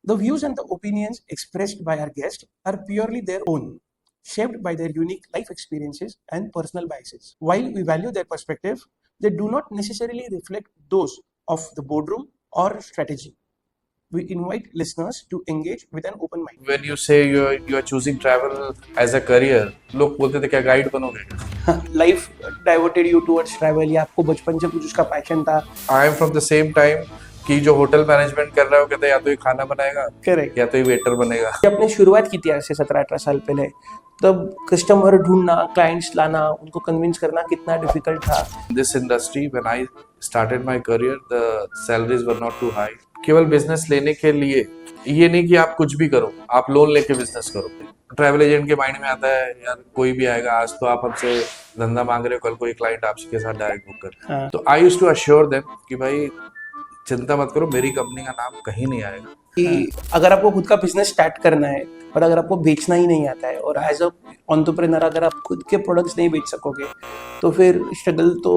The views and the opinions expressed by our guests are purely their own, shaped by their unique life experiences and personal biases. While we value their perspective, they do not necessarily reflect those of the boardroom or strategy. We invite listeners to engage with an open mind. When you say you are choosing travel as a career, लोग बोलते थे क्या guide बनोगे? Life diverted you towards travel या आपको बचपन से कुछ उसका पैशन था? I am from the same time कि जो होटल मैनेजमेंट कर रहा है वो कहता है या तो ये खाना बनाएगा करेक्ट या तो ये वेटर बनेगा. आपने शुरुआत की थी आज से 17-18 साल पहले, तब कस्टमर ढूंढना, क्लाइंट्स लाना, उनको कन्विंस करना कितना डिफिकल्ट था? This industry when I started my career the salaries were not too high. केवल बिजनेस लेने के लिए ये नहीं कि आप कुछ भी करो, आप लोन लेके बिजनेस करो. ट्रैवल एजेंट के माइंड में आता है यार कोई भी आएगा, आज तो आप हमसे धंधा मांग रहे हो, कल कोई क्लाइंट आपके साथ डायरेक्ट बुक कर. हाँ. तो I used to assure them कि भाई चिंता मत करो, मेरी कंपनी का नाम कहीं नहीं आएगा. कि अगर आपको खुद का बिजनेस स्टार्ट करना है और अगर आपको बेचना ही नहीं आता है और एज अ एंटरप्रेन्योर अगर आप खुद के प्रोडक्ट्स नहीं बेच सकोगे तो फिर स्ट्रगल तो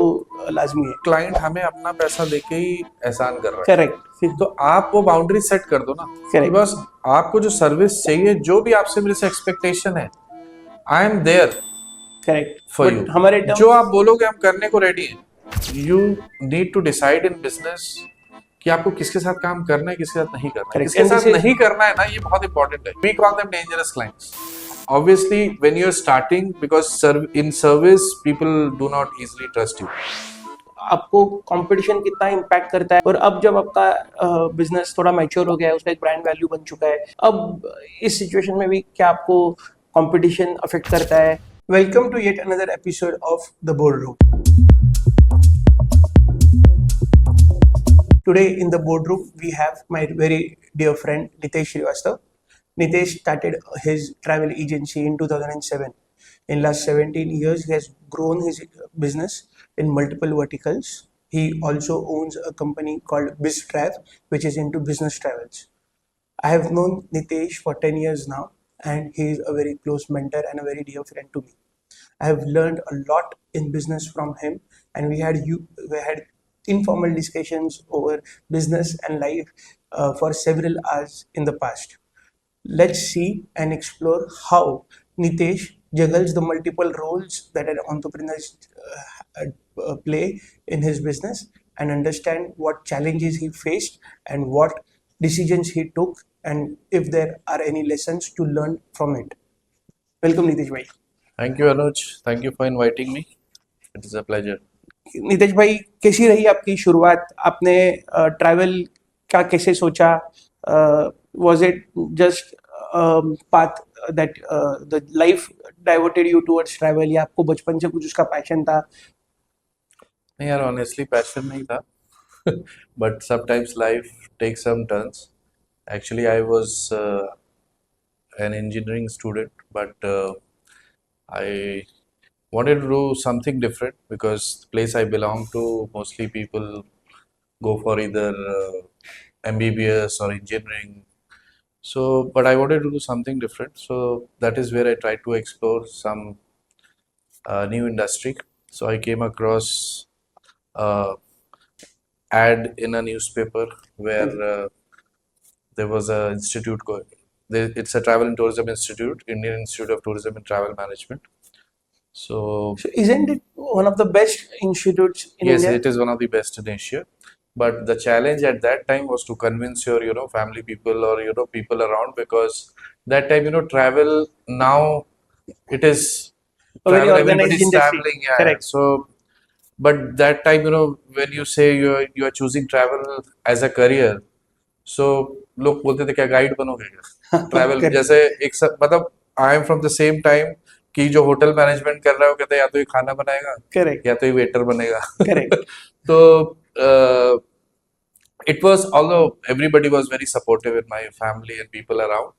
लाजमी है. क्लाइंट हमें अपना पैसा देके ही एहसान कर रहा है. करेक्ट. तो आप वो बाउंड्री सेट कर दो ना कि बस आपको जो सर्विस चाहिए, जो भी आपसे मेरे से एक्सपेक्टेशन है, I am there correct for you. हमारे जो आप बोलोगे हम करने को रेडी हैं. You need to decide in business कि आपको किसके साथ काम करना है, किसके साथ नहीं करना है. किसके साथ नहीं करना है ना, ये बहुत इंपॉर्टेंट है. We call them dangerous clients. Obviously when you're starting, because in service people do not easily trust you. आपको कंपटीशन कितना इम्पैक्ट करता है और अब जब आपका बिजनेस थोड़ा मैच्योर हो गया है, उसका एक ब्रांड वैल्यू बन चुका है, अब इस सिचुएशन में भी क्या आपको कंपटीशन अफेक्ट करता है? Welcome to yet another episode of the boardroom. Today in the boardroom we have my very dear friend Nitesh Srivastava. Nitesh started his travel agency in 2007. In last 17 years, he has grown his business in multiple verticals. He also owns a company called BizTrav, which is into business travels. I have known Nitesh for 10 years now, and he is a very close mentor and a very dear friend to me. I have learned a lot in business from him, and we had informal discussions over business and life for several hours in the past. Let's see and explore how Nitesh juggles the multiple roles that an entrepreneur play in his business and understand what challenges he faced and what decisions he took and if there are any lessons to learn from it. Welcome Nitesh bhai. Thank you Anuj, thank you for inviting me. It is a pleasure. Nitesh भाई, कैसी रही आपकी शुरुआत? आपने travel का कैसे सोचा? Was it just path that the life diverted you towards travel या आपको बचपन से कुछ उसका पैशन था? नहीं यार, ऑनेस्टली पैशन नहीं था. But sometimes life takes some turns. Actually I was an engineering student, but I wanted to do something different because the place I belong to, mostly people go for either MBBS or engineering. So, but I wanted to do something different. So that is where I tried to explore some new industry. So I came across ad in a newspaper where there was a institute it's a travel and tourism institute, Indian Institute of Tourism and Travel Management. So isn't it one of the best institutes in yes, India? it is one of the best in Asia. But the challenge at that time was to convince your, family people or, people around, because that time, travel now it is A very travel, organized everybody's industry. traveling, yeah. Correct. So, but that time, when you say you are choosing travel as a career, so लोग बोलते थे क्या guide बनोगे क्या? Travel जैसे एक मतलब I am from the same time कि जो होटल मैनेजमेंट कर रहा है वो कहता है या तो ये खाना बनाएगा, करेक्ट, या तो ये वेटर बनेगा. करेक्ट. तो it was, although everybody was very supportive in my family and people around,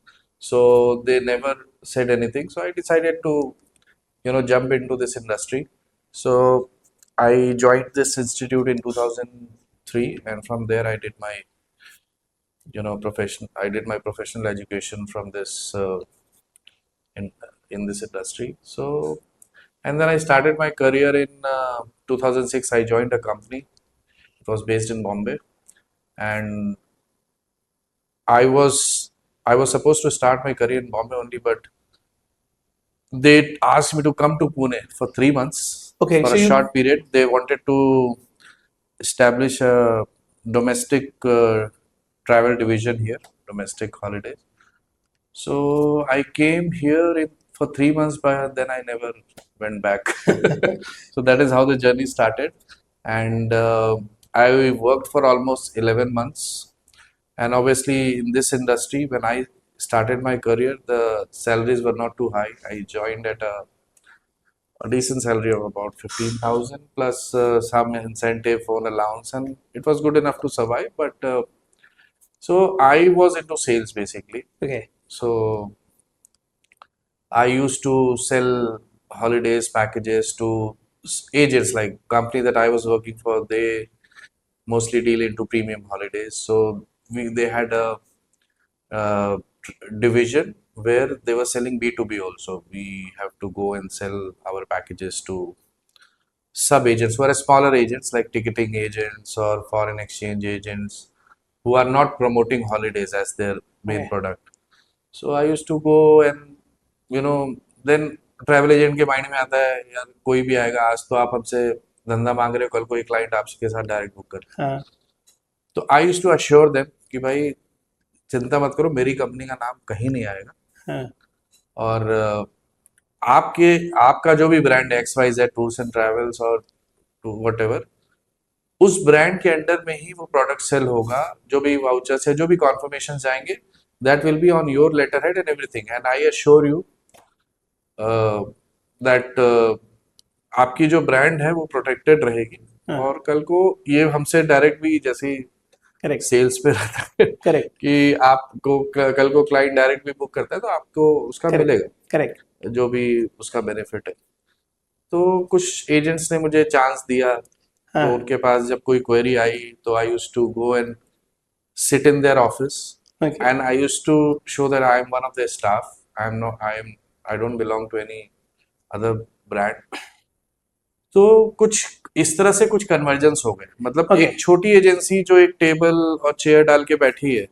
so they never said anything. So I decided to jump into this industry. So I joined this institute in 2003, and from there I did my professional education from this in this industry. So, and then I started my career in 2006. I joined a company. It was based in Bombay, and I was supposed to start my career in Bombay only, but they asked me to come to Pune for 3 months Okay, for so a you short period. They wanted to establish a domestic travel division here, domestic holidays. So I came here for 3 months, but then I never went back. So that is how the journey started. And I worked for almost 11 months. And obviously, in this industry, when I started my career, the salaries were not too high. I joined at a decent salary of about 15,000 plus some incentive, phone allowance, and it was good enough to survive. But so I was into sales basically. okay, So I used to sell holidays packages to agents like company that I was working for. They mostly deal into premium holidays. So they had a uh, division where they were selling B2B also. We have to go and sell our packages to sub agents who are smaller agents like ticketing agents or foreign exchange agents who are not promoting holidays as their main okay, product. So I used to go and then travel agent के mind में आता है यार कोई भी आएगा आज तो आप हमसे धंधा मांग रहे हो कल कोई क्लाइंट आपके साथ डायरेक्ट बुक कर हाँ, तो I use to assure them कि भाई चिंता मत करो मेरी कंपनी का नाम कहीं नहीं आएगा हाँ, और आपके आपका जो भी ब्रांड है X Y Z tours and travels और वट एवर उस ब्रांड के अंडर में ही वो प्रोडक्ट सेल होगा जो भी वाउचर्स है जो भी कॉन्फर्मेशन आएंगे that will be on your letter head and everything and I assure you that आपकी जो ब्रांड है वो प्रोटेक्टेड रहेगी हाँ, और कल को ये हमसे डायरेक्ट भी जैसे करेक्ट, सेल्स पे रहता है करेक्ट, कि आपको कल को क्लाइंट डायरेक्ट भी बुक करता है तो आपको उसका करेक्ट, मिलेगा करेक्ट, जो भी उसका बेनिफिट है तो कुछ एजेंट्स ने मुझे चांस दिया तो हाँ, उनके पास जब कोई क्वेरी आई तो I use to go and sit in their office okay, and I used to show that I am one of their staff. I don't belong to any other brand. तो कुछ इस तरह से कुछ कन्वर्जेंस हो गए मतलब Okay. एक छोटी एजेंसी जो एक टेबल और चेयर डाल के बैठी है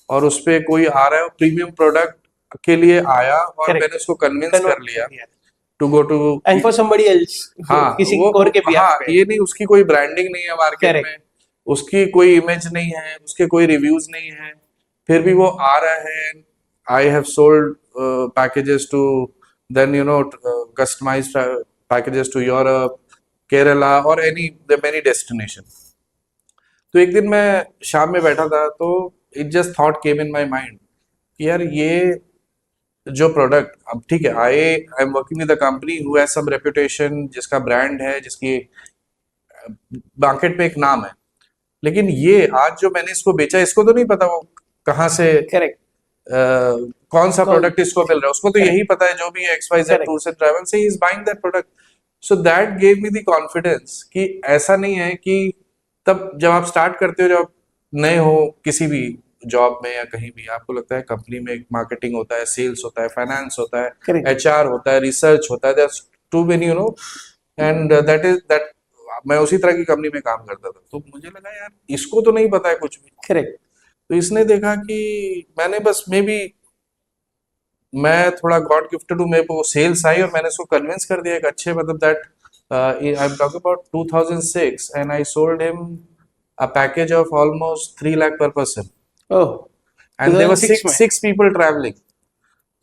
और उस पे कोई आ रहा है प्रीमियम प्रोडक्ट के लिए आया और Correct. मैंने उसको कन्विंस कर Convert लिया कर दिया। To go to And for somebody else, हाँ किसी वो और के हाँ behalf पे, ये नहीं उसकी कोई ब्रांडिंग नहीं है मार्केट Correct. में उसकी कोई इमेज नहीं है उसके कोई रिव्यूज नहीं है फिर भी वो आ रहा है I have sold packages to then customise packages to Europe Kerala और एनी मेनी डेस्टिनेशन तो एक दिन मैं शाम में बैठा था तो it just thought came in my mind कि यार ये जो प्रोडक्ट अब ठीक है I am working with a company who has some reputation जिसका ब्रांड है जिसकी मार्केट में एक नाम है लेकिन ये आज जो मैंने इसको बेचा इसको तो नहीं पता वो कहाँ से Correct, कौन सा कौन- प्रोडक्ट इसको मिल रहा है उसको तो Correct. यही पता है जो भी X Y Z Correct. Tours and travel से he is buying that product so that gave me the confidence कि ऐसा नहीं है कि तब जब आप स्टार्ट करते हो जब आप नए हो किसी भी जॉब में या कहीं भी आपको लगता है कंपनी में मार्केटिंग होता है सेल्स होता है फाइनेंस होता है Correct. एचआर होता है रिसर्च होता है टू मेनी एंड दैट मैं उसी तरह की कंपनी में काम करता था तो मुझे लगा यार इसको तो नहीं पता है कुछ भी correct, तो इसने देखा कि मैंने बस मे बी मैं थोड़ा गॉड गिफ्टेड हूँ मेरे को सेल्स आई और मैंने उसको कन्विंस कर दिया एक अच्छे मतलब that I am talking about 2006 and I sold him a package of almost 3 lakh per person oh, and there were 2006 में, सिक्स पीपल ट्रैवलिंग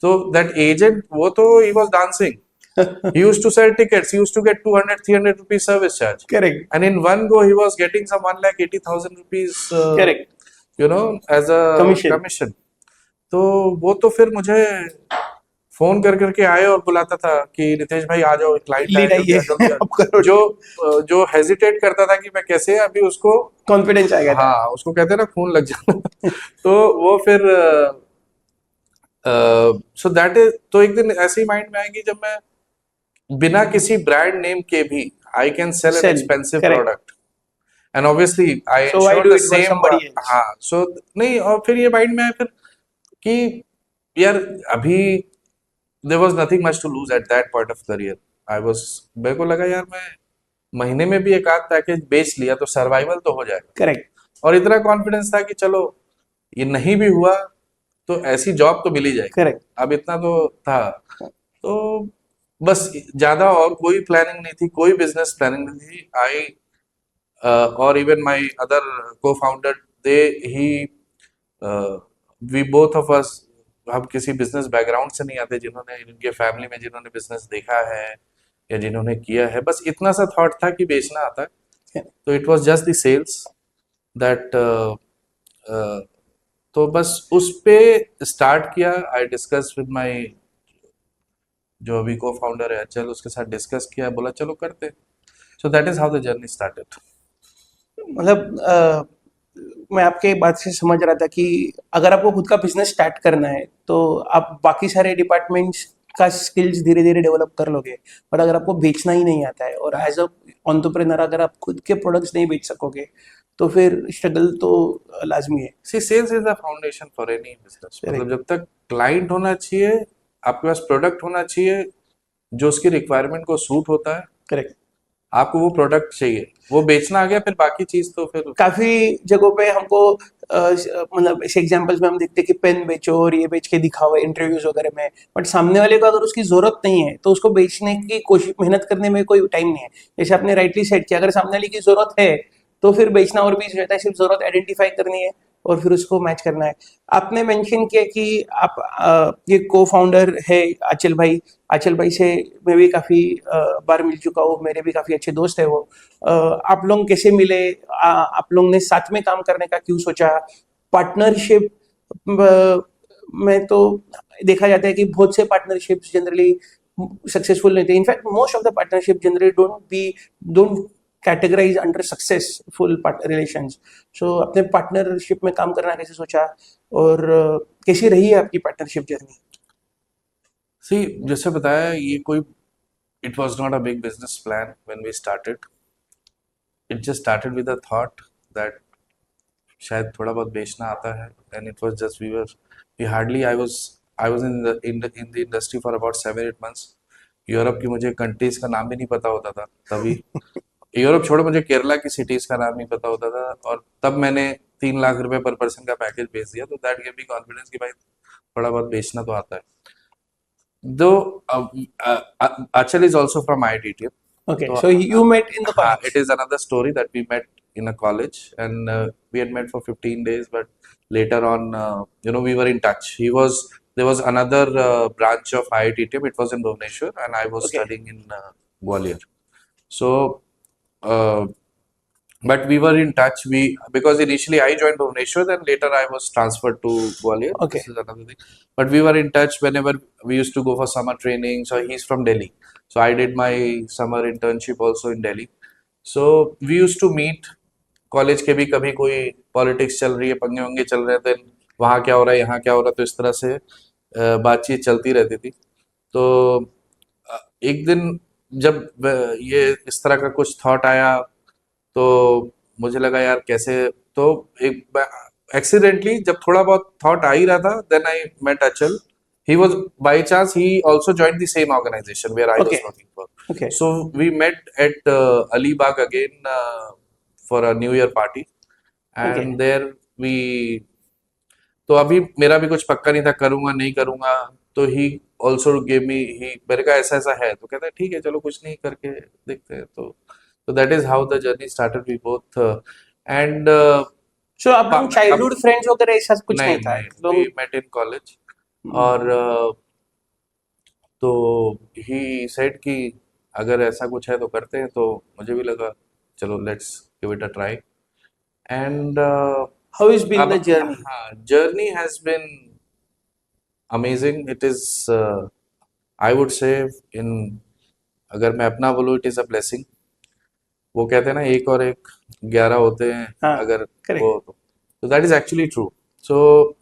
तो दैट एजेंट वो तो he was dancing he used to sell tickets he used to get 200 300 rupees service charge correct, and in one go he was getting some 1,80,000 rupees correct, as a Commission. commission तो वो तो फिर मुझे phone कर करके आए और बुलाता था कि नितेश भाई आ जाओ क्लाइंट Lead आए जल्दी आइए, आ, जल्दी आ। आप करो। जो हेजिटेट करता था कि मैं कैसे अभी उसको Confidence आ गया था, हाँ उसको कहते हैं ना खून लग जाना तो वो फिर सो दैट इज तो एक दिन ऐसे ही माइंड में आएगी जब मैं बिना किसी ब्रांड नेम के भी I can sell an Sell, expensive correct. Product and obviously I So why ensure do the it for same somebody else? हाँ सो नहीं और फिर ये माइंड में आया फिर कि यार अभी there was nothing much to lose at that point of career I was मेरे को लगा यार मैं महीने में भी एक आध पैकेज बेच लिया तो सर्वाइवल तो हो जाएगा Correct, और इतना कॉन्फिडेंस था कि चलो ये नहीं भी हुआ तो ऐसी जॉब तो मिल ही जाएगी। करेक्ट। अब इतना तो था, तो बस ज्यादा और कोई प्लानिंग नहीं थी, कोई बिजनेस प्लानिंग नहीं थी। आई और even my other co-founder, they he we both of us, हम किसी बिजनेस बैकग्राउंड से नहीं आते, जिन्होंने इनके फैमिली में जिन्होंने बिजनेस देखा है या जिन्होंने किया है, बस इतना सा थॉट था कि बेचना आता है। तो it was just the sales that, तो बस उस पे स्टार्ट किया। आई डिस्कस विद माय जो अभी को फाउंडर है अचल, उसके साथ डिस्कस किया, बोला चलो करते। सो that is how the journey started. मतलब मैं आपके बात से समझ रहा था कि अगर आपको खुद का बिजनेस स्टार्ट करना है तो आप बाकी सारे डिपार्टमेंट्स का स्किल्स धीरे धीरे डेवलप कर लोगे, बट अगर आपको बेचना ही नहीं आता है और एज अ एंटरप्रेन्योर अगर आप खुद के प्रोडक्ट्स नहीं बेच सकोगे तो फिर स्ट्रगल तो लाजमी है। See sales is the foundation for any business. मतलब जब तक क्लाइंट होना चाहिए, आपके पास प्रोडक्ट होना चाहिए जो उसकी रिक्वायरमेंट को सूट होता है, करेक्ट। आपको वो प्रोडक्ट चाहिए, वो बेचना आ गया, फिर बाकी चीज तो फिर काफी जगहों पे हमको मतलब ऐसे एग्जांपल्स में हम देखते हैं कि पेन बेचो और ये बेच के दिखाओ इंटरव्यूज वगैरह में, बट सामने वाले को अगर उसकी जरूरत नहीं है तो उसको बेचने की कोशिश मेहनत करने में कोई टाइम नहीं है। जैसे आपने राइटली सेट किया, अगर सामने वाले की जरूरत है तो फिर बेचना और भी रहता है, सिर्फ जरूरत आइडेंटिफाई करनी है और फिर उसको मैच करना है। आपने मेंशन किया कि आप ये को फाउंडर है आचल भाई। आचल भाई से मैं भी काफ़ी बार मिल चुका हूँ, मेरे भी काफ़ी अच्छे दोस्त है वो। आप लोग कैसे मिले? आप लोग ने साथ में काम करने का क्यों सोचा? पार्टनरशिप में तो देखा जाता है कि बहुत से पार्टनरशिप्स जनरली सक्सेसफुल नहीं थे। In fact most of the partnership generally don't categorise under successful relations. So अपने पार्टनरशिप में काम करना कैसे सोचा और कैसी रही है आपकी पार्टनरशिप जर्नी? सी, जैसे बताया, ये कोई it was not a big business plan when we started. It just started with a thought that शायद थोड़ा बहुत बेचना आता है, and it was just we hardly I was in the industry for about 7-8 months. Europe की मुझे countries का नाम भी नहीं पता होता था तभी। यूरोप छोड़ो, मुझे केरला की सिटीज का नाम नहीं पता होता था, और तब मैंने 3 लाख रुपए पर पर्सन का पैकेज बेच दिया, तो दैट गिव मी कॉन्फिडेंस कि भाई थोड़ा बहुत बेचना तो आता है। दो Achal is also from IITTM. Okay, So so you met in the हाँ, college. it is another story that we met in a college, and we had met for 15 days, but later on, we were in touch. There was another branch of IITTM. It was in Bhubaneswar, and I was Okay. studying in Gwalior. So, uh, but we were in touch. Because initially I joined Bhubaneswar, then later I was transferred to Gwalior. Okay. This is another thing. But we were in touch whenever we used to go for summer training. So he's from Delhi, so I did my summer internship also in Delhi. So we used to meet. College के भी कभी कोई politics चल रही है, पंगे वंगे चल रहे थे, वहाँ क्या हो रहा है, यहाँ क्या हो रहा है, तो इस तरह से बातचीत चलती रहती थी। तो एक दिन जब ये इस तरह का कुछ थॉट आया, तो मुझे लगा यार कैसे, तो एक एक्सीडेंटली जब थोड़ा बहुत थॉट आ ही रहा था, देन आई मेट अचल। He was by chance he also joined the same organization where I was Okay. working for. Okay. So we met at Alibag again for a New Year party, Okay. and there we, तो अभी मेरा भी कुछ पक्का नहीं था, करूंगा नहीं करूंगा, तो ही ऑल्सो गेव मी, ही मेरे का ऐसा ऐसा है, तो कहता है ठीक है चलो कुछ नहीं करके देखते हैं। तो that is how the journey started. We both and so आप लोग अब चाइल्डहुड फ्रेंड्स वगैरह ऐसा कुछ नहीं नहीं था नहीं, लोग? We met in college. और तो ही सेड कि अगर ऐसा कुछ है तो करते हैं, तो मुझे भी लगा चलो let's give it a try. And how is been अब द जर्नी? हाँ, journey has been amazing. It is, I would say, in अगर मैं अपना बोलूँ, इट इज अ ब्लेसिंग। वो कहते हैं ना, एक और एक 11 होते हैं, हाँ, अगर करेक्ट। वो, तो that is actually true. So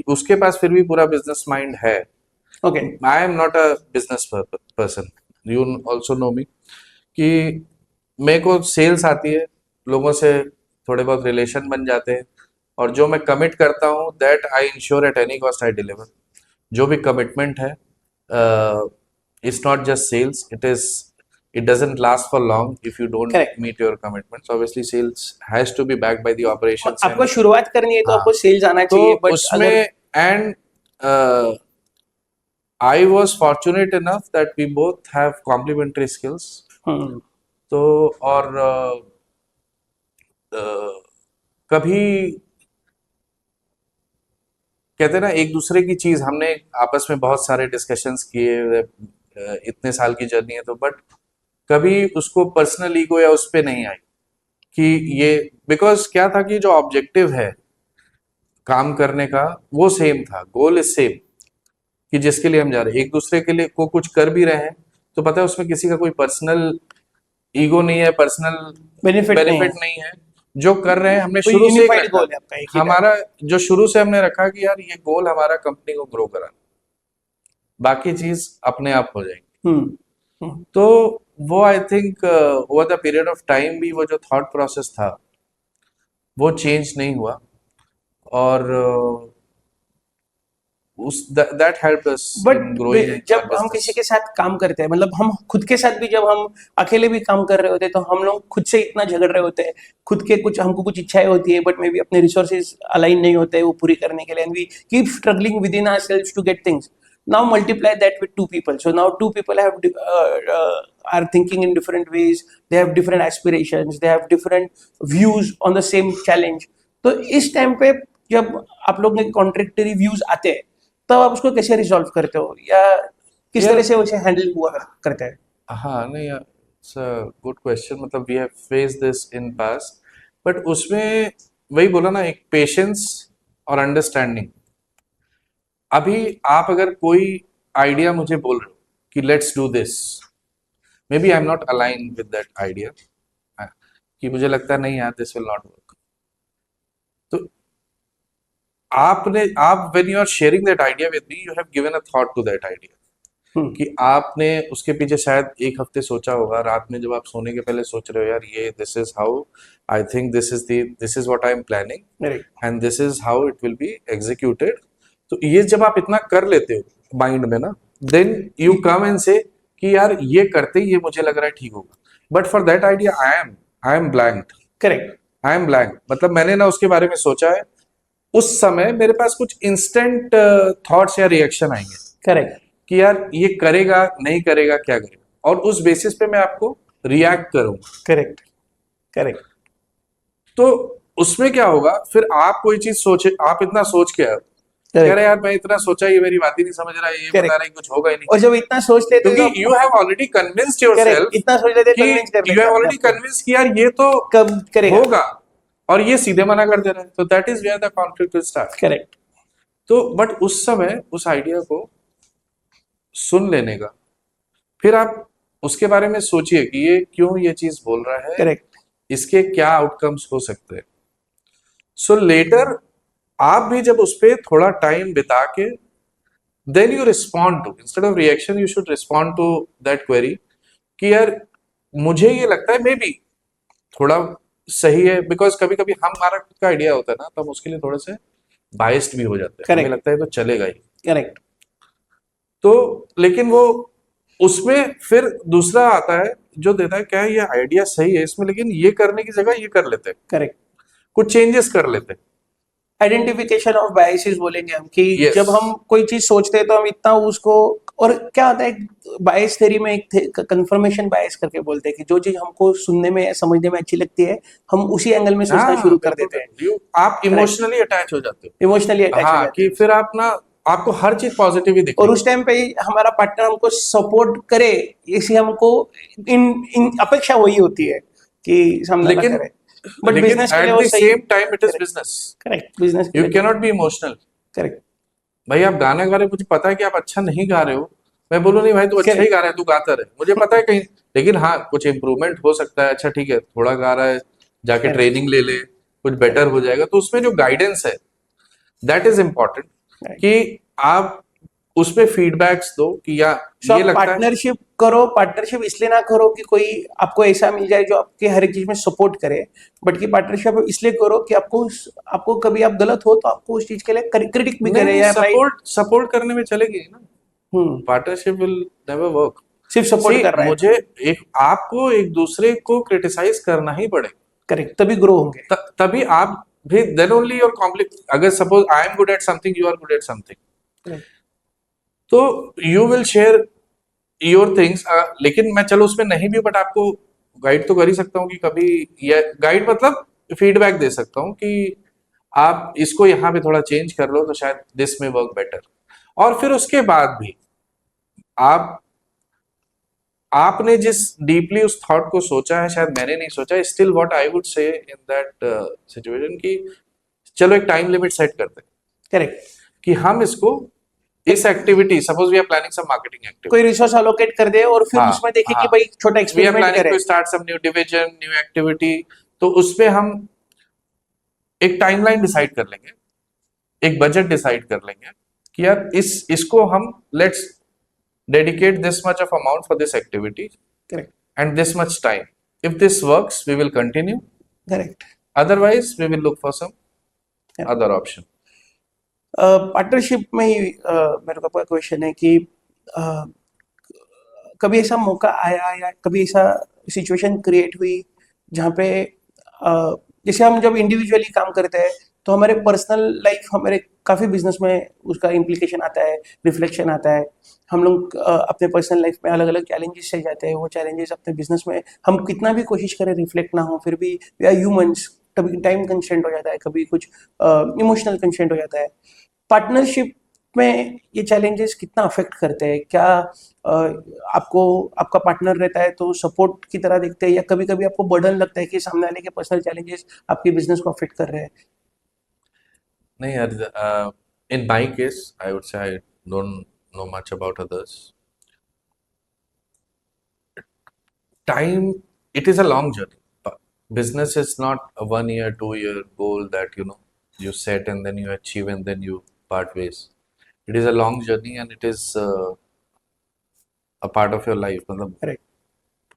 उसके पास फिर भी पूरा बिजनेस माइंड है। Okay. I am not a business person, you also know me, कि मेरे को सेल्स आती है, लोगों से थोड़े बहुत रिलेशन बन जाते हैं, और जो मैं कमिट करता हूँ that I ensure at any cost I deliver. जो भी कमिटमेंट है, it's not just sales, it is it doesn't last for long if you don't Correct. meet your commitments. Obviously sales has to be backed by the operations आपको and शुरुआत करनी है तो हाँ, आपको सेल्स आना तो चाहिए, बट उसमें अगर and I was fortunate enough that we both have complementary skills. हम्म, तो और कभी कहते हैं ना एक दूसरे की चीज हमने आपस में बहुत सारे डिस्कशंस किए इतने साल की जर्नी है तो बट कभी उसको पर्सनल ईगो या उस पे नहीं आई कि ये बिकॉज क्या था कि जो ऑब्जेक्टिव है काम करने का वो सेम था, गोल इज सेम कि जिसके लिए हम जा रहे हैं एक दूसरे के लिए को कुछ कर भी रहे हैं तो पता है उसमें किसी का कोई पर्सनल ईगो नहीं है, पर्सनल बेनिफिट नहीं है, बेनिफिट नहीं है। जो कर रहे हैं हमने कोई शुरू से एक यूनिफाइड रखा, गोल है आपका एक ही हमारा जो शुरू से हमने रखा कि यार ये गोल हमारा कंपनी को ग्रो कराना, बाकी चीज अपने आप हो जाएंगी। तो वो I think over the period of time भी वो जो थॉट प्रोसेस था वो चेंज नहीं हुआ और उस that helped us but in growing जब हम किसी के साथ काम करते हैं, मतलब हम खुद के साथ भी जब हम अकेले भी काम कर रहे होते हैं तो हम लोग खुद से इतना झगड़ रहे होते हैं, खुद के कुछ हमको कुछ इच्छाएं होती है बट मे बी अपने रिसोर्सेज अलाइन नहीं होते हैं वो पूरी करने के लिए, and we keep struggling with in ourselves to get things. Now multiply that with two people. So now two people are thinking in different ways. They have different aspirations. They have different views on the same challenge. तो इस time पे जब आप लोग में contradictory views आते हैं तब आप उसको कैसे रिजॉल्व करते हो या किस यार तरह से उसे हैंडल हुआ करते हैं? हाँ नहीं इट्स अ गुड क्वेश्चन, मतलब we have face this in past but उसमें वही बोला ना एक पेशेंस और अंडरस्टैंडिंग। अभी आप अगर कोई आइडिया मुझे बोल रहे हो कि let's do this, maybe I am not align with that idea कि मुझे लगता है नहीं यार दिस विल नॉट वर्क, तो आप when you are sharing that idea with me you have given a thought to that idea कि आपने उसके पीछे शायद एक हफ्ते सोचा होगा, रात में जब आप सोने के पहले सोच रहे हो यार ये this is how I think this is what I am planning and this is how it will be executed. तो ये जब आप इतना कर लेते हो माइंड में ना देन यू कम एंड से कि यार ये करते ही ये मुझे लग रहा है ठीक होगा, but for that idea I am blank. Correct. I am blank मतलब मैंने ना उसके बारे में सोचा है, उस समय मेरे पास कुछ इंस्टेंट थॉट्स या रिएक्शन आएंगे करेक्ट. कि यार ये करेगा नहीं करेगा क्या करेगा, और उस बेसिस पे मैं आपको रिएक्ट करूंगा। करेक्ट. करेक्ट. तो उसमें क्या होगा फिर आप कोई चीज सोचे, आप इतना सोच के आए कह रहे यार मैं इतना सोचा ये मेरी बात ही नहीं समझ रहा है, ये बता रहा है कुछ होगा ही नहीं, और जब इतना सोच लेते हो क्योंकि you have already convinced yourself, इतना सोच लेते कि यू हैव ऑलरेडी कन्विंस्ड कि यार ये तो कब करेगा होगा और ये सीधे मना कर दे रहा है, तो that is where the conflict will start. Correct. तो बट उस समय उस आइडिया को सुन लेने का, फिर आप उसके बारे में सोचिए कि ये क्यों ये चीज बोल रहा है, करेक्ट. इसके क्या आउटकम्स हो सकते हैं। सो लेटर आप भी जब उस पर थोड़ा टाइम बिता के then you respond to, instead of reaction you should respond to that query कि यार मुझे ये लगता है मे बी थोड़ा सही है, बिकॉज कभी कभी हमारा खुद का आइडिया होता है ना तो हम उसके लिए थोड़े से बाइस्ड भी हो जाते हैं, हमें लगता है तो चलेगा ही। करेक्ट. तो लेकिन वो उसमें फिर दूसरा आता है जो देता है क्या ये आइडिया सही है इसमें, लेकिन ये करने की जगह ये कर लेते हैं, करेक्ट. कुछ चेंजेस कर लेते हैं। आइडेंटिफिकेशन ऑफ बायसेस बोलेंगे हम कि Yes. जब हम कोई चीज सोचते हैं तो हम इतना उसको, और क्या होता है बायस थ्योरी में एक कंफर्मेशन बायस करके बोलते हैं कि जो चीज हमको सुनने में या समझने में अच्छी लगती है हम उसी एंगल में सोचना शुरू कर देते हैं, आप इमोशनली अटैच हो जाते हो, इमोशनली अटैच हो हाँ जाते कि हैं, फिर आप ना आपको हर चीज पॉजिटिव ही दिखे, और उस टाइम पे ही हमारा पार्टनर हमको सपोर्ट करे, इसी हमको इन अपेक्षा वही होती है कि सामने वाला लेकिन करे, बट बिजनेस के लिए एट वो द सही. Same time it is business, correct. Business you can not be emotional. Correct. भाई आप गाना गा रहे हो, मुझे पता है कि आप अच्छा नहीं गा रहे हो, मैं बोलूँ नहीं भाई तू अच्छा ही गा रहा है, तू गाता रहे, मुझे पता है कहीं, लेकिन हाँ कुछ इम्प्रूवमेंट हो सकता है, अच्छा ठीक है थोड़ा गा रहा है जाके Correct. ट्रेनिंग ले ले कुछ बेटर हो जाएगा, तो उसमें जो गाइडेंस है दैट इज इम्पोर्टेंट कि आप उसमें फीडबैक्स दो कि या ये लगता है पार्टनरशिप करो. पार्टनरशिप इसलिए ना करो कि कोई आपको ऐसा मिल जाए जो आपके हर एक चीज में सपोर्ट करे, बट की पार्टनरशिप इसलिए करो कि आपको कभी आप गलत हो तो आपको उस चीज के लिए क्रिटिक भी करे या सपोर्ट करने में चलेगी ना, पार्टनरशिप विल नेवर वर्क। सिर्फ सपोर्ट See, कर रहा है, मुझे आपको एक दूसरे को क्रिटिसाइज करना ही पड़ेगा, करेक्ट, तभी ग्रो होंगे. तभी आप भी, देन ओनली योर कॉम्प्लिक, अगर suppose I am good at something, you are good at something, Correct. तो you will share your things, लेकिन मैं चलो उसमें नहीं भी, बट आपको गाइड तो कर ही सकता हूँ कि कभी, या गाइड मतलब फीडबैक दे सकता हूँ कि आप इसको यहाँ पे थोड़ा चेंज कर लो तो शायद दिस में वर्क बेटर। और फिर उसके बाद भी आप, आपने जिस डीपली उस थॉट को सोचा है, शायद मैंने नहीं सोचा, still what I would say in that situation कि चलो एक टाइम लिमिट सेट करते हैं करेक्ट. कि हम इसको, इस activity, suppose we are planning some marketing activity, कोई रिसोर्स अलोकेट कर दे और फिर हाँ, उसमें देखे हाँ, कि भाई छोटा वी आर एक्सपेरिमेंट प्लानिंग करें. To start some new division, new activity, तो उसमें हम एक टाइमलाइन डिसाइड कर लेंगे, एक बजट डिसाइड कर लेंगे कि यार इसको हम, let's dedicate this much of amount for this activity correct. and this much time. If this works, we will continue. Correct. Otherwise, we will look for some Yeah. other option. Partnership में ही मेरे को question है कि uh, कभी ऐसा मौका आया या कभी ऐसा सिचुएशन क्रिएट हुई जहाँ पे जैसे हम जब इंडिविजुअली काम करते हैं तो हमारे पर्सनल लाइफ, हमारे काफ़ी बिजनेस में उसका इम्प्लीकेशन आता है, रिफ्लेक्शन आता है. हम लोग अपने पर्सनल लाइफ में अलग अलग चैलेंजेस से जाते हैं, वो चैलेंजेस अपने बिजनेस में हम कितना भी कोशिश करें रिफ्लेक्ट ना हो, फिर भी वी आर ह्यूमंस, कभी टाइम कंस्ट्रेंट हो जाता है, कभी कुछ इमोशनल कंस्ट्रेंट हो जाता है. पार्टनरशिप में ये चैलेंजेस कितना अफेक्ट करते हैं? क्या आपको आपका पार्टनर रहता है तो सपोर्ट की तरह देखते हैं, या कभी कभी आपको बर्डन लगता है कि सामने वाले के पर्सनल चैलेंजेस आपके बिजनेस को अफेक्ट कर रहे हैं? नहीं यार, in my case, I would say I don't know much about others. Time, it is a long journey. Business is not a 1 year, 2 year goal that you set and then you achieve and then you part ways. It is a long journey and it is a part of your life. मतलब correct.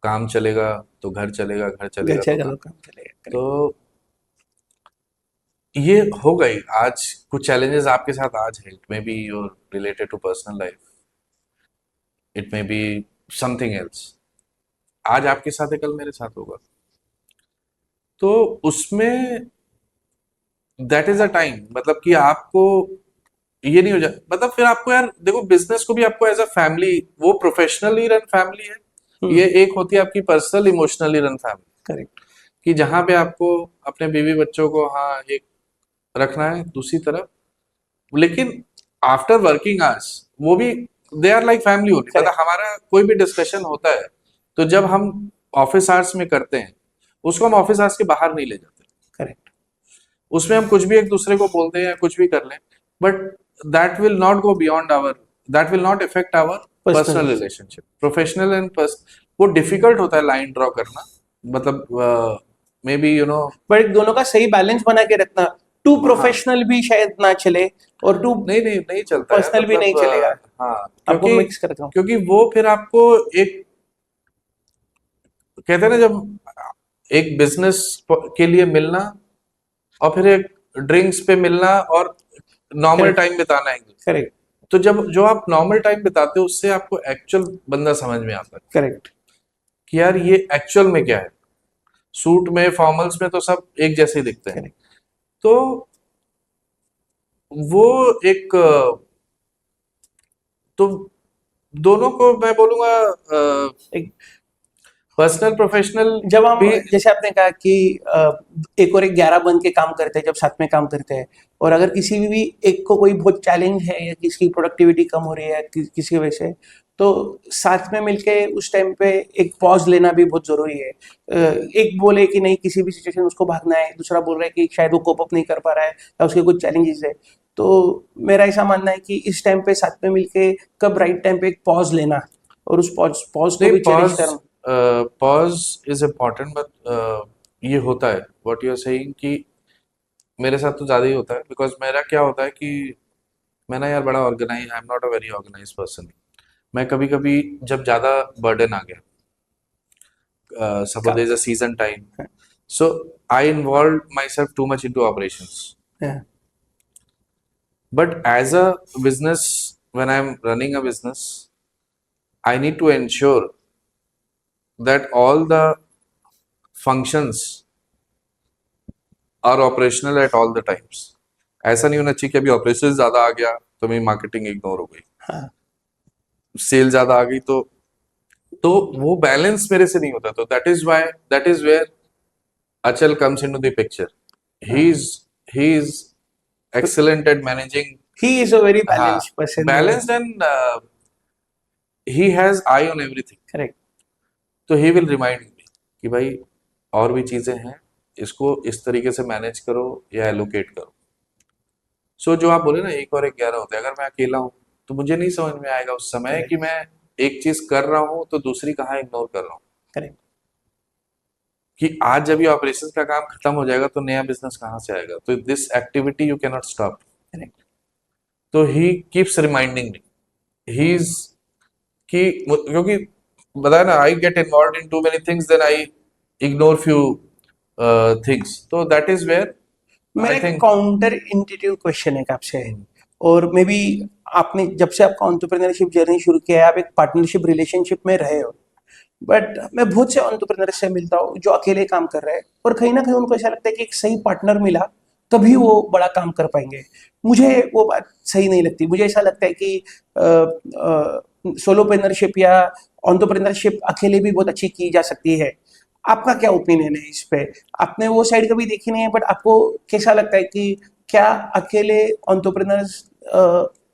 काम चलेगा तो घर चलेगा, घर चलेगा अच्छा, तो चलो काम। काम चलेगा. तो ये हो गई। आज कुछ चैलेंजेस आपके साथ आज है, it may be your related to personal life, it may be something else, आज आपके साथ है, कल मेरे साथ होगा, तो उसमें दैट इज अ टाइम, मतलब कि आपको ये नहीं हो जाए, मतलब फिर आपको यार देखो, बिजनेस को भी आपको एज अ फैमिली, वो प्रोफेशनली रन फैमिली है, ये एक होती है आपकी personal emotionally run family, correct. कि जहां पे आपको अपने बीवी बच्चों को हाँ एक रखना है दूसरी तरफ, लेकिन आफ्टर वर्किंग आवर्स वो भी दे आर लाइक फैमिली होती है। मतलब हमारा कोई भी डिस्कशन होता है तो जब हम ऑफिस आवर्स में करते हैं उसको हम ऑफिस आवर्स के बाहर नहीं ले जाते, करेक्ट. उसमें हम कुछ भी एक दूसरे को बोलते हैं या कुछ भी कर लें, but that will not go beyond our, that will not effect our personal relationship, professional and वो डिफिकल्ट होता है लाइन ड्रॉ करना, मतलब मे बी बट दोनों का सही बैलेंस बना के रखना, टू प्रोफेशनल भी शायद ना चले और टू नहीं चलता है, पर्सनल भी नहीं चलेगा. हाँ, आपको मिक्स करता हूँ. क्योंकि वो फिर आपको एक, कहते हैं ना, जब एक बिजनेस के लिए मिलना और फिर एक ड्रिंक्स पे मिलना और नॉर्मल टाइम बिताना है, करेक्ट. तो जब जो आप नॉर्मल टाइम बिताते हो उससे आपको एक्चुअल बंदा समझ में आता है करेक्ट. कि यार ये एक्चुअल में क्या है। सूट में, फॉर्मल्स में तो सब एक जैसे ही दिखते हैं, Correct. तो वो एक, तो दोनों को मैं बोलूंगा एक पर्सनल प्रोफेशनल जब हम भी, जैसे आपने कहा कि एक और एक 11 बन के काम करते हैं जब साथ में काम करते हैं, और अगर किसी भी एक को कोई बहुत चैलेंज है या किसी की प्रोडक्टिविटी कम हो रही है किसी वजह से, तो साथ में मिलके उस टाइम पे एक पॉज लेना भी बहुत जरूरी है. एक बोले कि नहीं किसी भी सिचुएशन उसको भागना है, दूसरा बोल रहा है कि शायद वो कोप अप नहीं कर पा रहा है या उसके कुछ चैलेंजेस है. तो मेरा ऐसा मानना है कि इस टाइम पे साथ में मिलके कब राइट टाइम पे एक पॉज लेना और उस पॉज को भी चैलेंज करना. पॉज इज इम्पोर्टेंट, बट ये होता है व्हाट यू आर सेइंग कि मेरे साथ तो ज्यादा ही होता है, बिकॉज मेरा क्या होता है कि मैं ना यार बड़ा organise, I am not a very organise person. मैं कभी कभी जब ज्यादा बर्डन आ गया, suppose there is a season time, so I involve myself too much into operations, but as a business, when I am running a business, I need to ensure that all the functions are operational at all the times. ऐसा नहीं होना चाहिए कि अभी operation ज्यादा आ गया तो मेरी मार्केटिंग इग्नोर हो गई, हाँ सेल ज्यादा आ गई तो वो बैलेंस मेरे से नहीं होता. तो that is where Achal comes into the picture. He is excellent at managing. he is a very हाँ, balanced person. balanced and he has eye on everything. Correct. तो he will remind me कि भाई और भी चीजें हैं, इसको इस तरीके से मैनेज करो या एलोकेट करो. सो जो आप बोले ना 1 और 1 11 होते हैं, अगर मैं अकेला हूँ तो मुझे नहीं समझ में आएगा उस समय Correct. कि मैं एक चीज कर रहा हूँ तो दूसरी कहाँ इग्नोर कर रहा हूँ. Correct. कि आज जब ये ऑपरेशंस का काम खत्म हो जाएगा तो नया बिजनेस कहाँ से आएगा. तो this activity you can not stop. Correct. तो he keeps reminding me. He is कि क्योंकि बताया ना, I get involve in too many things, then I ignore few things. तो दैट इज वेयर मेरा आई एक थिंक. काउंटर इंट्यूटिव क्वेश्चन है आपसे, और मे बी आपने जब से आपका एंटरप्रेन्योरशिप जर्नी शुरू किया है, आप एक पार्टनरशिप रिलेशनशिप में रहे हो, बट मैं बहुत से एंटरप्रेन्योर से मिलता हूँ जो अकेले काम कर रहे हैं, और कहीं ना कहीं उनको ऐसा लगता है कि एक सही पार्टनर मिला तभी वो बड़ा काम कर पाएंगे. मुझे वो बात सही नहीं लगती. मुझे ऐसा लगता है कि सोलोप्रेन्योरशिप या एंटरप्रेन्योरशिप अकेले भी बहुत अच्छी की जा सकती है. आपका क्या ओपिनियन है इस पे? आपने वो साइड कभी देखी नहीं है, बट आपको कैसा लगता है कि क्या अकेले एंटरप्रेन्योर्स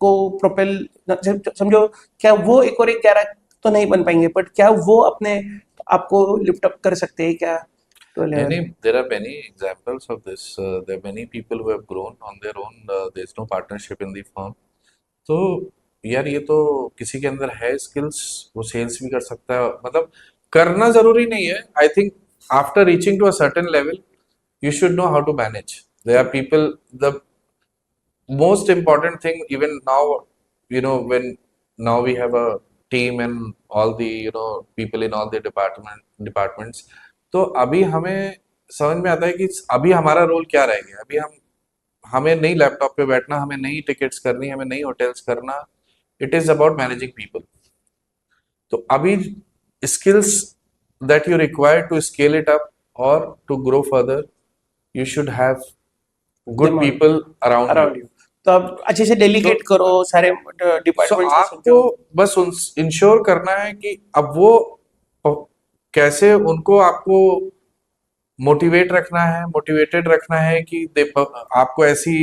को प्रोपेल, समझो, क्या वो 1 और 1 11 तो नहीं बन पाएंगे, बट क्या वो अपने आपको लिफ्ट अप कर सकते हैं क्या तो level? There are many examples of this. There are many people who have grown on their own. There's no partnership in the firm. तो यार ये तो किसी के अंदर है स्किल्स, वो सेल्स भी कर सकता है. मतलब करना जरूरी नहीं है. I think after reaching to a certain level you should know how to manage. There are people, the most important thing even now, when now we have a team and all the people in all the departments. तो अभी हमें समझ में आता है कि अभी हमारा रोल क्या रह गया. अभी हमें नहीं लैपटॉप पे बैठना, हमें नहीं टिकट्स करनी, हमें नहीं होटल्स करना. It is about managing people. तो अभी skills that you require to scale it up or to grow further, you should have good Them all people around around you. You. तो आप अच्छे से डेलीगेट करो सारे So डिपार्टमेंट्स को आपको समझो. बस इंश्योर करना है कि अब वो कैसे उनको आपको मोटिवेट रखना है, मोटिवेटेड रखना है कि आपको ऐसी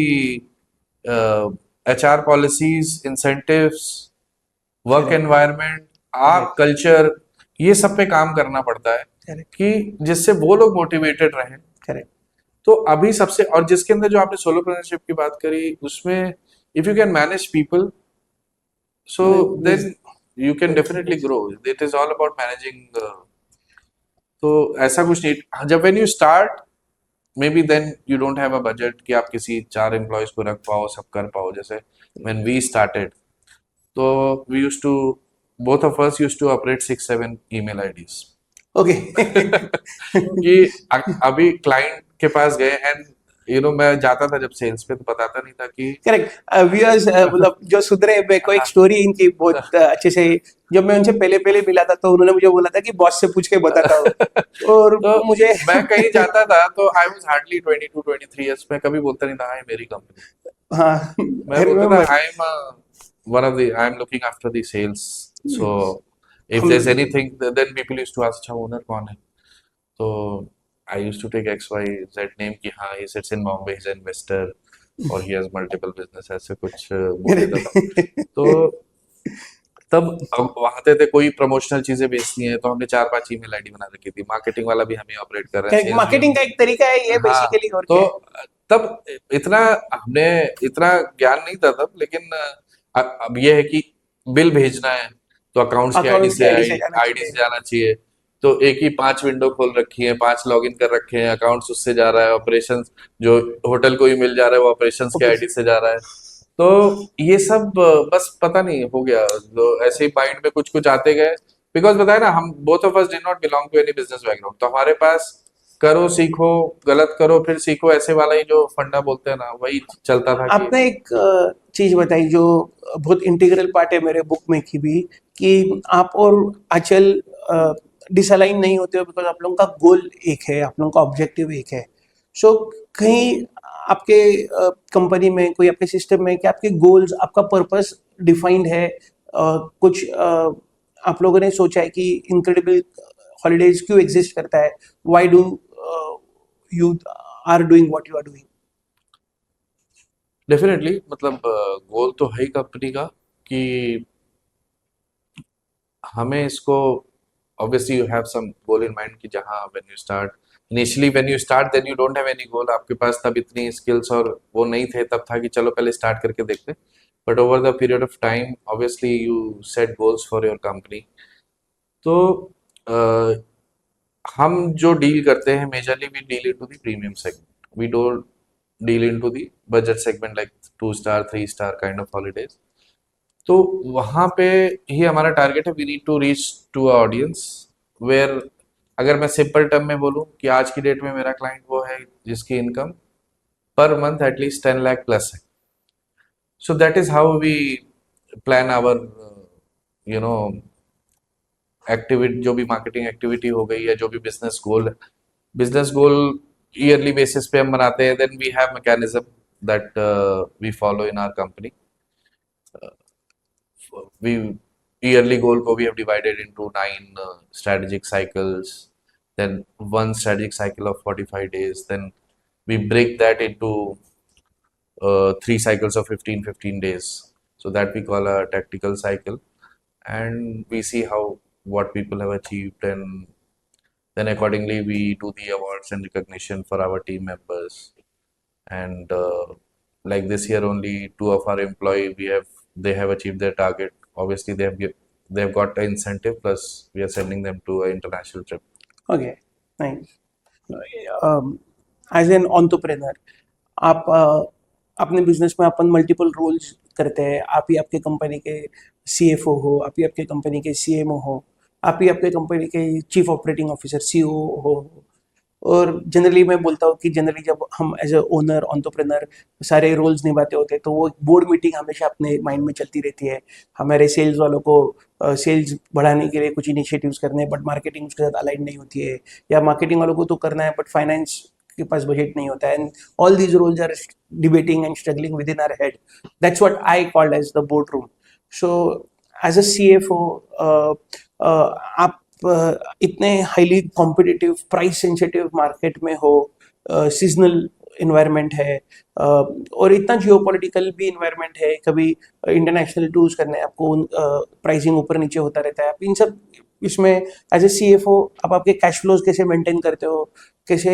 HR policies, incentives, work Correct. Environment, आप कल्चर, ये सब पे काम करना पड़ता है Correct. कि जिससे वो लोग मोटिवेटेड रहें. करेक्ट. तो अभी सबसे, और जिसके अंदर जो आपने सोलोप्रेन्योरशिप की बात करी, उसमें if you can manage people, so then you can definitely grow. It is all about managing. तो ऐसा कुछ नहीं. जब when you start, maybe then you don't have a budget कि आप किसी 4 एम्प्लॉयज को रख पाओ, सब कर पाओ. जैसे व्हेन वी स्टार्टेड, तो we used to, both of us used to operate 6-7 email IDs. Okay. कि अभी क्लाइंट के पास गए एंड मैं जाता था जब सेल्स पे, तो बताता नहीं था कि करेक्ट. व्यूअर्स, मतलब जो सुधरे, मेरे को एक स्टोरी इनकी बहुत अच्छे से, जब मैं उनसे पहले मिला था तो उन्होंने मुझे बोला था कि बॉस से पूछ के बताता हूँ. और तो मुझे मैं कहीं जाता था तो आई वाज हार्डली 22-23 इयर्स. मैं कभी बोलता नहीं था हाय मेरी कंपनी. हाँ, मैं बोलता था I am looking after the sales. So if there is anything, then people used to ask अच्छा ओनर कौन है. तो I used to take XYZ name कि हाँ he sits in Bombay, he is an investor और ही हैज मल्टीपल बिजनेस, ऐसे कुछ बोल देता था. तो तब आते थे, कोई प्रमोशनल चीजें बेचनी है तो हमने 4-5 ईमेल आईडी बना रखी थी. मार्केटिंग वाला भी हम ही ऑपरेट कर रहे हैं. मार्केटिंग का एक तरीका है ये बेसिकली. और तो क्या तब हमने इतना ज्ञान नहीं था तब. लेकिन अब ये है कि बिल भेजना है तो अकाउंट्स की आईडी से जाना चाहिए. तो एक ही 5 विंडो खोल रखी है, 5 लॉगिन कर रखे हैं, अकाउंट्स उससे जा रहा है, ऑपरेशंस जो होटल को ही मिल जा रहा है वो ऑपरेशंस के आईडी से जा रहा है. तो ये सब बस पता नहीं हो गया. तो ऐसे ही माइंड में कुछ कुछ आते गए. बिकॉज बताया ना, हम both of us did not belong to any business background. तो हमारे पास करो सीखो, गलत करो फिर सीखो, ऐसे वाला ही जो फंडा बोलते हैं ना, वही चलता था. आपने एक चीज बताई जो बहुत इंटीग्रल पार्ट है मेरे बुक में की भी, कि आप और आंचल डिसअलाइन नहीं होते हो बिकॉज आप लोगों का गोल एक है, आप लोगों का ऑब्जेक्टिव एक है. सो कहीं आपके कंपनी में, कोई आपके सिस्टम में, कि आपके गोल्स, आपका पर्पस डिफाइंड है? कुछ आप लोगों ने सोचा है कि इनक्रेडिबल हॉलीडेज क्यों एग्जिस्ट करता है? Why do you are doing what you are doing? Definitely, मतलब गोल तो है ही कंपनी का कि हमें इसको, obviously you have some goal in mind कि जहाँ when you start then you don't have any goal. आपके पास तब इतनी स्किल्स और वो नहीं थे, तब था कि चलो पहले स्टार्ट करके देखते. But over the period of time obviously you set goals for your company. तो अ, हम जो डील करते हैं majorly we deal into the premium segment. We don't deal into the budget segment like 2 star 3 star kind of holidays. तो वहाँ पे ही हमारा टारगेट है. We need to reach to a audience where, अगर मैं सिंपल टर्म में बोलूँ कि आज की डेट में मेरा क्लाइंट वो है जिसकी income per month at least 10 lakh plus है. So that is how we plan our you know activity. जो भी मार्केटिंग एक्टिविटी हो गई या जो भी बिजनेस गोल ईयरली बेसिस पे हम बनाते हैं. Then we have mechanism that we follow in our company. We yearly goal ko we have divided into 9 strategic cycles, then one strategic cycle of 45 days. Then we break that into 3 cycles of 15 days. So that we call a tactical cycle, and we see how what people have achieved, and then accordingly we do the awards and recognition for our team members. And like this year only, two of our employee they have achieved their target. Obviously they have got an incentive, plus we are sending them to an international trip. Okay, nice. As an entrepreneur, आप अपने business में अपन multiple roles करते हैं. आप ही आपके company के CFO हो, आप ही आपके कंपनी के सीएमओ हो, आप ही आपके कंपनी के चीफ ऑपरेटिंग ऑफिसर सीओ हो. और जनरली मैं बोलता हूँ कि जनरली जब हम एज अ ओनर एंटरप्रेन्योर सारे रोल्स निभाते होते हैं तो वो बोर्ड मीटिंग हमेशा अपने माइंड में चलती रहती है. हमारे सेल्स वालों को सेल्स बढ़ाने के लिए कुछ इनिशिएटिव्स करने हैं, बट मार्केटिंग उसके साथ अलाइन नहीं होती है. या मार्केटिंग वालों को तो करना है बट फाइनेंस के पास बजट नहीं होता है. And all these roles are debating and struggling with in our head. That's what I called as the board room. So as a CFO, आप इतने highly competitive price sensitive market में हो, seasonal environment है, और इतना geopolitical भी environment है. कभी इंटरनेशनल टूर्स करने हैं आपको, प्राइसिंग ऊपर नीचे होता रहता है. आप इन सब इसमें एज ए सीएफओ आप आपके कैश फ्लोज कैसे मेंटेन करते हो? कैसे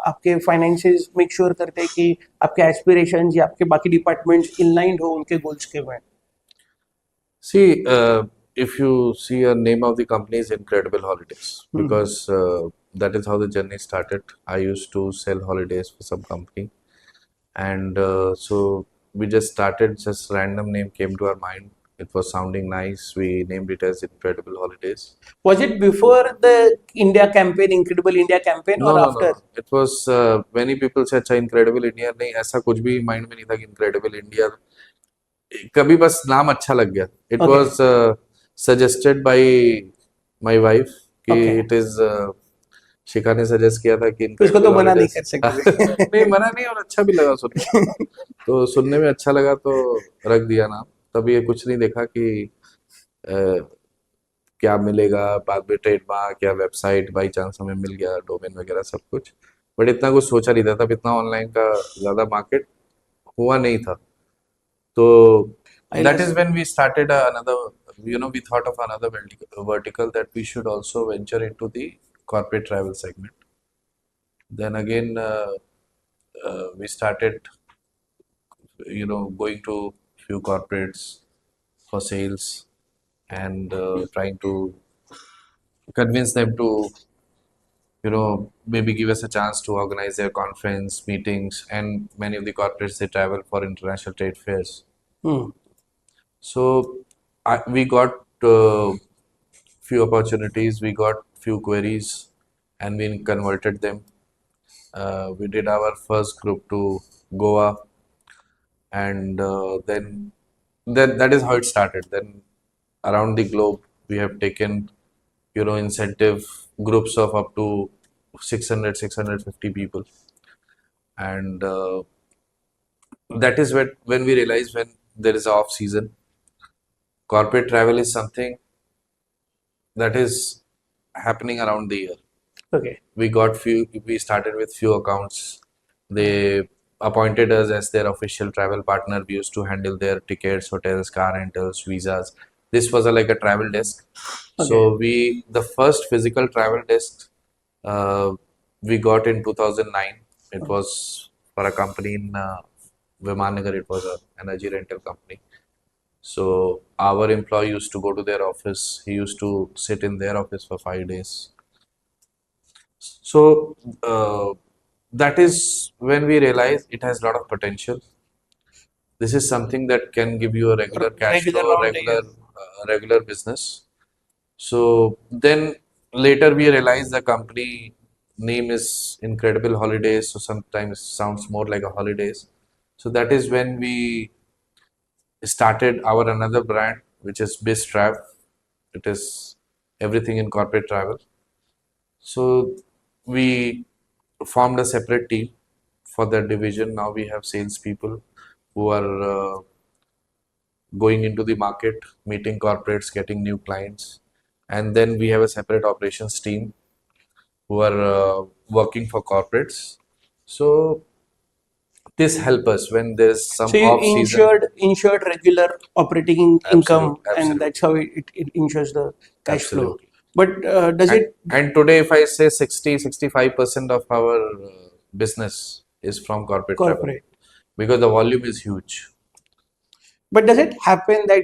आपके फाइनेंसेस मेक श्योर करते हैं कि आपके एस्पिरेशंस या आपके बाकी डिपार्टमेंट्स इनलाइन हो उनके गोल्स के में? See, if you see, a name of the company is Incredible Holidays, because that is how the journey started. I used to sell holidays for some company, and so we just started. Just random name came to our mind. It was sounding nice. We named it as Incredible Holidays. Was it before the India campaign, Incredible India campaign, No, or no, no, after? no. It was many people said, अच्छा Incredible India. नहीं, ऐसा कुछ भी mind में नहीं था कि Incredible India. कभी बस नाम अच्छा लग गया. It Okay, was suggested by my wife कि okay. इट इज शिखा ने सजेस्ट किया था कि तो इसको तो इनक्रेडिबल मना नहीं हॉलीडेज. कर सकते नहीं, मना नहीं, और अच्छा भी लगा सुनने में. तो सुनने में अच्छा लगा तो रख दिया नाम. तब ये कुछ नहीं देखा कि क्या मिलेगा बाद में, ट्रेडमार्क या वेबसाइट बाई चांस हमें मिल गया, डोमेन वगैरह सब कुछ. बट इतना कुछ सोचा नहीं था तब. इतना ऑनलाइन का ज़्यादा मार्केट हुआ नहीं था. So I that is understand. when we started another, we thought of another vertical that we should also venture into the corporate travel segment. Then again, we started, going to few corporates for sales, and trying to convince them to, maybe give us a chance to organize their conference meetings. And many of the corporates, they travel for international trade fairs. Hmm. So we got few opportunities, we got few queries, and we converted them. We did our first group to Goa, and then that is how it started. Then around the globe. We have taken, incentive groups of up to 600, 650 people. And that is when we realize when there is off season, corporate travel is something that is happening around the year. Okay. We started with few accounts. They appointed us as their official travel partner. We used to handle their tickets, hotels, car rentals, visas. This was like a travel desk. So the first physical travel desk we got in 2009. It was for a company in Vimannagar. It was an energy rental company. So our employee used to go to their office. He used to sit in their office for 5 days. So that is when we realize it has a lot of potential. This is something that can give you a regular cash Regular flow, round the year. regular business. So then later we realize the company name is Incredible Holidays, so sometimes sounds more like a holidays. So that is when we started our another brand, which is BizTrav. It is everything in corporate travel. So we formed a separate team for that division. Now we have salespeople who are going into the market, meeting corporates, getting new clients, and then we have a separate operations team who are working for corporates. So this help us when there's some So you off season. ensured regular operating income, and Absolutely. that's how it ensures the cash flow. Absolutely. But does it? And today, if I say 65% of our business is from corporate travel Corporate. because the volume is huge. But does it happen that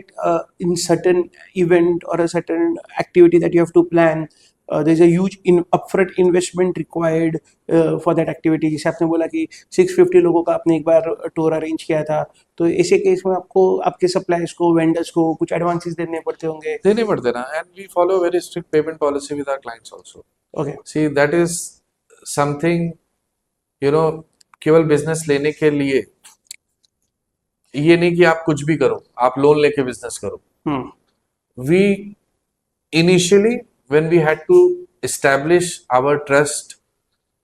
in certain event or a certain activity that you have to plan, there's a huge upfront investment required for that activity? जैसे आपने बोला कि 650 लोगों का आपने एक बार tour arrange किया था, तो ऐसे केस में आपको आपके सप्लायर्स को, वेंडर्स को कुछ एडवांसेस देने पड़ते होंगे. देने पड़ते ना, and we follow a very strict payment policy with our clients also. Okay. See, that is something, केवल बिजनेस लेने के लिए ये नहीं कि आप कुछ भी करो, आप लोन लेके बिजनेस करो. We initially, when we had to establish our trust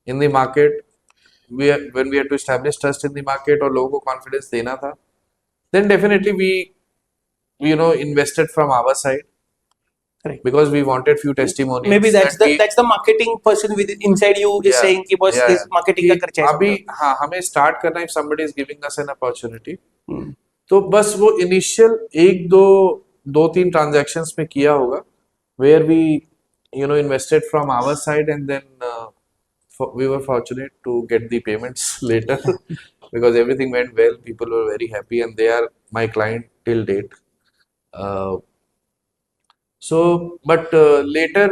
in the market, when we had to establish trust in the market और लोगों को confidence देना था, then definitely we invested from our side. Correct. Because we wanted few testimonials. Maybe that's the marketing person within inside you is saying कि बस इस marketing का खर्चा है. अभी हाँ हमें start करना, if somebody is giving us an opportunity, तो बस वो initial एक दो तीन transactions में किया होगा, where we invested from our side, and then we were fortunate to get the payments later because everything went well. People were very happy, and they are my client till date. But later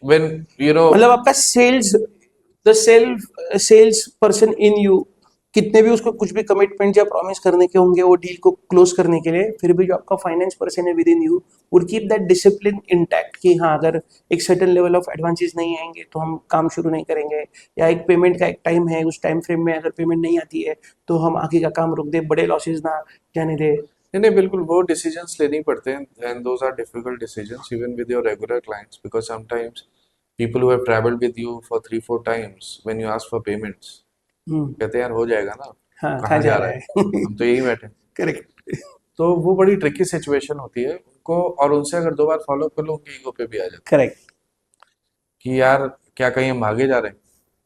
when मतलब आपका sales person in you कितने भी उसको कुछ भी commitment या promise करने के होंगे वो डील को क्लोज करने के लिए, फिर भी जो आपका फाइनेंस पर्सन है with in you would keep that discipline intact कि हाँ अगर एक सर्टेन लेवल ऑफ एडवांसेस नहीं आएंगे तो हम काम शुरू नहीं करेंगे, या एक पेमेंट का एक टाइम है, उस टाइम फ्रेम में अगर पेमेंट नहीं आती है तो हम आगे का काम रोक दे, बड़े लॉसेस ना जाने दे. नहीं बिल्कुल वो डिसीजंस लेने पड़ते हैं, and those are difficult decisions even with your regular clients, because sometimes people who have traveled with you for 3-4 times, when you ask for payments, कहते हैं यार हो जाएगा ना, कहाँ जा रहा है, हम तो यही बैठे. करेक्ट. तो वो बड़ी ट्रिकी सिचुएशन होती है उनको, और उनसे अगर 2 बार फॉलो कर लो उनके ईगो पे भी आ जाता है. करेक्ट. कि यार क्या कहीं हम आगे जा रहे हैं.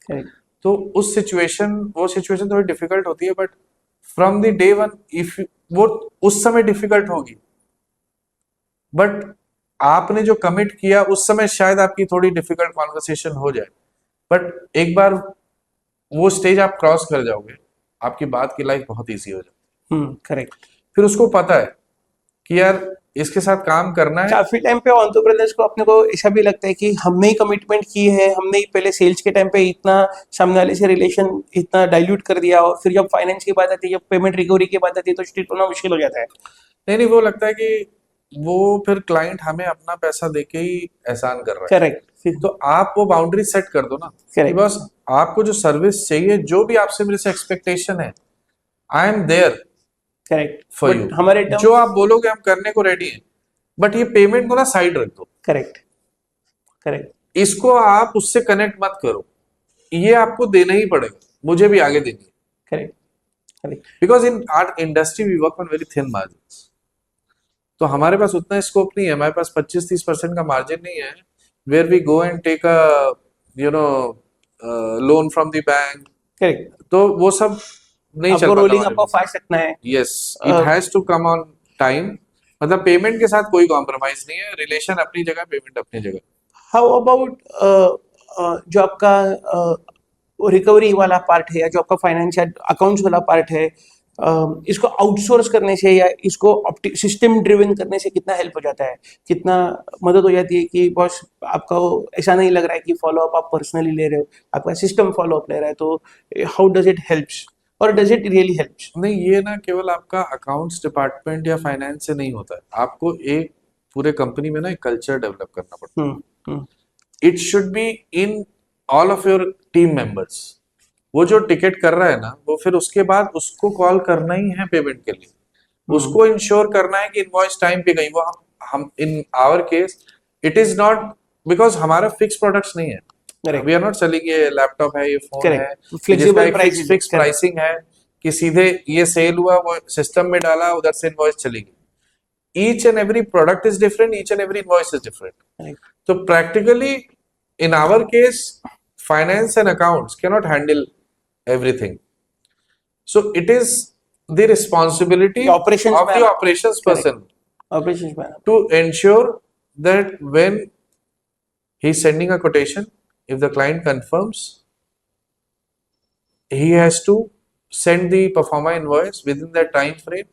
करेक्ट. तो वो सिचुएशन थोड़ी डिफिकल्ट होती है, but from the day one if वो उस समय डिफिकल्ट होगी, बट आपने जो कमिट किया उस समय शायद आपकी थोड़ी डिफिकल्ट कॉन्वर्सेशन हो जाए, बट एक बार वो स्टेज आप क्रॉस कर जाओगे, आपकी बात की लाइफ बहुत इजी हो जाती है. करेक्ट. फिर उसको पता है कि यार इसके साथ काम करना है. काफी टाइम पे एंटरप्रेन्योर्स को अपने को ऐसा भी लगता है कि हमने ही कमिटमेंट की है, हमने ही पहले सेल्स के टाइम पे इतना सामने वाले से रिलेशन इतना डाइल्यूट कर दिया, और फिर जब फाइनेंस की बात आती है, जब पेमेंट रिकवरी की बात आती है तो स्ट्रीट होना मुश्किल हो जाता है. नहीं वो लगता है कि वो फिर क्लाइंट हमें अपना पैसा देके ही एहसान कर रहा है. करेक्ट. तो आप वो बाउंड्री सेट कर दो ना कि बस आपको जो सर्विस चाहिए, जो भी आपसे मेरे से एक्सपेक्टेशन है, I am there correct for you. हमारे जो आप बोलोगे हम करने को रेडी हैं, बट ये पेमेंट को ना साइड रख दो, करेक्ट करेक्ट इसको आप उससे कनेक्ट मत करो, ये आपको देना ही पड़ेगा, मुझे भी आगे देनी है, correct correct because in our industry we work on very thin margin. तो हमारे पास उतना स्कोप नहीं है, हमारे पास 25-30% का मार्जिन नहीं है where we go and take a you know loan from the bank, correct तो वो सब नहीं चल आपको पाता रोलिंग हमारे आपको पास। फास्ट रखना है. Yes, it has to come on time, मतलब पेमेंट के साथ कोई कॉम्प्रोमाइज नहीं है, रिलेशन अपनी जगह, पेमेंट अपनी जगह। हाउ अबाउट जो आपका रिकवरी वाला पार्ट है या जो आपका फाइनेंशियल अकाउंट्स वाला पार्ट है, इसको आउटसोर्स करने से या इसको सिस्टम ड्रिवन करने से कितना हेल्प हो जाता है, कितना मदद हो जाती है कि बॉस आपको ऐसा नहीं लग रहा है कि फॉलो अप आप पर्सनली ले रहे हो, आपका सिस्टम फॉलो अप ले रहा है, तो हाउ डज इट हेल्प्स और डज इट रियली हेल्प्स? नहीं, ये ना केवल आपका अकाउंट्स डिपार्टमेंट या फाइनेंस से नहीं होता है, आपको एक पूरे कंपनी में ना एक कल्चर डेवलप करना पड़ता है। Hmm. It should be in all of your team members. वो जो टिकट कर रहा है ना, वो फिर उसके बाद उसको कॉल करना ही है पेमेंट के लिए, उसको इंश्योर करना है कि इनवॉइस टाइम पे गई। वो हम in our case it is not, because हमारा फिक्स प्रोडक्ट्स नहीं है, correct we are not selling ये लैपटॉप है, ये फोन है, करेक्ट कि जिसका फ्लेक्सिबल एक प्राइस फिक्स प्राइसिंग है, कि सीधे ये सेल हुआ, वो सिस्टम में डाला, उधर से इनवॉइस चलेगी। Each and every product is different, each and every invoice is different. तो practically in our case finance and accounts cannot handle everything, so it is the responsibility The operations of the man. operations Correct. person operations man. to ensure that when he's sending a quotation, if the client confirms, he has to send the performer invoice within that time frame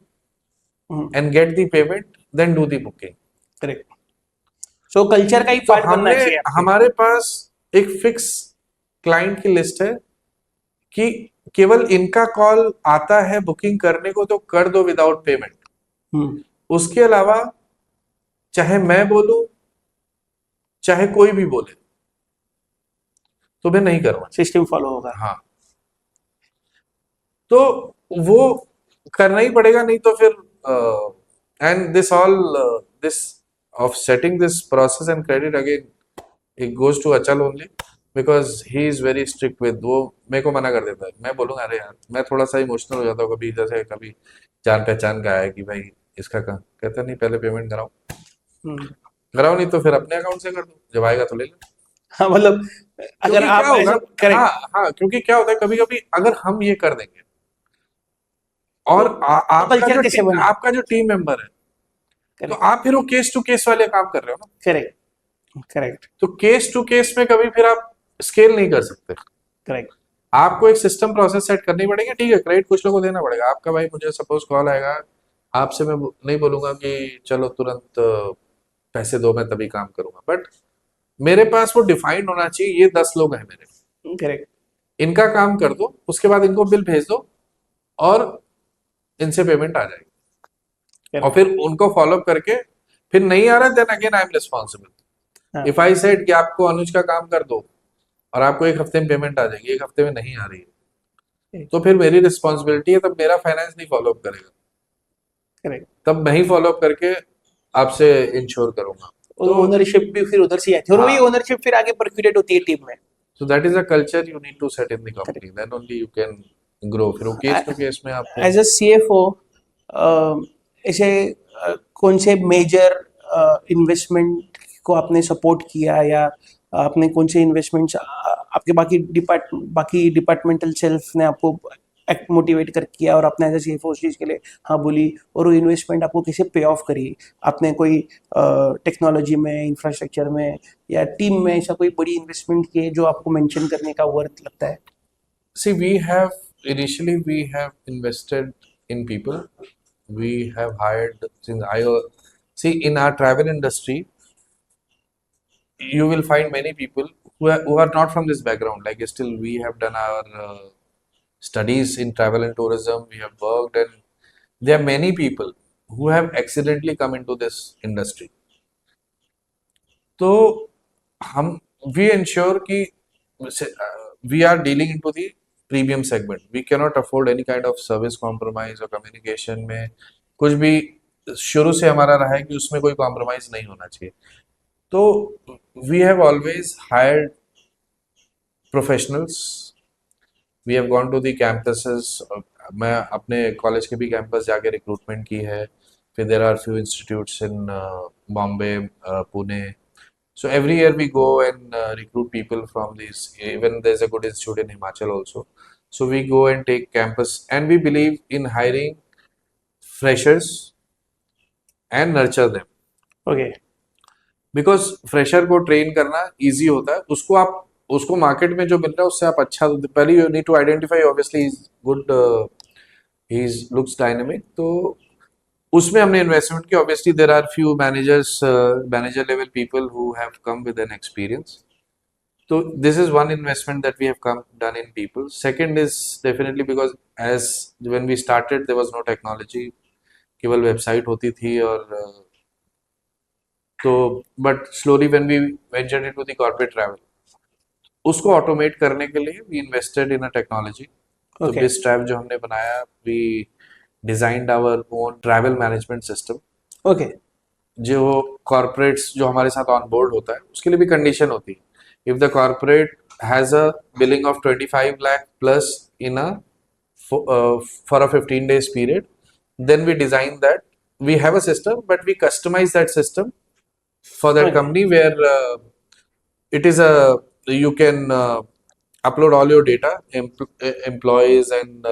and get the payment, then do the booking. Correct. So culture का ही तो part बनना हमने चाहिए आपके. हमारे पास एक fix client की list है कि केवल इनका कॉल आता है बुकिंग करने को तो कर दो विदाउट पेमेंट, हम्म. उसके अलावा चाहे मैं बोलूं चाहे कोई भी बोले, तो मैं नहीं करूंगा। सिस्टम फॉलो होगा. हाँ, तो वो करना ही पड़ेगा, नहीं तो फिर and this all this of setting this process and credit again it goes to Achal only, because he is very strict with, वो मेरे को मना कर देता है। मैं बोलूंगा अरे यार, मैं थोड़ा सा इमोशनल हो जाता हूँ कभी, जैसे कभी जान पहचान का है कि भाई इसका काम, कहता नहीं पहले पेमेंट कराओ, हम्म. कराओ नहीं तो फिर अपने अकाउंट से कर दो, जब आएगा तो ले लो। हाँ मतलब अगर क्योंकि आप क्या होगा, ऐसा करेक्ट. हाँ हाँ, क्योंकि क्या होता है कभी कभी अगर हम ये कर देंगे और कल्चर कैसे बने? आपका जो टीम मेंबर है, तो करेक्ट आप फिर वो केस टू केस वाले काम कर रहे हो ना, करेक्ट करेक्ट तो केस टू केस में कभी फिर आप स्केल नहीं कर सकते। करेक्ट. आपको एक सिस्टम प्रोसेस सेट करनी पड़ेगी, ठीक है क्रेडिट कुछ लोगों को देना पड़ेगा आपका, भाई मुझे सपोज कॉल आएगा आपसे, मैं नहीं बोलूंगा कि चलो तुरंत पैसे दो मैं तभी काम करूंगा, बट मेरे पास वो डिफाइंड होना चाहिए, ये 10 लोग हैं मेरे, करेक्ट. इनका काम कर दो, उसके बाद इनको बिल भेज दो और इनसे पेमेंट आ जाएगी, और फिर उनको फॉलो अप करके फिर नहीं आ रहा then again I am responsible. If I said कि आपको अनुज का काम कर दो और आपको एक हफ्ते में पेमेंट आ जाएगी, एक हफ्ते में नहीं आ रही है, तो फिर मेरी रिस्पॉन्सिबिलिटी है, तब मेरा फाइनेंस नहीं फॉलो अप करेगा, करेक्ट. तब मैं ही फॉलो अप करके आपसे इंश्योर करूंगा। तो ओनरशिप भी फिर उधर से आती है और वही ओनरशिप फिर आगे परक्यूटेड होती है टीम में. So that is a culture you need to set in the company. Then only you can grow. फिर वो केस टू केस में आप एज अ सीएफओ ऐसे कौन से मेजर इन्वेस्टमेंट को आपने सपोर्ट किया या आपने कौन से इन्वेस्टमेंट्स आपके बाकी डिपार्टमेंटल सेल्फ ने आपको मोटिवेट कर किया और आपने एज ए सीएफओ उस चीज़ के लिए हाँ बोली, और वो इन्वेस्टमेंट आपको कैसे पे ऑफ करी? आपने कोई टेक्नोलॉजी में, इंफ्रास्ट्रक्चर में या टीम में ऐसा कोई बड़ी इन्वेस्टमेंट की है जो आपको मेंशन करने का वर्थ लगता है? see initially we have invested in people. We have hired see in our travel industry you will find many people who are not from this background, like still we have done our studies in travel and tourism, we have worked, and there are many people who have accidentally come into this industry. तो हम we ensure कि we are dealing into the premium segment. We cannot afford any kind of service compromise or communication में कुछ भी शुरू से हमारा रहा है कि उसमें कोई कॉम्प्रोमाइज नहीं होना चाहिए. तो we have always hired professionals. We have gone to the campuses. मैं अपने कॉलेज के भी कैंपस जाके रिक्रूटमेंट की है. फिर there are few institutes in Bombay, Pune. So every year we go and recruit people from these. Even there's a good institute in Himachal also. So we go and take campus, and we believe in hiring freshers and nurture them. Okay. Because fresher को train करना easy होता है. उसको market में जो मिल रहा है उससे आप अच्छा. पहले you need to identify, obviously he's good, he looks dynamic. तो उसमें हमने इन्वेस्टमेंट की. Obviously there are few manager level people who have come with an experience. So this is one investment that we have done in people. Second is definitely because as when we started there was no technology, केवल website होती थी. और तो but slowly when we ventured into the corporate travel, उसको automate करने के लिए we invested in a technology. तो Okay. BizTrav जो हमने बनाया, we designed our own travel management system. Okay. जो कॉर्पोरेट्स जो हमारे साथ ऑन बोर्ड होता है उसके लिए भी कंडीशन होती है. If the corporate has a billing of 25 lakh plus in a for a 15 days period, then we design that. We have a system, but we customize that system for that Okay. company where it is a you can upload all your data, employees and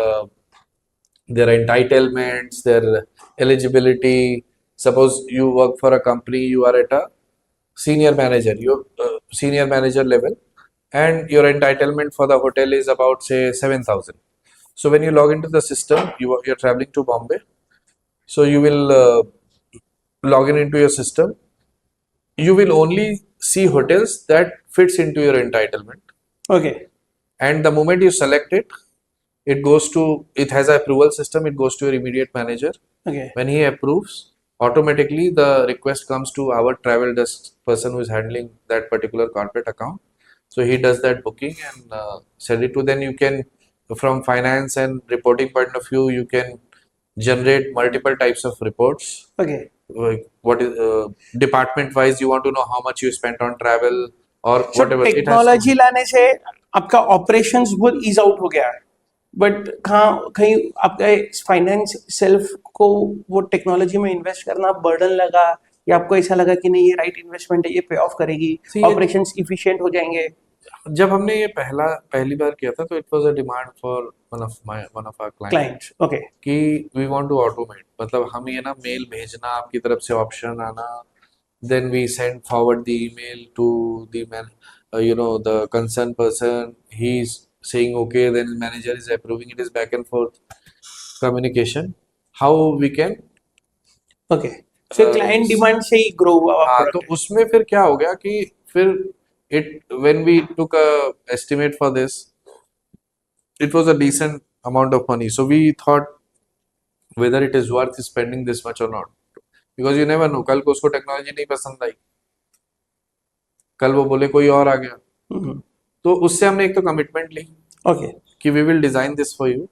their entitlements, their eligibility. Suppose you work for a company, you are at a senior manager, you senior manager level, and your entitlement for the hotel is about say 7,000. So when you log into the system, you're traveling to Bombay. So you will log into your system. You will only see hotels that fits into your entitlement. Okay. And the moment you select it, it has an approval system. It goes to your immediate manager. Okay. When he approves, automatically the request comes to our travel desk person who is handling that particular corporate account. So he does that booking and send it to. Then you can, from finance and reporting point of view, you can generate multiple types of reports. Okay. Like what is department wise, you want to know how much you spent on travel or So whatever. It has technology लाने से आपका operations बहुत ease out हो गया, but कहीं आपका finance self को वो टेक्नोलॉजी में इन्वेस्ट करना बर्डन लगा, या आपको ऐसा लगा कि नहीं ये राइट इन्वेस्टमेंट है, ये पे ऑफ करेगी, See, ऑपरेशंस इफिशिएंट हो जाएंगे? जब हमने ये पहली बार किया था तो it was a demand for one of our client clients. Okay. कि वी वांट टू ऑटोमेट. मतलब हम ये ना मेल भेजना, आपकी तरफ से ऑप्शन आना, then we send forward the email to the man, the concern person, he is saying okay, then manager is approving. It is back and forth communication. How we can. Okay. So client demand से ही grow हुआ हाँ, तो product. उसमें फिर क्या हो गया कि फिर when we took a estimate for this, it was a decent amount of money. So we thought whether it is worth spending this much or not, because you never know, कल को उसको टेक्नोलॉजी नहीं पसंद आई, कल वो बोले कोई और आ गया. तो उससे हमने एक तो कमिटमेंट ली ओके. कि we will design this for you,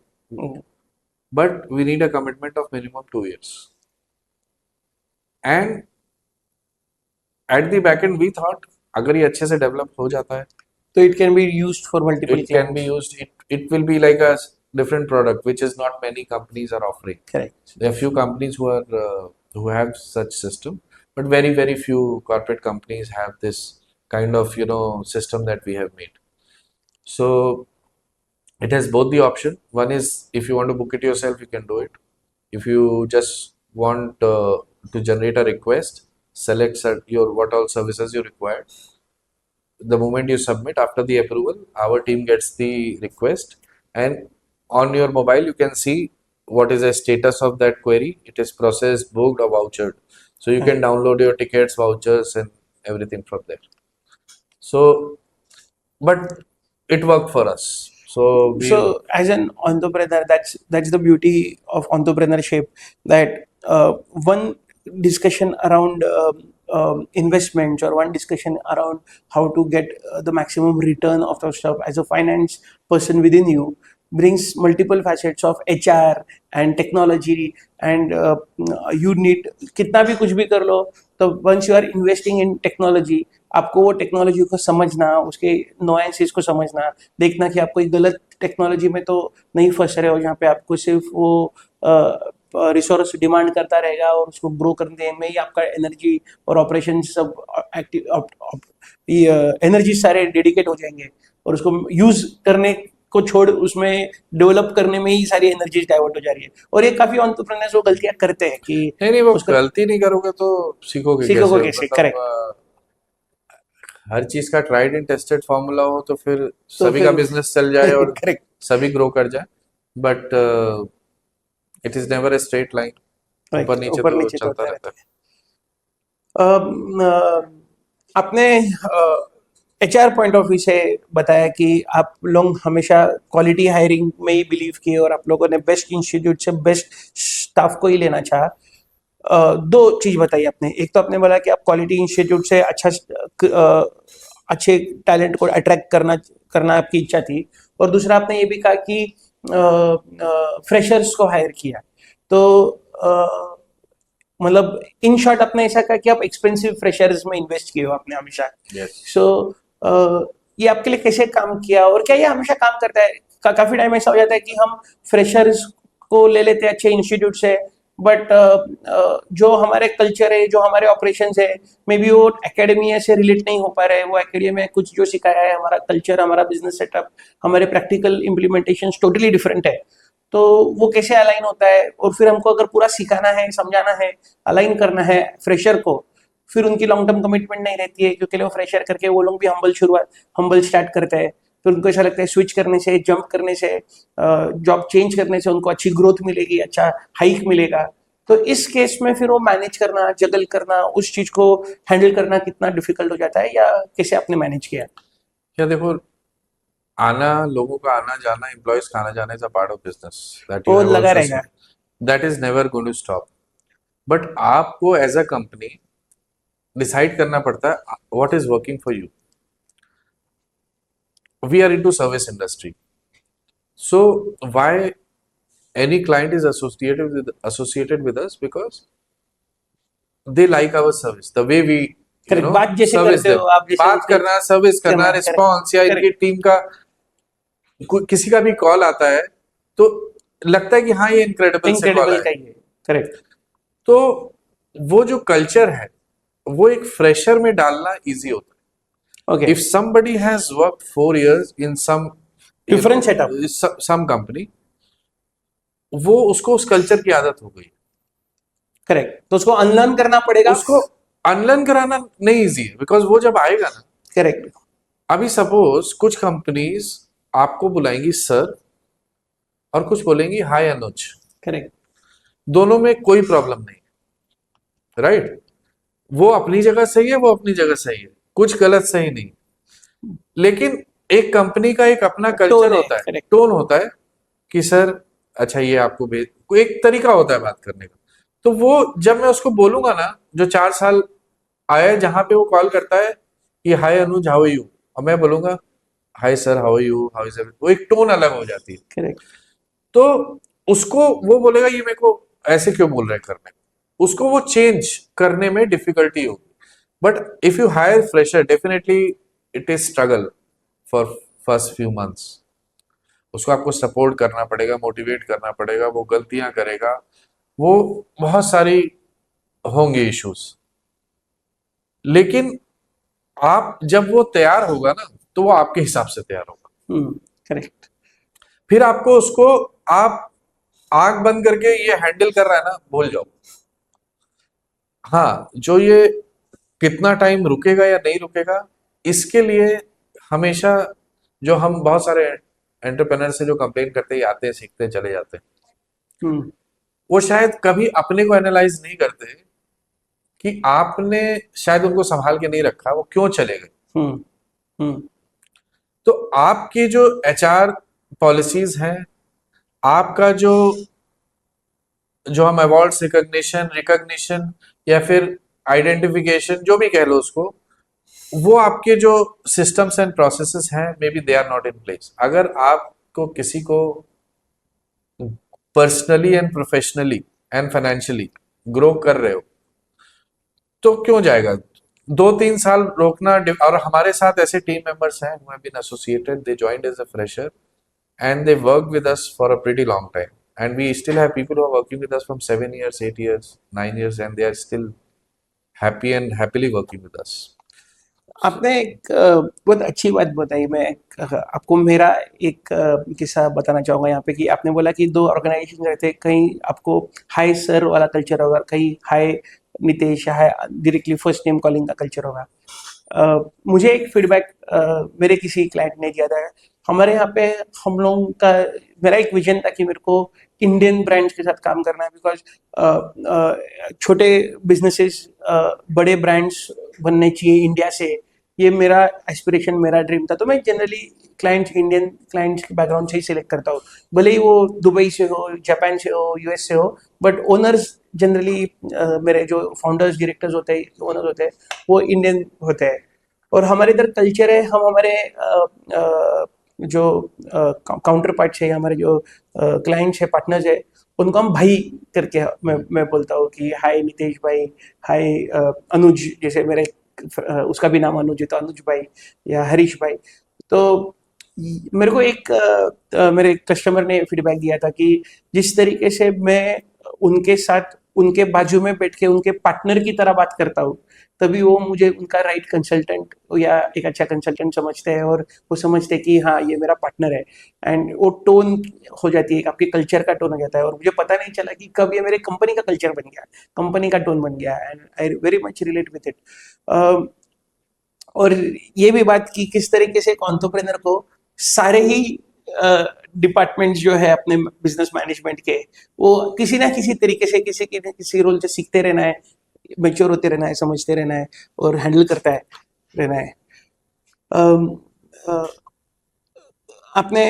but we need a commitment of minimum 2 years. And at the back end we thought अगर ये अच्छे से डेवलप हो जाता है, तो it can be used for multiple it can be used. It will be like a different product, which is not many companies are offering. Correct. There are few companies who have such system, but very very few corporate companies have this kind of system that we have made. So it has both the option. One is if you want to book it yourself, you can do it. If you just want to generate a request, select what all services you require. The moment you submit, after the approval, our team gets the request, and on your mobile you can see what is the status of that query. It is processed, booked or vouchered. So you can download your tickets, vouchers and everything from there. So but it worked for us. So as an entrepreneur, that's the beauty of entrepreneurship, that one discussion around investments, or one discussion around how to get the maximum return of the stuff as a finance person within you, brings multiple facets of HR and technology and you need कितना भी कुछ भी कर लो तो once you are investing in technology आपको वो technology को समझना उसके नोएंसेस को समझना देखना कि आप कोई गलत टेक्नोलॉजी में तो नहीं फंस रहे हो जहाँ पे आपको सिर्फ वो रिसोर्स डिमांड करता रहेगा और उसको ग्रो करने में ही आपका एनर्जी और ऑपरेशन सब एक्टिव एनर्जी सारे डेडिकेट हो जाएंगे और उसको यूज करने को छोड़ उसमें डेवलप करने में ही सारी एनर्जी डाइवर्ट हो जा रही है और ये काफी एंटरप्रेन्योर्स वो गलतियां करते हैं कि नहीं वो उसका गलती नहीं करोगे तो सीखोगे सीखोगे कैसे? कैसे करेक्ट हर चीज का ट्राइड एंड टेस्टेड फॉर्मूला हो तो फिर तो सभी फिर का बिजनेस चल जाए और करेक्ट सभी ग्रो कर जाए, but it is never a straight line, ऊपर नीचे ऊपर तो नीचे तो चलता होता रहता है। आपने HR पॉइंट ऑफ व्यू से बताया कि आप लोग हमेशा क्वालिटी हायरिंग में ही बिलीव किए और आप लोगों ने बेस्ट इंस्टीट्यूट से बेस्ट स्टाफ को ही लेना चाहा। दो चीज बताई आपने, एक तो आपने बोला कि आप क्वालिटी इंस्टीट्यूट से अच्छे टैलेंट को अट्रैक्ट करना करना आपकी इच्छा थी और दूसरा आपने ये भी कहा कि फ्रेशर्स को हायर किया। तो मतलब इन शॉर्ट आपने ऐसा कहा कि आप एक्सपेंसिव फ्रेशर्स में इन्वेस्ट किए हो आपने हमेशा। Yes. सो ये आपके लिए कैसे काम किया और क्या ये हमेशा काम करता है? काफी टाइम ऐसा हो जाता है कि हम फ्रेशर्स को ले लेते हैं अच्छे इंस्टीट्यूट से बट जो हमारे कल्चर है जो हमारे ऑपरेशंस है मे बी वो एकेडमी से रिलेट नहीं हो पा रहे हैं, वो एकेडमी में कुछ जो सिखाया है हमारा कल्चर हमारा बिजनेस सेटअप हमारे प्रैक्टिकल इम्प्लीमेंटेशन टोटली डिफरेंट है। तो वो कैसे अलाइन होता है और फिर हमको अगर पूरा सिखाना है समझाना है अलाइन करना है फ्रेशर को फिर उनकी लॉन्ग टर्म कमिटमेंट नहीं रहती है क्योंकि वो फ्रेशर करके वो लोग भी हम्बल स्टार्ट करते हैं। फिर उनको ऐसा लगता है स्विच करने से जंप करने से जॉब चेंज करने से उनको अच्छी ग्रोथ मिलेगी अच्छा हाइक मिलेगा। तो इस केस में फिर वो मैनेज करना जगल करना उस चीज को हैंडल करना कितना डिफिकल्ट हो जाता है या कैसे आपने मैनेज किया? क्या देखो, आना लोगों का आना जाना एम्प्लॉयज का आना जाना is a part of business that you वो हैव लगा आल्सो रहेगा। Seen, that is never going to stop. But आपको एज अ कंपनी डिसाइड करना पड़ता है what is working for you. We are into service industry, so why any client is associated with us because they like our service, the way we correct बात जैसे service करते हो them, आप जैसे बात करना सर्विस करना करना, रिस्पॉन्स या इनकी टीम का किसी का भी कॉल आता है तो लगता है कि हाँ ये इनक्रेडिबल से कॉल इनक्रेडिबल है। का ही है। करेक्ट। तो वो जो कल्चर है वो एक फ्रेशर में डालना इजी होता है। Okay If somebody has worked 4 years in some Different setup. some company, वो उसको उस कल्चर की आदत हो गई, करेक्ट तो उसको अनलर्न करना पड़ेगा उसको अनलर्न कराना नहीं इजी है बिकॉज वो जब आएगा ना, करेक्ट अभी सपोज कुछ कंपनीज आपको बुलाएंगी सर और कुछ बोलेंगी हाय अनुज, करेक्ट दोनों में कोई प्रॉब्लम नहीं, राइट? वो अपनी जगह सही है, वो अपनी जगह सही है, कुछ गलत सही नहीं, लेकिन एक कंपनी का एक अपना कल्चर है, होता है, correct. टोन होता है कि सर अच्छा ये आपको भेज, कोई एक तरीका होता है बात करने का। तो वो जब मैं उसको बोलूंगा ना जो 4 साल आया जहां पे वो कॉल करता है कि hi Anuj how are you, और मैं बोलूंगा hi sir how are you, how is everything, वो एक टोन अलग हो जाती है। करेक्ट तो उसको वो बोलेगा ये मेरे को ऐसे क्यों बोल रहे हैं करने, उसको वो चेंज करने में डिफिकल्टी होगी। But if you hire fresher definitely it is struggle for first few months, उसको आपको सपोर्ट करना पड़ेगा, मोटिवेट करना पड़ेगा, वो गलतियां करेगा, वो बहुत सारी होंगे इश्यूज, लेकिन आप जब वो तैयार होगा ना तो वो आपके हिसाब से तैयार होगा। करेक्ट फिर आपको उसको आप आंख बंद करके ये हैंडल कर रहा है ना भूल जाओ। हाँ, जो ये कितना टाइम रुकेगा या नहीं रुकेगा इसके लिए हमेशा जो हम बहुत सारे एंटरप्रेन्योर से जो कंप्लेन करते ही आते हैं सीखते चले जाते हैं, वो शायद कभी अपने को एनालाइज नहीं करते कि आपने शायद उनको संभाल के नहीं रखा, वो क्यों चले गए। तो आपकी जो HR पॉलिसीज हैं, आपका जो हम अवार्ड्स रिकॉग्निशन या फिर आइडेंटिफिकेशन जो भी कह लो उसको, वो आपके जो सिस्टम्स एंड प्रोसेसेस हैं may be they are not in place. अगर आप को किसी को personally and professionally and financially grow कर रहे हो तो क्यों जाएगा? 2-3 साल रोकना। और हमारे साथ ऐसे टीम मेंबर्स हैं who have been associated, they joined as a fresher and they worked with us for a pretty long time, and we still have people who are working with us from 7 years, 8 years, 9 years, and they are still happy and happily working with us. आपने एक बहुत अच्छी बात बताई। मैं आपको मेरा एक किस्सा बताना चाहूँगा यहाँ पे कि आपने बोला कि दो ऑर्गेनाइजेशन रहते हैं, कहीं आपको हाय सर वाला कल्चर होगा, कहीं हाय नितेश या हाय डायरेक्टली फर्स्ट नेम कॉलिंग का कल्चर होगा। मुझे एक फीडबैक मेरे किसी क्लाइंट ने दिया था। हमारे यहाँ पे हम लोगों का मेरा एक विजन था कि मेरे को इंडियन ब्रांड्स के साथ काम करना है, बिकॉज छोटे बिजनेसेस बड़े ब्रांड्स बनने चाहिए इंडिया से। ये मेरा एस्पिरेशन, मेरा ड्रीम था। तो मैं जनरली क्लाइंट्स इंडियन क्लाइंट्स के बैकग्राउंड से ही सिलेक्ट करता हूँ, भले ही वो दुबई से हो, जापान से हो, यूएस से हो, बट ओनर्स जनरली मेरे जो फाउंडर्स डायरेक्टर्स होते हैं, ओनर्स होते हैं, वो इंडियन होते हैं। और हमारे इधर कल्चर है, हम हमारे जो काउंटर पार्ट्स है, हमारे जो क्लाइंट्स है, पार्टनर्स है, उनको हम भाई करके मैं बोलता हूँ कि हाय नितेश भाई, हाय अनुज, जैसे मेरे उसका भी नाम अनुज है तो अनुज भाई, या हरीश भाई। तो मेरे को एक मेरे कस्टमर ने फीडबैक दिया था कि जिस तरीके से मैं उनके साथ उनके बाजू में बैठ के उनके पार्टनर की तरह बात करता हूँ, तभी वो मुझे उनका राइट कंसल्टेंट या एक अच्छा कंसल्टेंट समझते हैं, और वो समझते हैं कि हाँ ये मेरा पार्टनर है। एंड वो टोन हो जाती है, आपके कल्चर का टोन हो जाता है, और मुझे पता नहीं चला कि कब ये मेरे कंपनी का कल्चर बन गया, कंपनी का टोन बन गया, and I very much relate with it. और ये भी बात की किस तरीके से एक एंटरप्रेन्योर को सारे ही डिपार्टमेंट्स जो है अपने बिजनेस मैनेजमेंट के, वो किसी ना किसी तरीके से किसी रोल से सीखते रहना है, मेच्योर होते रहना है, समझते रहना है, और हैंडल करता है रहना है। अम, अ, आपने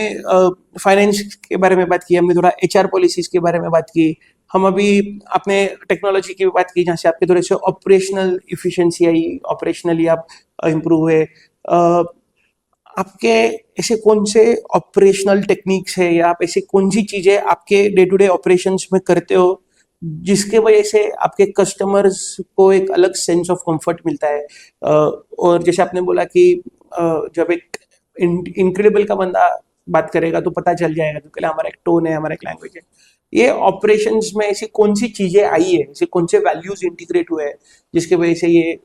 फाइनेंस के बारे में बात की, हमने थोड़ा एचआर पॉलिसीज के बारे में बात की, हम अभी आपने टेक्नोलॉजी की बात की, जहाँ से आपके थोड़े से ऑपरेशनल इफिशिएंसी आई, ऑपरेशनली आप इम्प्रूव हुए। आपके ऐसे कौन से ऑपरेशनल टेक्निक्स है, या आप ऐसे कौन सी चीजें आपके डे टू डे ऑपरेशंस में करते हो जिसके वजह से आपके कस्टमर्स को एक अलग सेंस ऑफ कंफर्ट मिलता है? और जैसे आपने बोला कि जब एक इनक्रेडिबल का बंदा बात करेगा तो पता चल जाएगा, क्योंकि हमारा एक टोन है, हमारा एक लैंग्वेज है। ये ऑपरेशंस में ऐसी कौन सी चीजें आई है, ऐसे कौन से वैल्यूज इंटीग्रेट हुए हैं जिसकी वजह से ये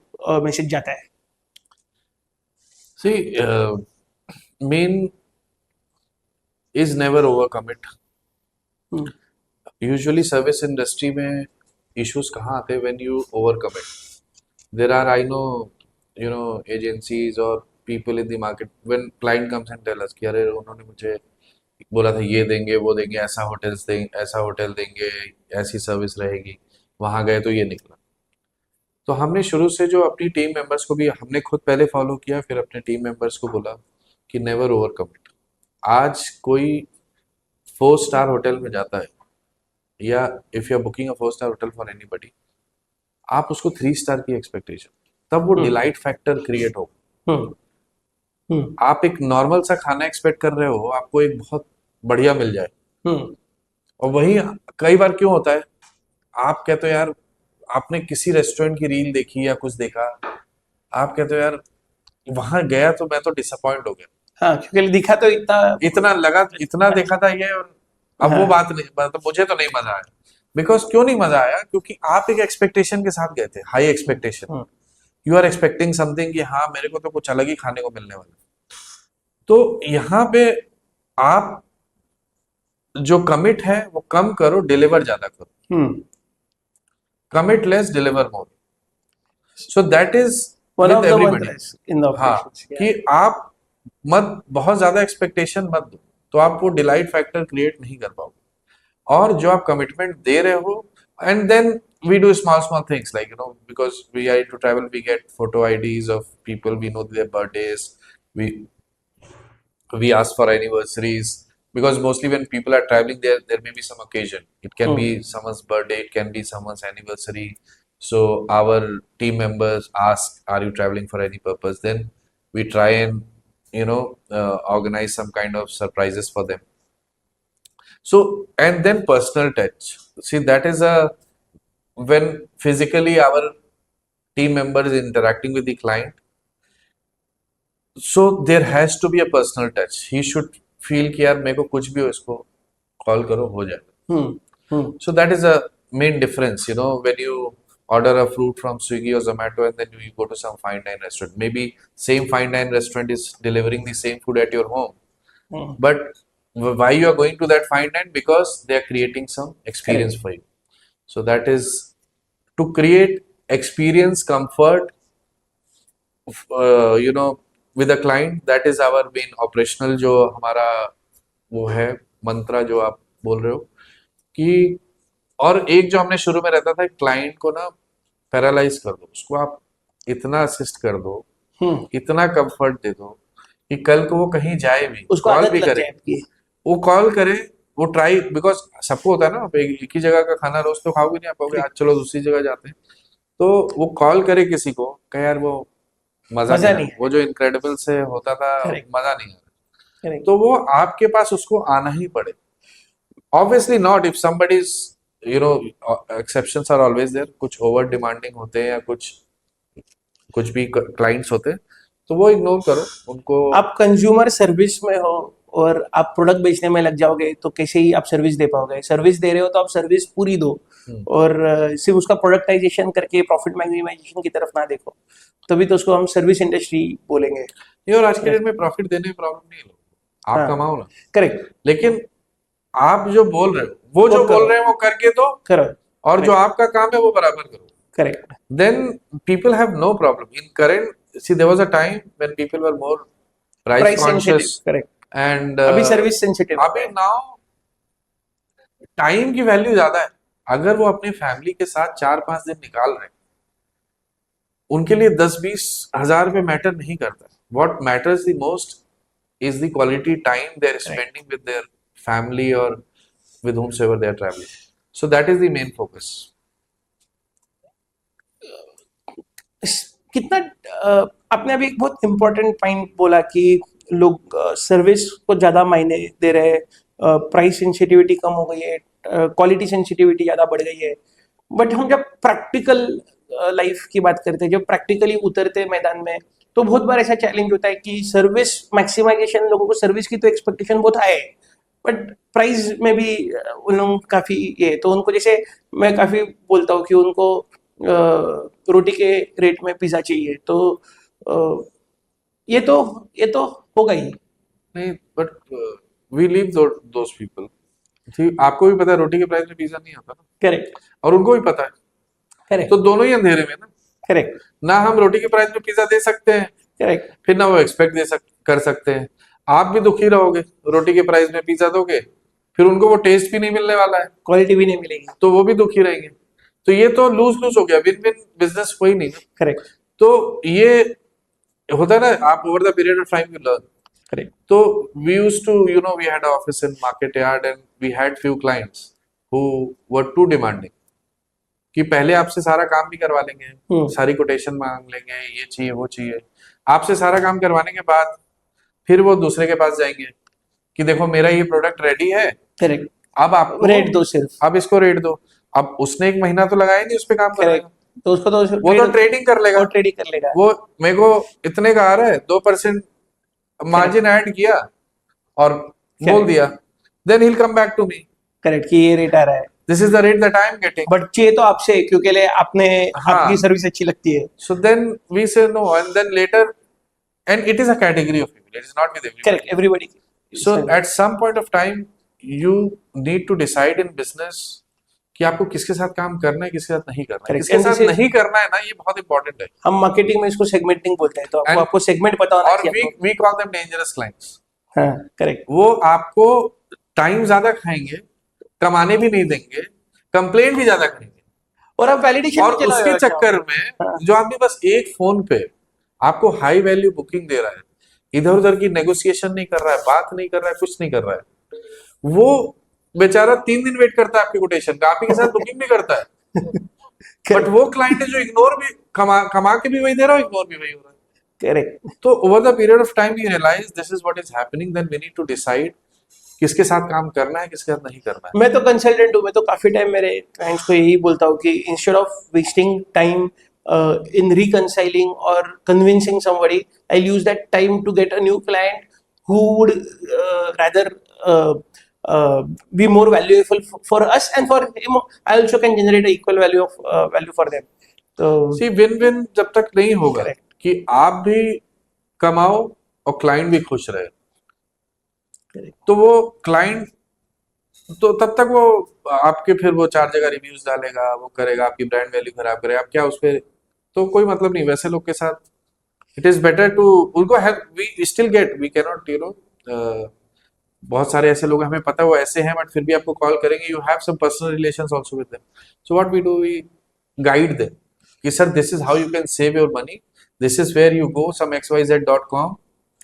मैसेज जाता है? See, main is never overcommit. Hmm, Usually service industry में issues कहाँ आते हैं? When you overcommit. There are, I know, agencies or people in the market, when client comes and tell us कि अरे उन्होंने मुझे बोला था ये देंगे, वो देंगे, ऐसा होटल देंगे, ऐसी सर्विस रहेगी, वहां गए तो ये निकला। तो हमने शुरू से जो अपनी टीम मेंबर्स को भी हमने खुद पहले फॉलो किया, फिर अपने टीम मेंबर्स को बोला कि नेवर ओवर कमिट। आज कोई 4 स्टार होटल में जाता है, या if you are booking a 4 star hotel for anybody, आप उसको 3 स्टार की एक्सपेक्टेशन, तब वो हम्म, डिलाइट फैक्टर क्रिएट हो। हम्म, हम्म, आप एक नॉर्मल सा खाना एक्सपेक्ट कर रहे हो, आपको एक बहुत बढ़िया मिल जाए, हम्म, और वही कई बार क्यों होता है, आप कहते हो यार, आपने किसी रेस्टोरेंट की रील देखी या कुछ देखा, आप कहते हो यार वहां गया तो मैं तो डिसअपॉइंट हो गया, हाँ, क्योंकि दिखा तो इतना। इतना लगा, इतना देखा था ये, और अब वो हाँ, बात नहीं, मतलब मुझे तो नहीं मजा आया। बिकॉज क्यों नहीं मजा आया? क्योंकि आप एक एक्सपेक्टेशन के साथ गए थे, high expectation. Hmm, you are expecting something कि हाँ मेरे को तो कुछ अलग ही खाने को मिलने वाला है। तो यहाँ पे आप जो कमिट है वो कम करो, डिलीवर ज्यादा करो। Hmm. Commit less, deliver more. So that is one with of the everybody. Mantras in the हाँ, ऑपरेशंस। कि आप मत बहुत ज्यादा एक्सपेक्टेशन मत दो, तो आप वो डिलाइट फैक्टर क्रिएट नहीं कर पाओगे। और जो आप कमिटमेंट दे रहे हो, and then we do small things, like because we are to travel, we get photo IDs of people, we know their birthdays, we we ask for anniversaries, because mostly when people are traveling, there may be some occasion, it can hmm, be someone's birthday, it can be someone's anniversary. So our team members ask, are you traveling for any purpose? Then we try and organize some kind of surprises for them. So, and then personal touch. See, that is when physically our team member is interacting with the client. So there has to be a personal touch. He should feel कि यार मेरे को कुछ भी हो इसको call करो हो जाएगा. So that is a main difference, when you order a fruit from Swiggy or Zomato and then you go to some fine dine restaurant. Maybe same fine dine restaurant is delivering the same food at your home. But why you are going to that fine dine? Because they are creating some experience for you. So that is to create experience, comfort, with a client. That is our main operational जो हमारा वो है मंत्रा जो आप बोल रहे हो कि. और एक जो हमने शुरू में रहता था, क्लाइंट को ना पैरालाइज कर दो, उसको आप इतना असिस्ट कर दो, इतना कंफर्ट दे दो कि कल को वो कहीं जाए भी, उसको कॉल आदत भी लग करे, जाए आपकी। वो कॉल करे, वो ट्राई, बिकॉज सबको होता है ना, आप एक ही जगह का खाना रोज तो खाओगे नहीं, आप कहोगे आज चलो दूसरी जगह जाते हैं, तो वो कॉल करे किसी को, कहे यार वो मजा मजा नहीं नहीं आया, वो जो इनक्रेडिबल से होता था Correct. मजा नहीं आया, Correct. तो वो आपके पास उसको आना ही पड़े. Obviously not if somebody is, exceptions are always there. कुछ ओवर डिमांडिंग होते हैं या कुछ भी क्लाइंट्स होते हैं, तो वो इग्नोर करो उनको. आप कंज्यूमर सर्विस में हो और आप प्रोडक्ट बेचने में लग जाओगे तो कैसे ही आप सर्विस दे पाओगे? सर्विस दे रहे हो तो आप सर्विस पूरी दो और सिर्फ उसका प्रोडक्टाइजेशन करके प्रॉफिट मैक्सिमाइजेशन की तरफ ना देखो, तभी तो उसको हम सर्विस इंडस्ट्री बोलेंगे. ये और आज के डेट में प्रॉफिट देने में प्रॉब्लम नहीं है, आप हाँ. कमाओ ना. करेक्ट. लेकिन आप जो बोल रहे हो, वो जो करो. बोल रहे हैं वो करके दो, करो. और जो आपका काम है वो बराबर करो. Correct. Then people have no problem. In current, see, there was a time when people were more price price sensitive. conscious, correct. and अभी सर्विस सेंसिटिव. अभी now टाइम की वैल्यू ज्यादा है. अगर वो अपनी फैमिली के साथ 4-5 दिन निकाल रहे हैं, उनके लिए 10-20 हजार रुपए मैटर नहीं करता. What matters the most is the quality time they are spending with their family or with whomsoever they are traveling. So that is the main focus. कितना आपने अभी एक बहुत इम्पोर्टेंट पॉइंट बोला कि लोग सर्विस को ज़्यादा मायने दे रहे हैं, प्राइस सेंसिटिविटी कम हो गई है, क्वालिटी सेंसिटिविटी ज़्यादा बढ़ गई है. बट हम जब प्रैक्टिकल लाइफ की बात करते हैं, जब प्रैक्टिकली उतरते हैं मैदान में, तो बहुत बार ऐसा चैलेंज होता है कि सर्विस मैक्सिमाइजेशन, लोगों को सर्विस की तो एक्सपेक्टेशन बहुत हाई है, बट प्राइस में भी उन लोगों काफ़ी ये, तो उनको जैसे मैं काफ़ी बोलता हूँ कि उनको रोटी के रेट में पिज़्ज़ा चाहिए, तो ये तो होगा ही नहीं. But we leave those people. आपको भी पता है रोटी के प्राइस में पिज्जा नहीं आता ना. करेक्ट. और उनको भी पता है. करेक्ट. तो दोनों ही अंधेरे में ना. करेक्ट. ना हम रोटी के प्राइस में पिज्जा दे सकते हैं, करेक्ट. फिर ना वो एक्सपेक्ट कर सकते हैं. आप भी दुखी रहोगे, रोटी के प्राइस में पिज्जा दोगे, फिर उनको वो टेस्ट भी नहीं मिलने वाला है, क्वालिटी भी नहीं मिलेगी, तो वो भी दुखी रहेंगे. तो ये तो लूज लूज हो गया, विन विन बिजनेस कोई नहीं. करेक्ट. तो ये होता है ना, आप over the period of time you learn. Correct. तो we used to, we had an office in Market Yard and we had few clients who were too demanding. कि पहले आपसे सारा काम भी करवा लेंगे, सारी कोटेशन मांग लेंगे, ये चाहिए वो चाहिए. आपसे सारा काम करवाने के बाद फिर वो दूसरे के पास जाएंगे कि देखो मेरा ये प्रोडक्ट रेडी है. करेक्ट. अब आप रेट दो सिर्फ, अब इसको रेट दो. अब उसने 1 महीना तो लगाया नहीं उस पे काम करने का, तो उसको तो वो तो ट्रेडिंग कर लेगा. ट्रेडिंग कर लेगा. वो मेरे को इतने का आ रहा है, 2% मार्जिन ऐड किया और बोल दिया, then he'll come back to me. Correct. कि ये रेट आ रहा है, This is the rate that I am getting. But चाहिए तो आपसे, क्योंकि ले आपने हाँ. आपकी सर्विस अच्छी लगती है. So then we say no, and then later, and it is a category of people. It is not with everybody. Correct. Everybody. So at some point of time, you need to decide in business कि आपको किसके साथ काम करना है, किसके साथ नहीं करना है. Correct. किसके And साथ this is- नहीं करना है ना, ये बहुत इंपॉर्टेंट है. हम मार्केटिंग में इसको सेगमेंटिंग बोलते हैं, तो And- आपको सेगमेंट पता होना और चाहिए. we call them dangerous clients. हाँ. करेक्ट. वो आपको टाइम ज्यादा खाएंगे, कमाने भी नहीं देंगे, कंप्लेन भी ज्यादा करेंगे, और आप वैलिडेशन और उसके चक्कर में जो आदमी बस एक फोन पे आपको हाई वैल्यू बुकिंग दे रहा है, इधर उधर की नेगोशिएशन नहीं कर रहा है, बात नहीं कर रहा है, कुछ नहीं कर रहा है, वो बेचारा 3 दिन वेट करता है आपकी कोटेशन का, आप ही के साथ बुकिंग भी करता है. बट वो क्लाइंट है जो इग्नोर भी कमा के भी वही दे रहा है, इग्नोर भी वही हो रहा है. करेक्ट. तो over the period of time we realise this is what is happening, then we need to decide किसके साथ काम करना है, किसके साथ नहीं करना है. मैं तो कंसल्टेंट हूँ. मैं तो काफी टाइम मेरे क्लाइंट्स को यही बोलता हूँ कि instead of wasting time in reconciling or convincing somebody, I'll use that time to get a new client who would rather uh, be more valuable for us, and for him I also can generate a equal value of value for them. So see win win जब तक नहीं होगा correct. कि आप भी कमाओ और client भी खुश रहे, Correct. तो वो क्लाइंट तो तब तक वो आपके फिर वो 4 जगह रिव्यूज डालेगा, वो करेगा, आपकी ब्रांड वैल्यू खराब करेगा, आप क्या उस पर, तो कोई मतलब नहीं. वैसे लोग के साथ इट इज बेटर टू उनको help. We still get, we can not you know, बहुत सारे ऐसे लोग हमें पता है वो ऐसे हैं बट फिर भी आपको कॉल करेंगे. You have some personal relations also with them. So what we do, we guide them कि sir this is how you can save your money, this is where you go, some xyz.com,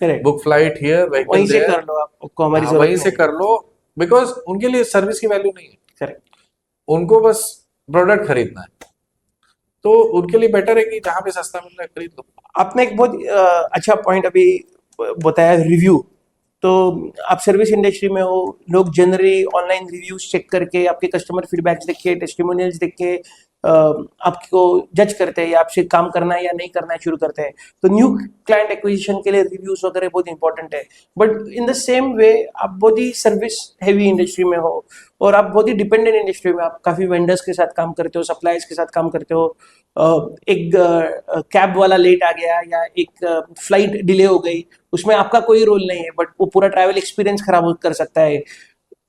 Correct. Book flight here, vehicle वहीं से there, कर लो, आपको हमारी जरूरत वहीं से नहीं. कर लो. बिकॉज उनके लिए सर्विस की वैल्यू नहीं है, Correct. उनको बस प्रोडक्ट खरीदना है. तो उनके लिए बेटर है कि जहां पे सस्ता मिल रहा है खरीद लो. आपने एक बहुत अच्छा पॉइंट अभी बताया, रिव्यू. तो आप सर्विस इंडस्ट्री में हो, लोग जनरली ऑनलाइन रिव्यूज चेक करके, आपके कस्टमर फीडबैक्स देख के, टेस्टिमोनियल्स देख के आपको जज करते हैं या आपसे काम करना है या नहीं करना है शुरू करते हैं. तो न्यू क्लाइंट एक्विजिशन के लिए रिव्यूज वगैरह बहुत इंपॉर्टेंट है. But in the same way आप बहुत ही सर्विस हैवी इंडस्ट्री में हो और आप बहुत ही डिपेंडेंट इंडस्ट्री में, आप काफ़ी वेंडर्स के साथ काम करते हो, सप्लायर्स के साथ काम करते हो. एक कैब वाला लेट आ गया या एक फ्लाइट डिले हो गई, उसमें आपका कोई रोल नहीं है, बट वो पूरा ट्रैवल एक्सपीरियंस खराब कर सकता है.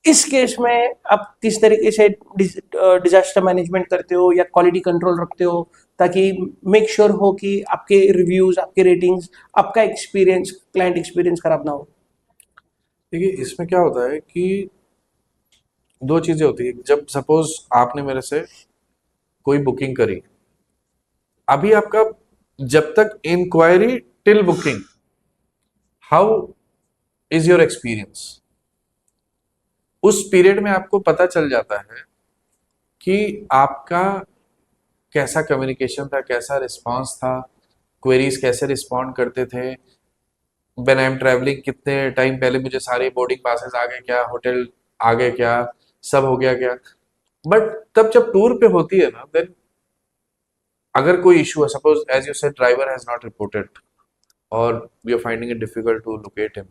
इस केस में आप किस तरीके से डिजास्टर मैनेजमेंट करते हो या क्वालिटी कंट्रोल रखते हो, ताकि मेक श्योर हो कि आपके रिव्यूज, आपके रेटिंग्स, आपका एक्सपीरियंस, क्लाइंट एक्सपीरियंस खराब ना हो? देखिए इसमें क्या होता है कि दो चीजें होती है. जब सपोज आपने मेरे से कोई बुकिंग करी, अभी आपका जब तक inquiry till booking, how is your experience, उस पीरियड में आपको पता चल जाता है कि आपका कैसा कम्युनिकेशन था, कैसा रिस्पांस था, क्वेरीज कैसे रिस्पॉन्ड करते थे, व्हेन आई एम ट्रैवलिंग कितने टाइम पहले मुझे सारे बोर्डिंग पासेस आ गए क्या, होटल आ गए क्या, सब हो गया क्या. बट तब जब टूर पे होती है ना, देन अगर कोई इशू है, suppose as you said driver has not reported और we are finding it difficult to locate him,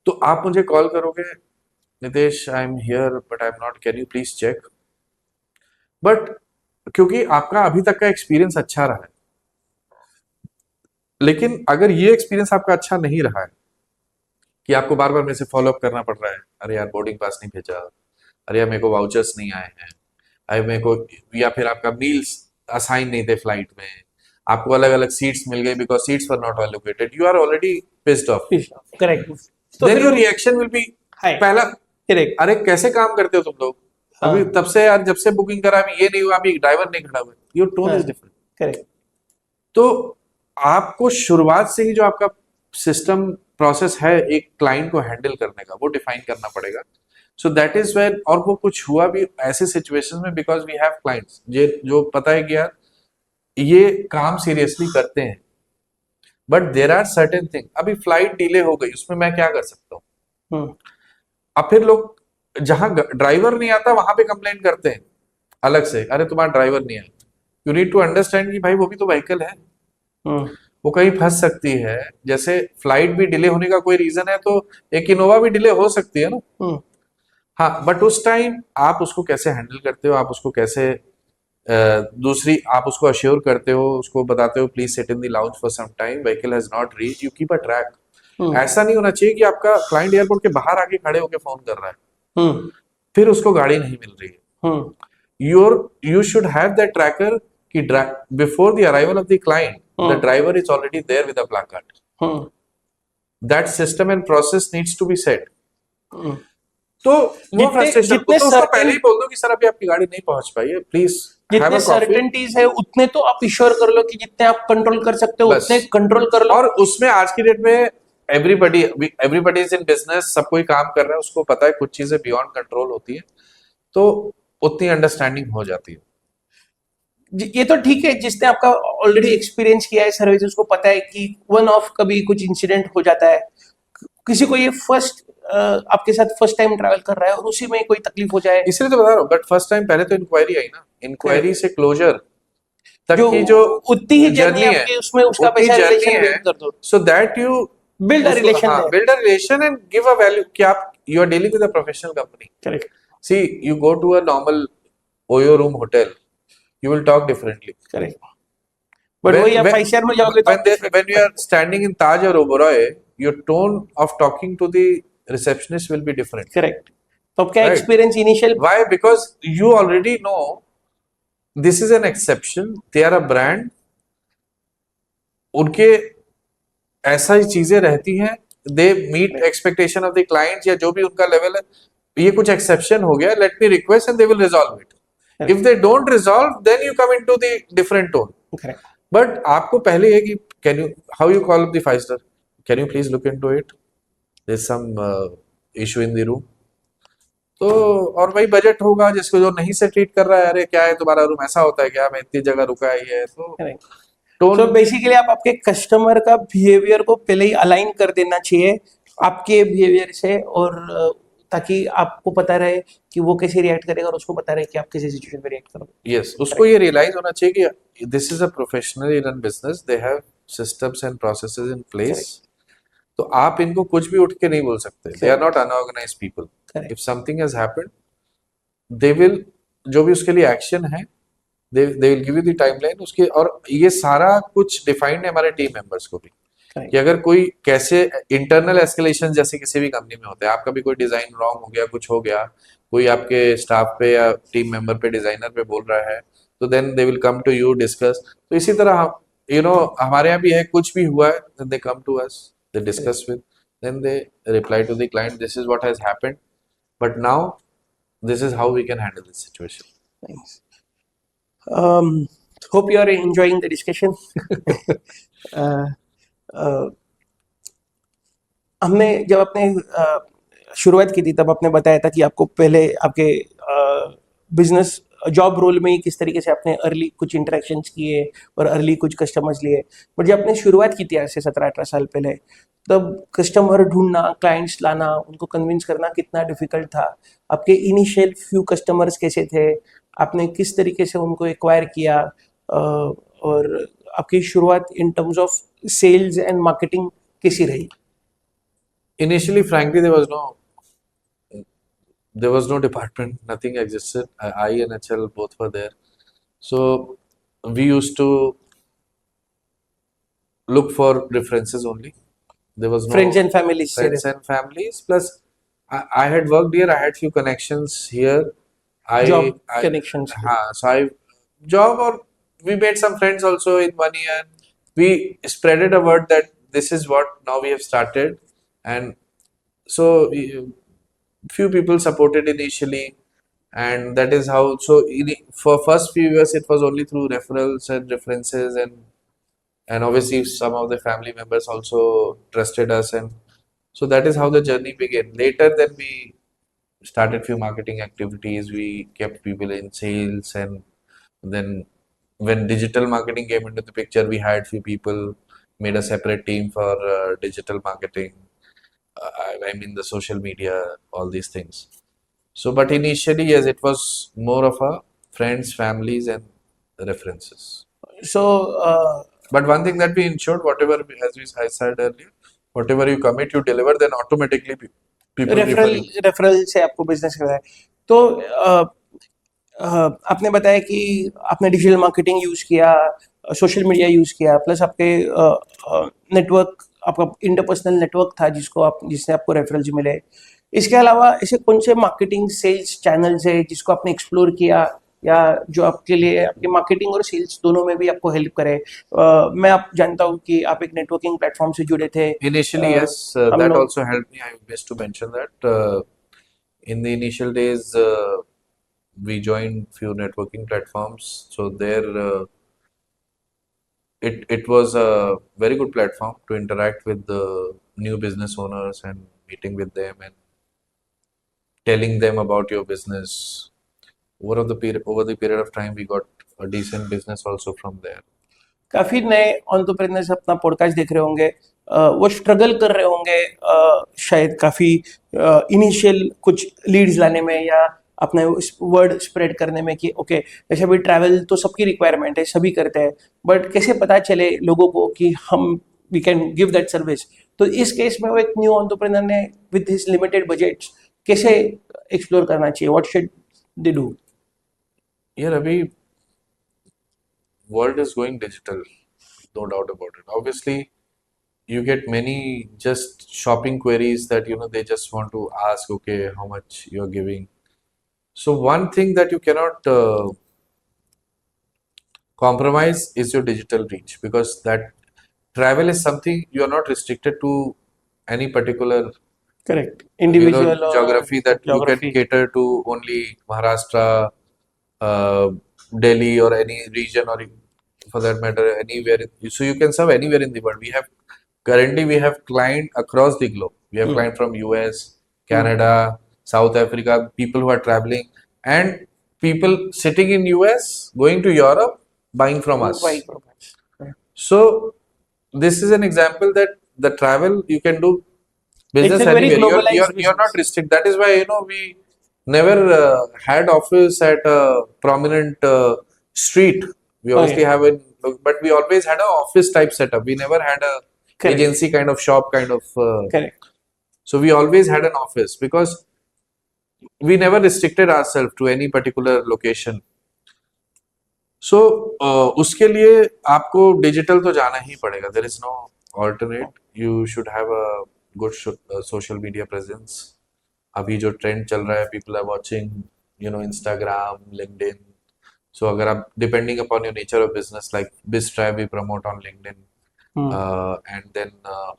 तो आप मुझे कॉल करोगे, Nitesh I am here but I am not, can you please check. But क्योंकि आपका अभी तक का एक्सपीरियंस अच्छा रहा है, लेकिन अगर ये एक्सपीरियंस आपका अच्छा नहीं रहा है कि आपको बार बार मेरे से फॉलो अप करना पड़ रहा है, अरे यार बोर्डिंग पास नहीं भेजा, अरे यार मेरे को वाउचर्स नहीं आए हैं, अरे मेरे को, या फिर आपका मील्स असाइन नहीं थे फ्लाइट में, आपको अलग अलग सीट्स मिल गई because seats were not allocated, you are already pissed off. Correct. तो देन फिर your reaction will be, hi. पहला, करेक्ट. अरे कैसे काम करते हो तुम लोग, हाँ. अभी तब से यार जब से बुकिंग करा अभी ये नहीं हुआ, अभी ड्राइवर नहीं खड़ा हुआ, योर टोन हाँ. Is different. करेक्ट. तो आपको शुरुआत से ही जो आपका सिस्टम प्रोसेस है एक क्लाइंट को हैंडल करने का, वो डिफाइन करना पड़ेगा. सो दैट इज वेयर, और वो कुछ हुआ भी ऐसे सिचुएशंस में बिकॉज वी हैव क्लाइंट्स ये जो पता है कि यार ये काम सीरियसली करते हैं, but there are certain thing. अभी फ्लाइट डिले हो गई, उसमें मैं क्या कर सकता हूँ. हम्म. अब फिर लोग जहां ड्राइवर नहीं आता वहां पे कंप्लेंट करते हैं अलग से, अरे तुम्हारा ड्राइवर नहीं आया. यू नीड टू अंडरस्टैंड कि भाई वो भी तो व्हीकल है, हम्म. वो कहीं फंस सकती है. जैसे फ्लाइट भी डिले होने का कोई रीजन है तो एक इनोवा भी डिले हो सकती है ना. हम्म. हाँ, बट उस टाइम आप उसको कैसे हैंडल करते हो, आप उसको कैसे दूसरी आप उसको अश्योर करते हो, उसको बताते हो please sit in the lounge for some time, vehicle has not reach, you keep a track. Hmm. ऐसा नहीं होना चाहिए कि आपका क्लाइंट एयरपोर्ट के बाहर आके खड़े होके फोन कर रहा है, हम्म. फिर उसको गाड़ी नहीं मिल रही है. हम्म. You should have that tracker कि before the arrival of the client, the driver is already there with a placard. Hmm. That system and process needs to be set. हम्म. तो वो जितने फ्रस्ट्रेशन जितने तो उसको पहले ही सर्टेन बोल दो कि सर अभी आपकी गाड़ी नहीं पहुंच पाई है, प्लीज हैव जितने अ कॉफी. सर्टेनिटीज है उतने तो आप इंश्योर कर लो कि जितने आप कंट्रोल कर सकते हो बस. उतने कंट्रोल कर लो. और उसमें आज की डेट में एवरीबडी इज इन बिजनेस, सब कोई काम कर रहा है, उसको पता है कुछ चीजें बियॉन्ड कंट्रोल होती है, तो उतनी अंडरस्टैंडिंग हो जाती है. ये तो ठीक है, जिसने आपका ऑलरेडी एक्सपीरियंस किया है सर्विस, उसको पता है कि वन ऑफ कभी कुछ इंसिडेंट हो जाता है। किसी को ये फर्स्ट आपके साथ फर्स्ट टाइम ट्रैवल कर रहा है और उसी में कोई तकलीफ हो जाए, इसलिए तो बता रहा हूँ, बट फर्स्ट टाइम पहले तो इंक्वायरी आई ना, इंक्वायरी से क्लोजर तक जो की जो उतनी ही जर्नी जर्नी है, आपकी, उसमें उसका उतनी पैसा जर्नी रिलेशन है, बिल्ड कर दो, so that you build a उसको, रिलेशन हाँ, there. Build a relation and give a value कि आप you are dealing with a professional company. Correct, See, you go to a normal Oyo room hotel, you will talk differently. Correct. But When वही आप when 5 star में जाओगे तो आप when you different. are standing in Taj or Oberoi, your tone of talking to the receptionist will be different, correct. तो आपका right? Experience initial, Why? Because you already know this is an exception. They are a brand. उनके ऐसा ही चीजें रहती हैं. They meet expectation of the clients या जो भी उनका लेवल है. ये कुछ exception हो गया. Let me request and they will resolve it. If they don't resolve, then you come into the different tone. Correct, But आपको पहले है कि can you how you call up the 5 star? Can you please look into it? There's some issue in the room. तो और वही budget होगा जिसको जो नहीं से ट्रीट कर रहा है, अरे क्या है तुम्हारा रूम ऐसा होता है क्या, मैं इतनी जगह रुका ही है, तो करेक्ट। टोन. सो बेसिकली आप आपके कस्टमर का बिहेवियर को पहले ही अलाइन कर देना चाहिए आपके बिहेवियर से, और ताकि आपको पता रहे कि वो कैसे रिएक्ट करेगा और उसको पता रहे कि आप किसी सिचुएशन में रिएक्ट करोगे। यस, उसको ये रियलाइज होना चाहिए कि this is a professionally run business, they have systems and processes in place. तो आप इनको कुछ भी उठ के नहीं बोल सकते. They are not unorganise people. Correct. If something has happened, they will, जो भी उसके लिए एक्शन है, they will give you the timeline उसके. और ये सारा कुछ डिफाइंड है हमारे टीम मेंबर्स को भी, Correct. कि अगर कोई कैसे इंटरनल एस्केलेशन जैसे किसी भी कंपनी में होते हैं, आपका भी कोई डिजाइन रॉन्ग हो गया, कुछ हो गया, कोई आपके स्टाफ पे या टीम मेंबर पे, डिजाइनर पे बोल रहा है, तो then they will come to you discuss. तो इसी तरह यू नो हमारे यहाँ भी है, कुछ भी हुआ है, then they come to us, they discuss with, then they reply to the client, this is what has happened, but now this is how we can handle this situation. Nice. Hope you are enjoying the discussion. हमने जब अपने शुरुआत की थी तब आपने बताया था कि आपको पहले आपके बिजनेस जॉब रोल में ही किस तरीके से आपने अर्ली कुछ इंटरेक्शंस किए और अर्ली कुछ कस्टमर्स लिए, बट जब आपने शुरुआत की थी आज से 17-18 साल पहले, तब कस्टमर ढूंढना, क्लाइंट्स लाना, उनको कन्विंस करना कितना डिफिकल्ट था? आपके इनिशियल फ्यू कस्टमर्स कैसे थे? आपने किस तरीके से उनको एक्वायर किया? और आपकी शुरुआत in terms of sales and marketing कैसी रही? Initially, frankly, there was no department, nothing existed. I and HL both were there. So we used to look for references only. There was no Friends and families से friends and families. Plus, I had worked here. I had few connections here. Job I connections. हाँ, so I job, or we made some friends also in 1 year. We spreaded a word that this is what now we have started, and so few people supported initially, and that is how. So for first few years it was only through referrals and references, and obviously some of the family members also trusted us, and so that is how the journey began. Later then we started few marketing activities, we kept people in sales, and then when digital marketing came into the picture, we hired few people, made a separate team for digital marketing. I mean the social media, all these things. So, but initially, yes, it was more of a friends, families, and references. So But one thing that we ensured, whatever, I said earlier, whatever you commit, you deliver, then automatically people refer you. Referral से आपको business करना है। तो आपने बताया कि आपने digital marketing use किया, सोशल मीडिया यूज किया, प्लस आपके नेटवर्क, आपका इंटरपर्सनल नेटवर्क था जिसने आपको रेफरल्स मिले। इसके अलावा ऐसे कौन से मार्केटिंग सेल्स चैनल्स है जिसको आपने एक्सप्लोर किया, या जो आपके लिए आपके मार्केटिंग और सेल्स दोनों में भी आपको हेल्प करे? मैं आप जानता हूँ कि आप एक नेटवर्किंग प्लेटफॉर्म से जुड़े थे। Initially, yes, हम that लोग also helped me. I missed to mention that in the initial days, we joined few networking platforms. So there, it was a very good platform to interact with the new business owners and meeting with them and telling them about your business. over the period of time we got a decent business also from there. काफी नए entrepreneurs अपना podcast देख रहे होंगे, वो struggle कर रहे होंगे, शायद काफी इनिशियल कुछ लीड्स लाने में या अपने वर्ड स्प्रेड करने में कि ओके, जैसे अभी ट्रैवल तो सबकी रिक्वायरमेंट है, सभी करते हैं, बट कैसे पता चले लोगों को कि हम we can give that service. तो इस केस में वो एक न्यू एंटरप्रेन्योर ने विद हिज लिमिटेड बजट्स कैसे एक्सप्लोर करना चाहिए, व्हाट शुड दे डू? यार अभी world is going digital, no doubt about it. Obviously, you get many just shopping queries that they just want to ask, okay, how much you're giving. So one thing that you cannot compromise is your digital reach, because that travel is something you are not restricted to any particular correct, individual geography, that you can geography. cater to only Maharashtra, Delhi, or any region, or for that matter anywhere. So you can serve anywhere in the world. Currently we have client across the globe. We have client from US, Canada, South Africa, people who are traveling, and people sitting in US going to Europe buying from us. Why programs? So this is an example that the travel you can do business It's a very anywhere. globalized You're not business. restricted. That is why we never had office at a prominent street. We obviously Okay. have it, but we always had an office type setup. We never had a Correct. agency kind of shop kind of. Correct. So we always had an office because we never restricted ourselves to any particular location. So उसके लिए आपको digital तो जाना ही पड़ेगा. There is no alternate. You should have a good social media presence. अभी जो trend चल रहा है, people are watching, Instagram, LinkedIn. So अगर आप depending upon your nature of business, like BizTribe we promote on LinkedIn, and then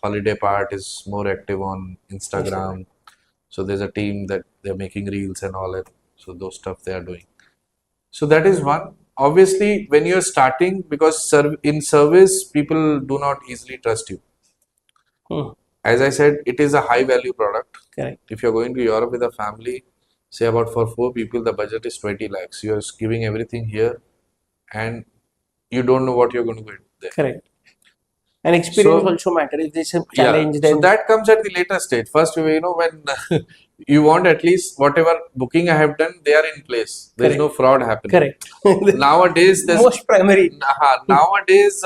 Holiday Part is more active on Instagram. So there's a team that they're making reels and all that. So those stuff they are doing. So that is one. Obviously, when you're starting, because in service, people do not easily trust you. As I said, it is a high value product. Correct. If you're going to Europe with a family, say about for 4 people, the budget is 20 lakhs. You're giving everything here, and you don't know what you're going to get there. Correct. And experience So- also matter. If there's a challenge, So then that comes at the later stage. First, when you want at least whatever booking I have done, they are in place. There's no fraud happening. correct. Nowadays, there's Most primary. nowadays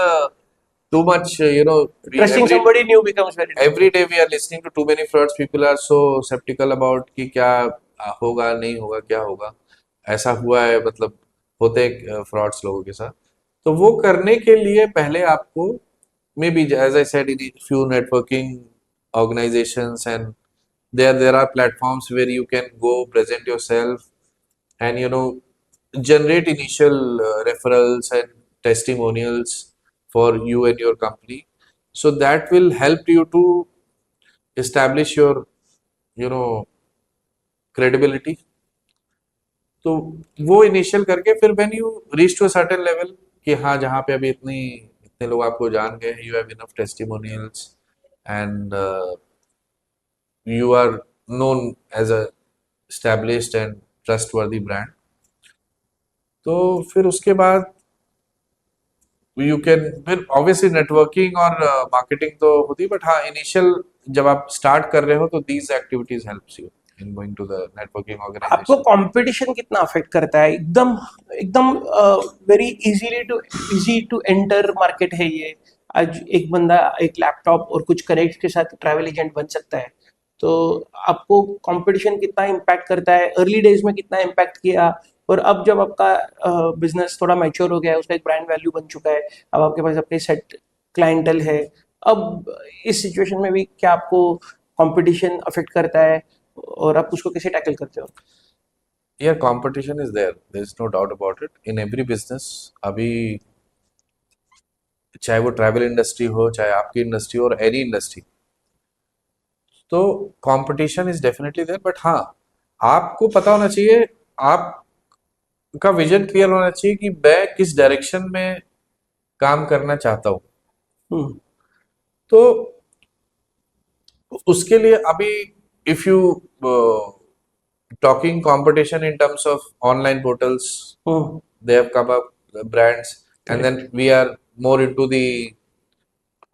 too much. Trusting somebody new becomes very difficult. every day we are listening to too many frauds. People are so skeptical about कि क्या होगा नहीं होगा क्या होगा, ऐसा हुआ है, मतलब होते फ्रॉड्स लोगों के साथ. तो वो करने के लिए पहले आपको maybe, as I said, in a few networking organizations, and there are platforms where you can go present yourself and generate initial referrals and testimonials for you and your company. So that will help you to establish your credibility. तो वो initial करके फिर when you reach to a certain level कि हाँ, जहाँ पे अभी इतने लोग आपको जान गए, you have enough testimonials and you are known as a established and trustworthy brand, तो फिर उसके बाद यू कैन, फिर ऑब्वियसली नेटवर्किंग और मार्केटिंग तो होती है, बट हाँ, इनिशियल जब आप स्टार्ट कर रहे हो तो these activities helps you in going to the networking आपको ऑर्गेनाइजेशन. कंपटीशन कितना अफेक्ट करता है? एकदम एकदम very easy to enter market है ये. आज एक बंदा एक लैपटॉप और कुछ कनेक्ट के साथ ट्रैवल एजेंट बन सकता है. तो आपको कंपटीशन कितना इम्पैक्ट करता है? अर्ली डेज में कितना इम्पैक्ट किया, और अब जब आपका बिजनेस थोड़ा मैच्योर हो गया है, उसका एक ब्रांड वैल्यू बन चुका है, अब आपके पास अपने सेट क्लाइंटल है, अब इस सिचुएशन में भी क्या आपको कंपटीशन अफेक्ट करता है और आप उसको कैसे टैकल करते हो? Yeah, competition is there. There's no doubt about it. In every business, अभी चाहे वो ट्रैवल इंडस्ट्री हो, चाहे आपकी इंडस्ट्री हो, और एनी इंडस्ट्री, तो competition is definitely there. But हाँ, आपको पता होना चाहिए, आपका विजन क्लियर होना चाहिए कि मैं किस डायरेक्शन में काम करना चाहता हूँ. तो उसके लिए अभी if you talking competition in terms of online portals. Hmm. They have come up brands, and Correct. then we are more into the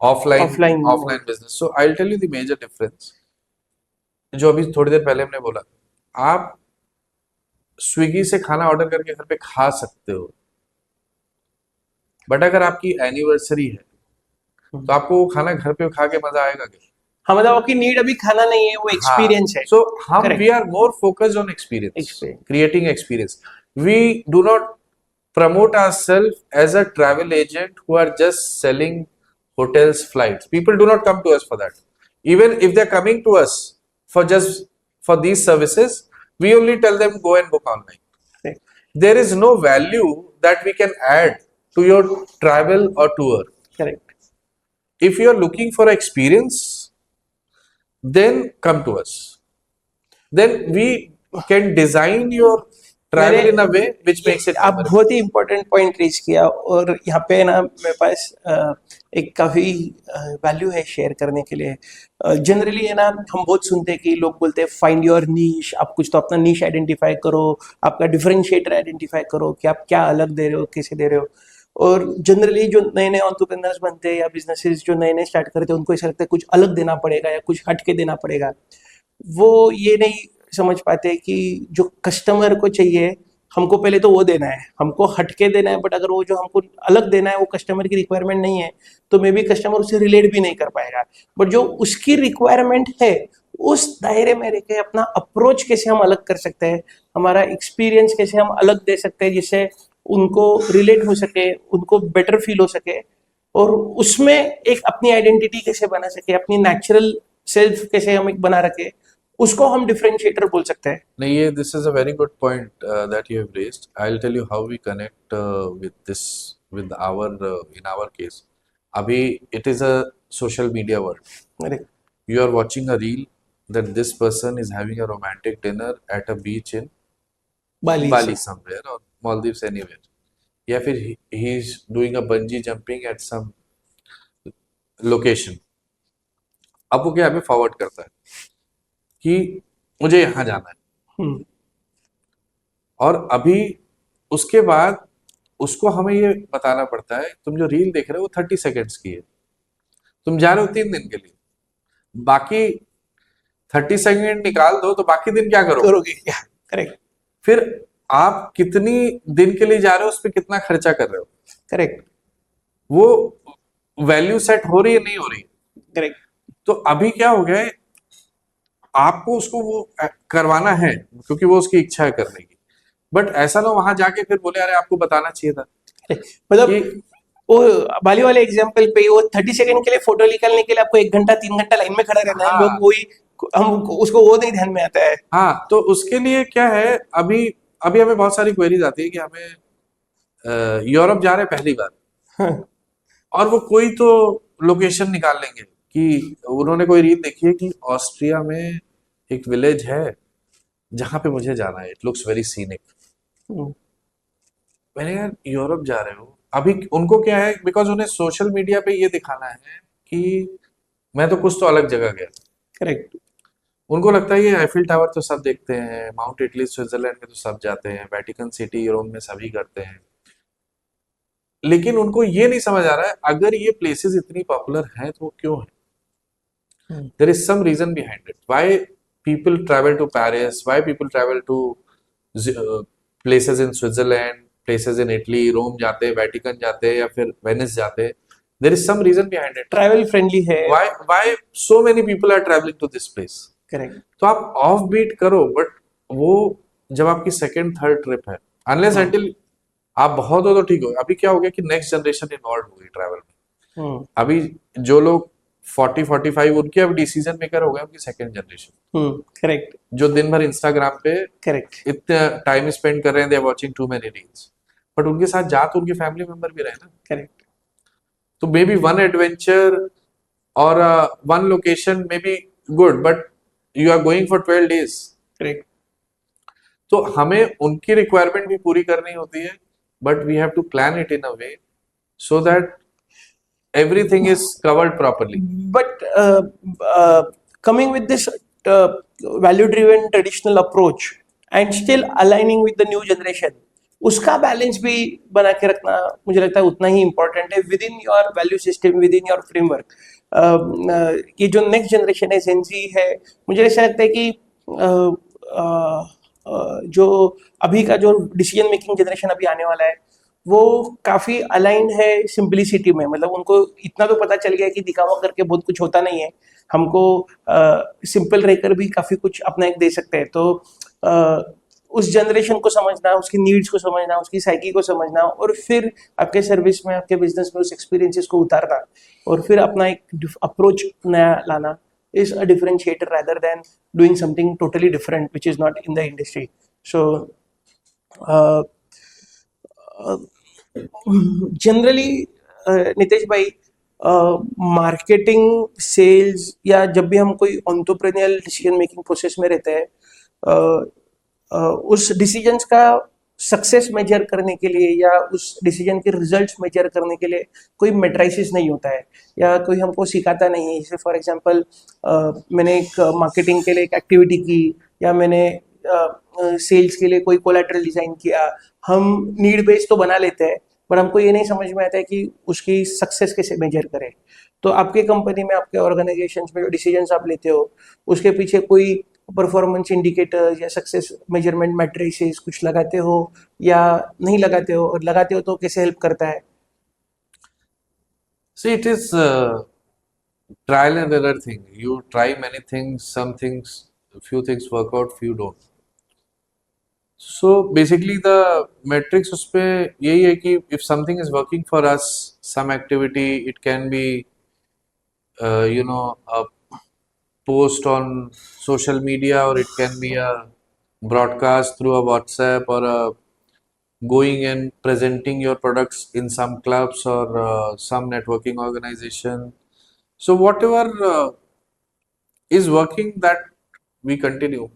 Offline offline business. So I'll tell you the major difference. जो अभी थोड़ी देर पहले हमने बोला, आप Swiggy से खाना order करके घर पे खा सकते हो, बट अगर आपकी एनिवर्सरी है तो आपको वो खाना घर पे खा के मजा आएगा क्या? हाँ, मतलब आपकी नीड अभी खाना नहीं है, वो एक्सपीरियंस है. So हम Correct. we are more focused on experience, Experience. creating experience. We do not promote ourselves as a travel agent who are just selling hotels, flights. People do not come to us for that. Even if they're coming to us for just for these services, we only tell them go and book online. Correct. There is no value that we can add to your travel or tour. Correct. If you are looking for experience, then come to us. Then we can design your travel in a way which makes it आप memorable. बहुत ही important point reach किया, और यहाँ पे ना मेरे पास एक काफ़ी वैल्यू है शेयर करने के लिए. जनरली है ना, हम बहुत सुनते हैं कि लोग बोलते हैं फाइंड योर नीश. आप कुछ तो अपना नीश आइडेंटिफाई करो, आपका डिफरेंशिएटर आइडेंटिफाई करो कि आप क्या अलग दे रहे हो, कैसे दे रहे हो. और जनरली जो नए नए एंटरप्रेन्योर्स बनते हैं या बिजनेसेस जो नए नए स्टार्ट करते हैं, उनको ऐसा लगता है कुछ अलग देना पड़ेगा या कुछ हट के देना पड़ेगा. वो ये नहीं समझ पाते कि जो कस्टमर को चाहिए, हमको पहले तो वो देना है, हमको हटके देना है. बट अगर वो जो हमको अलग देना है वो कस्टमर की रिक्वायरमेंट नहीं है, तो मे बी कस्टमर उससे रिलेट भी नहीं कर पाएगा. बट जो उसकी रिक्वायरमेंट है, उस दायरे में रह के अपना अप्रोच कैसे हम अलग कर सकते हैं, हमारा एक्सपीरियंस कैसे हम अलग दे सकते हैं, जिससे उनको रिलेट हो सके, उनको बेटर फील हो सके, और उसमें एक अपनी आइडेंटिटी कैसे बना सके, अपनी नेचुरल सेल्फ कैसे हम एक बना रखे, उसको हम डिफरेंशिएटर बोल सकते हैं. नहीं, ये this is a very good point that you have raised. I'll tell you how we connect with this with our in our case. अभी it is a social media world. अरे, You are watching a reel that this person is having a romantic dinner at a beach in Bali somewhere or Maldives anywhere. या फिर he is doing a bungee jumping at some location. अब वो क्या हमें forward करता है कि मुझे यहाँ जाना है, हम्म, और अभी उसके बाद उसको हमें ये बताना पड़ता है तुम जो रील देख रहे हो वो 30 सेकेंड्स की है, तुम जा रहे हो 3 दिन के लिए, बाकी 30 सेकेंड निकाल दो तो बाकी दिन क्या करोगे? करोगे क्या? करेक्ट. फिर आप कितनी दिन के लिए जा रहे हो, उस पर कितना खर्चा कर रहे हो, करेक्ट. वो वैल्यू सेट हो रही है नहीं हो रही. करेक्ट. तो अभी क्या हो गया है, आपको उसको वो करवाना है क्योंकि वो उसकी इच्छा है करने की, बट ऐसा ना वहां जाके फिर बोले अरे आपको बताना चाहिए था. मतलब कि वो बाली वाले एग्जांपल पे वो 30 सेकंड के लिए फोटो निकालने के लिए आपको 1 घंटा 3 घंटा लाइन में खड़ा रहना है. हाँ. लोग वही, हम उसको वो नहीं ध्यान में आता है. हाँ, तो उसके लिए क्या है, अभी अभी हमें बहुत सारी क्वेरीज आती है कि हमें यूरोप जा रहे हैं पहली बार, हाँ, और वो कोई तो लोकेशन निकाल लेंगे कि उन्होंने कोई रील देखी है कि ऑस्ट्रिया में एक विलेज है जहां पे मुझे जाना है, इट लुक्स वेरी सीनिक. हम्म, मैंने यार यूरोप जा रहे हो, अभी उनको क्या है, बिकॉज उन्हें सोशल मीडिया पे ये दिखाना है कि मैं तो कुछ तो अलग जगह गया. करेक्ट. उनको लगता है ये आईफिल टावर तो सब देखते हैं, माउंट इटली स्विट्जरलैंड में तो सब जाते हैं, वेटिकन सिटी रोम में सभी करते हैं, लेकिन उनको ये नहीं समझ आ रहा है अगर ये प्लेसेस इतनी पॉपुलर हैं तो वो क्यों है. There is some reason behind it. Why people travel to Paris? Why people travel to places in Switzerland, places in Italy, Rome जाते हैं, वेटिकन जाते हैं या फिर वेनिस जाते हैं? There is some reason behind it. Travel friendly है. Why so many people are traveling to this place? Correct. तो आप ऑफ बीट करो, बट वो जब आपकी सेकंड थर्ड ट्रिप है, अनलेस अंटिल आप बहुत हो तो ठीक हो. अभी क्या हो गया कि नेक्स्ट जनरेशन इन्वॉल्व हो गई ट्रैवल में. अभी जो लोग 40-45 उनके अब डिसीजन मेकर हो गए, उनकी सेकंड जनरेशन, करेक्ट. जो दिन भर इंस्टाग्राम पे करेक्ट. इतना टाइम स्पेंड कर रहे हैं, they are watching too many reels, but उनके साथ जा तो उनके फैमिली मेंबर भी रहे ना. करेक्ट. तो मे बी वन एडवेंचर और one location may be good, but you are going for 12 days. Correct. तो हमें उनकी रिक्वायरमेंट भी पूरी करनी होती है, but we have to plan it in a way so that everything is covered properly. But coming with this value driven traditional approach, and still aligning with the new generation, उसका balance भी बना के रखना मुझे लगता है उतना ही important है with in your value system, with in your framework. ये जो नेक्स्ट जनरेशन है, जेनजी है, मुझे ऐसा लगता है कि जो अभी का जो डिसीजन मेकिंग जनरेशन अभी आने वाला है वो काफी अलाइंड है सिंपलिसिटी में। मतलब उनको इतना तो पता चल गया कि दिखावा करके बहुत कुछ होता नहीं है, हमको सिंपल रहकर भी काफी कुछ अपना एक दे सकते हैं। तो उस जनरेशन को समझना, उसकी नीड्स को समझना, उसकी साइकी को समझना, और फिर आपके सर्विस में, आपके बिजनेस में उस एक्सपीरियंसेस को उतारना, और फिर अपना एक अप्रोच नया लाना is a differentiator rather than doing something totally different which is not in the industry. So uh, generally Nitesh भाई, मार्केटिंग, सेल्स, या जब भी हम कोई एंटरप्रेन्योरियल डिसीजन मेकिंग प्रोसेस में रहते हैं, उस डिसीजंस का सक्सेस मेजर करने के लिए या उस डिसीजन के रिजल्ट्स मेजर करने के लिए कोई मेट्राइसिस नहीं होता है, या कोई हमको सिखाता नहीं है। जैसे फॉर एग्जांपल मैंने एक मार्केटिंग के लिए एक एक्टिविटी की, या मैंने सेल्स के लिए कोई कोलैटरल डिजाइन किया, हम नीड बेस्ड तो बना लेते हैं, पर हमको ये नहीं समझ में आता है कि उसकी सक्सेस कैसे मेजर करें। तो आपके कंपनी में, आपके ऑर्गेनाइजेशन में जो डिसीजंस आप लेते हो, उसके पीछे कोई परफॉर्मेंस इंडिकेटर्स या सक्सेस मेजरमेंट मैट्रिसेस कुछ लगाते हो या नहीं लगाते हो, और लगाते हो तो कैसे हेल्प करता है? See, it is trial and error thing. You try many things, some things, few things work out, few don't. So basically the metrics उसपे यही है कि if something is working for us, some activity, it can be a post on social media, or it can be a broadcast through a WhatsApp, or a going and presenting your products in some clubs or some networking organization. So whatever is working, that we continue.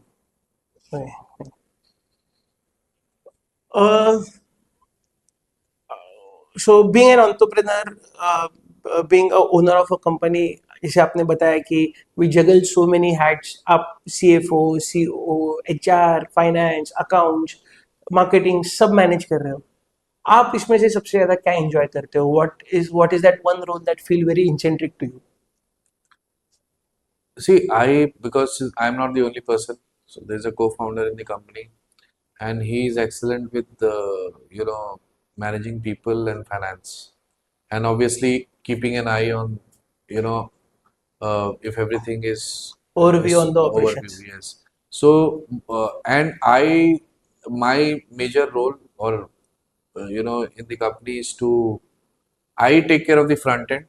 So being an entrepreneur, being a owner of a company, जैसे आपने बताया कि we juggle so many hats, आप CFO, CEO, HR, finance, accounts, marketing सब manage कर रहे हो। आप इसमें से सबसे ज्यादा क्या एंजॉय करते हो? what is that one role that feel very eccentric to you? See, because I'm not the only person, so there's a co-founder in the company, and he is excellent with managing people and finance, and obviously keeping an eye on if everything is Overview on the operations. overview, yes. So and my major role, or in the company, is to I take care of the front end.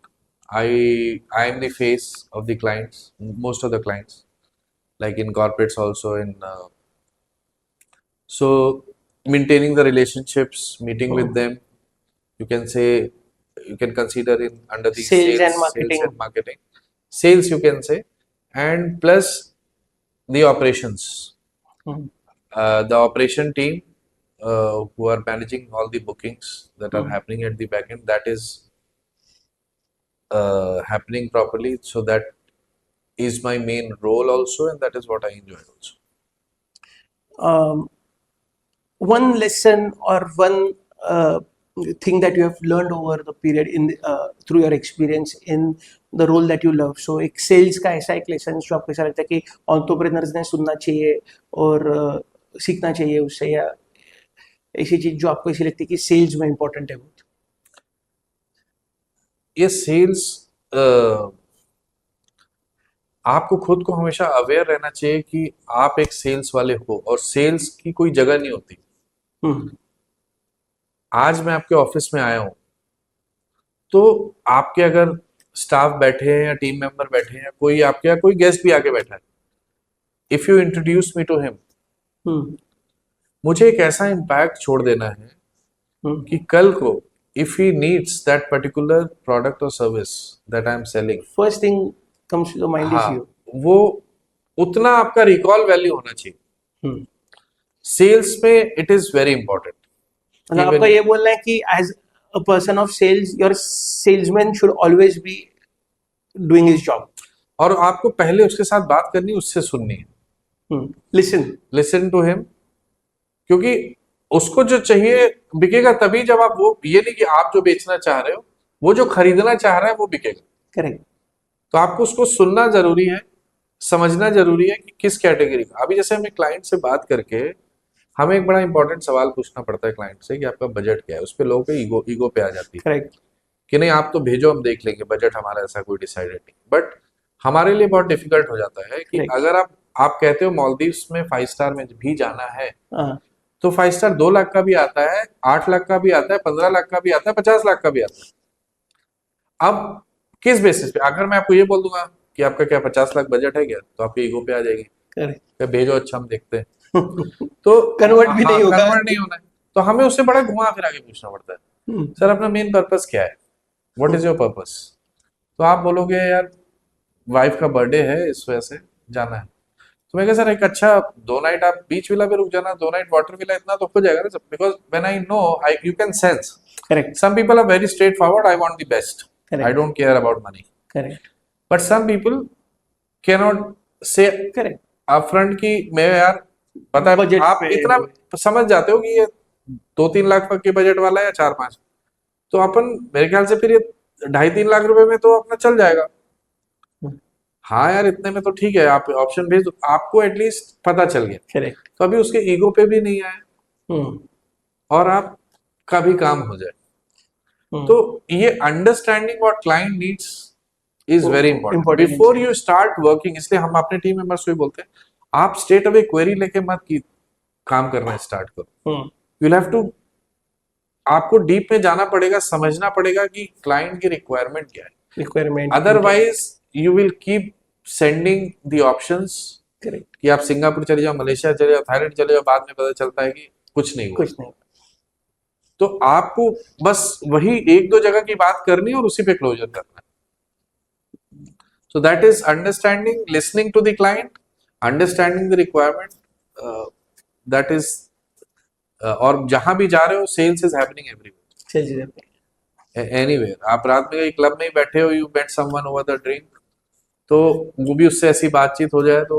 I am the face of the clients, most of the clients, like in corporates also, in so maintaining the relationships, meeting with them. You can say, you can consider in under the Sales and sales marketing. and marketing, sales, you can say, and plus the operations, Hmm. the operation team, who are managing all the bookings that are happening at the back end, that is happening properly. So that is my main role also, and that is what I enjoy also. One lesson or one thing that you have learned over the period through your experience in the role that you love. So एक sales का ऐसा एक lesson जो आपको ऐसा लगता है कि एंटरप्रेन्योर्स ने सुनना चाहिए और सीखना चाहिए उससे, या ऐसी चीज जो आपको ऐसी लगती है कि सेल्स में इम्पोर्टेंट है बहुत? ये सेल्स, आपको खुद को हमेशा अवेयर रहना चाहिए कि आप एक सेल्स वाले हो, और सेल्स की कोई जगह नहीं होती। आज मैं आपके ऑफिस में आया हूं, तो आपके अगर स्टाफ बैठे हैं या टीम मेंबर बैठे हैं, कोई आपके यहाँ कोई गेस्ट भी आके बैठा है, if you introduce me to him, मुझे एक ऐसा इम्पैक्ट छोड़ देना है कि कल को if he needs that particular product or service that I am selling, first thing comes to the mind is हाँ, you. वो उतना आपका रिकॉल वैल्यू होना चाहिए। सेल्स में इट इज वेरी इंपॉर्टेंट। मतलब आपका ये बोलना है कि as a person of sales, your salesman should always be doing his job, और आपको पहले उसके साथ बात करनी, उससे सुननी है। लिसन लिसन टू हिम, क्योंकि उसको जो चाहिए बिकेगा तभी जब आप वो, ये नहीं कि आप जो बेचना चाह रहे हो, वो जो खरीदना चाह रहा है वो बिकेगा। करेक्ट। तो आपको उसको सुनना जरूरी है, समझना जरूरी है कि किस कैटेगरी का। अभी जैसे हमें क्लाइंट से बात करके हमें एक बड़ा इंपॉर्टेंट सवाल पूछना पड़ता है क्लाइंट से कि आपका बजट क्या है। उस पे लोगों के ईगो ईगो पे आ जाती है करेक्ट। कि नहीं आप तो भेजो हम देख लेंगे, बजट हमारा ऐसा कोई डिसाइडेड नहीं। बट हमारे लिए बहुत डिफिकल्ट हो जाता है कि करेक्ट। अगर आप कहते हो मालदीव्स में 5 स्टार में भी जाना है, हाँ। तो 5 स्टार 2 लाख का भी आता है, 8 लाख का भी आता है, 15 लाख का भी आता है, 50 लाख का भी आता है। अब किस बेसिस पे? अगर मैं आपको ये बोल दूंगा कि आपका क्या 50 लाख बजट है क्या, तो आपके ईगो पे आ जाएगी, करेक्ट। क्या भेजो अच्छा हम देखते हैं। तो कन्वर्ट भी हाँ, नहीं होगा। कन्वर्ट नहीं होना है, तो हमें उससे बड़ा घुमा फिरा के पूछना पड़ता है, हम्म। सर अपना मेन पर्पस क्या है, व्हाट इज योर पर्पस? तो आप बोलोगे यार वाइफ का बर्थडे है इस वजह से जाना है। तो मैं कहा सर एक अच्छा 2 नाइट आप बीच विला पे रुक जाना, 2 नाइट वाटर विला, इतना तो हो जाएगा ना सब। Because when I know, I you can sense correct. some people are very straightforward, I want the best, I correct. don't care about money. Correct. But some people cannot say correct. upfront कि मैं यार पता है, budget आप पे। इतना समझ जाते हो कि ये 2-3 लाख के बजट वाला है या 4-5, तो अपन मेरे ख्याल से फिर ये 2.5-3 लाख रुपए में तो अपना चल जाएगा। हाँ यार इतने में तो ठीक है, आप ऑप्शन भेज दो, आपको एटलीस्ट पता चल गया। करेक्ट। तो अभी उसके ईगो पे भी नहीं आए हम्म। और आपका भी काम हो जाए। हम्म। तो ये understanding what client needs is very important important before you start working. इसलिए हम अपने टीम मेंबर्स को ही बोलते हैं, आप स्ट्रेट अवे क्वेरी लेके मत की काम करना स्टार्ट करो। हम्म। यू हैव टू, आपको डीप में जाना पड़ेगा, समझना पड़ेगा कि क्लाइंट की रिक्वायरमेंट क्या है। Requirement. Otherwise you will keep sending the options correct. कि आप सिंगापुर चले जाओ, मलेशिया चले जाओ, थाईलैंड चले जाओ, बाद में पता चलता है कि कुछ नहीं हुआ। कुछ नहीं। तो आपको बस वही 1-2 जगह की बात करनी है और उसी पे क्लोजर करना है। So that is understanding, listening to the client, understanding the requirement. That is, और जहां भी जा रहे हो, sales is happening everywhere. चलिए। Anywhere. आप रात में कहीं क्लब में ही बैठे हो, you met someone over the drink, तो वो भी उससे ऐसी बातचीत हो जाए तो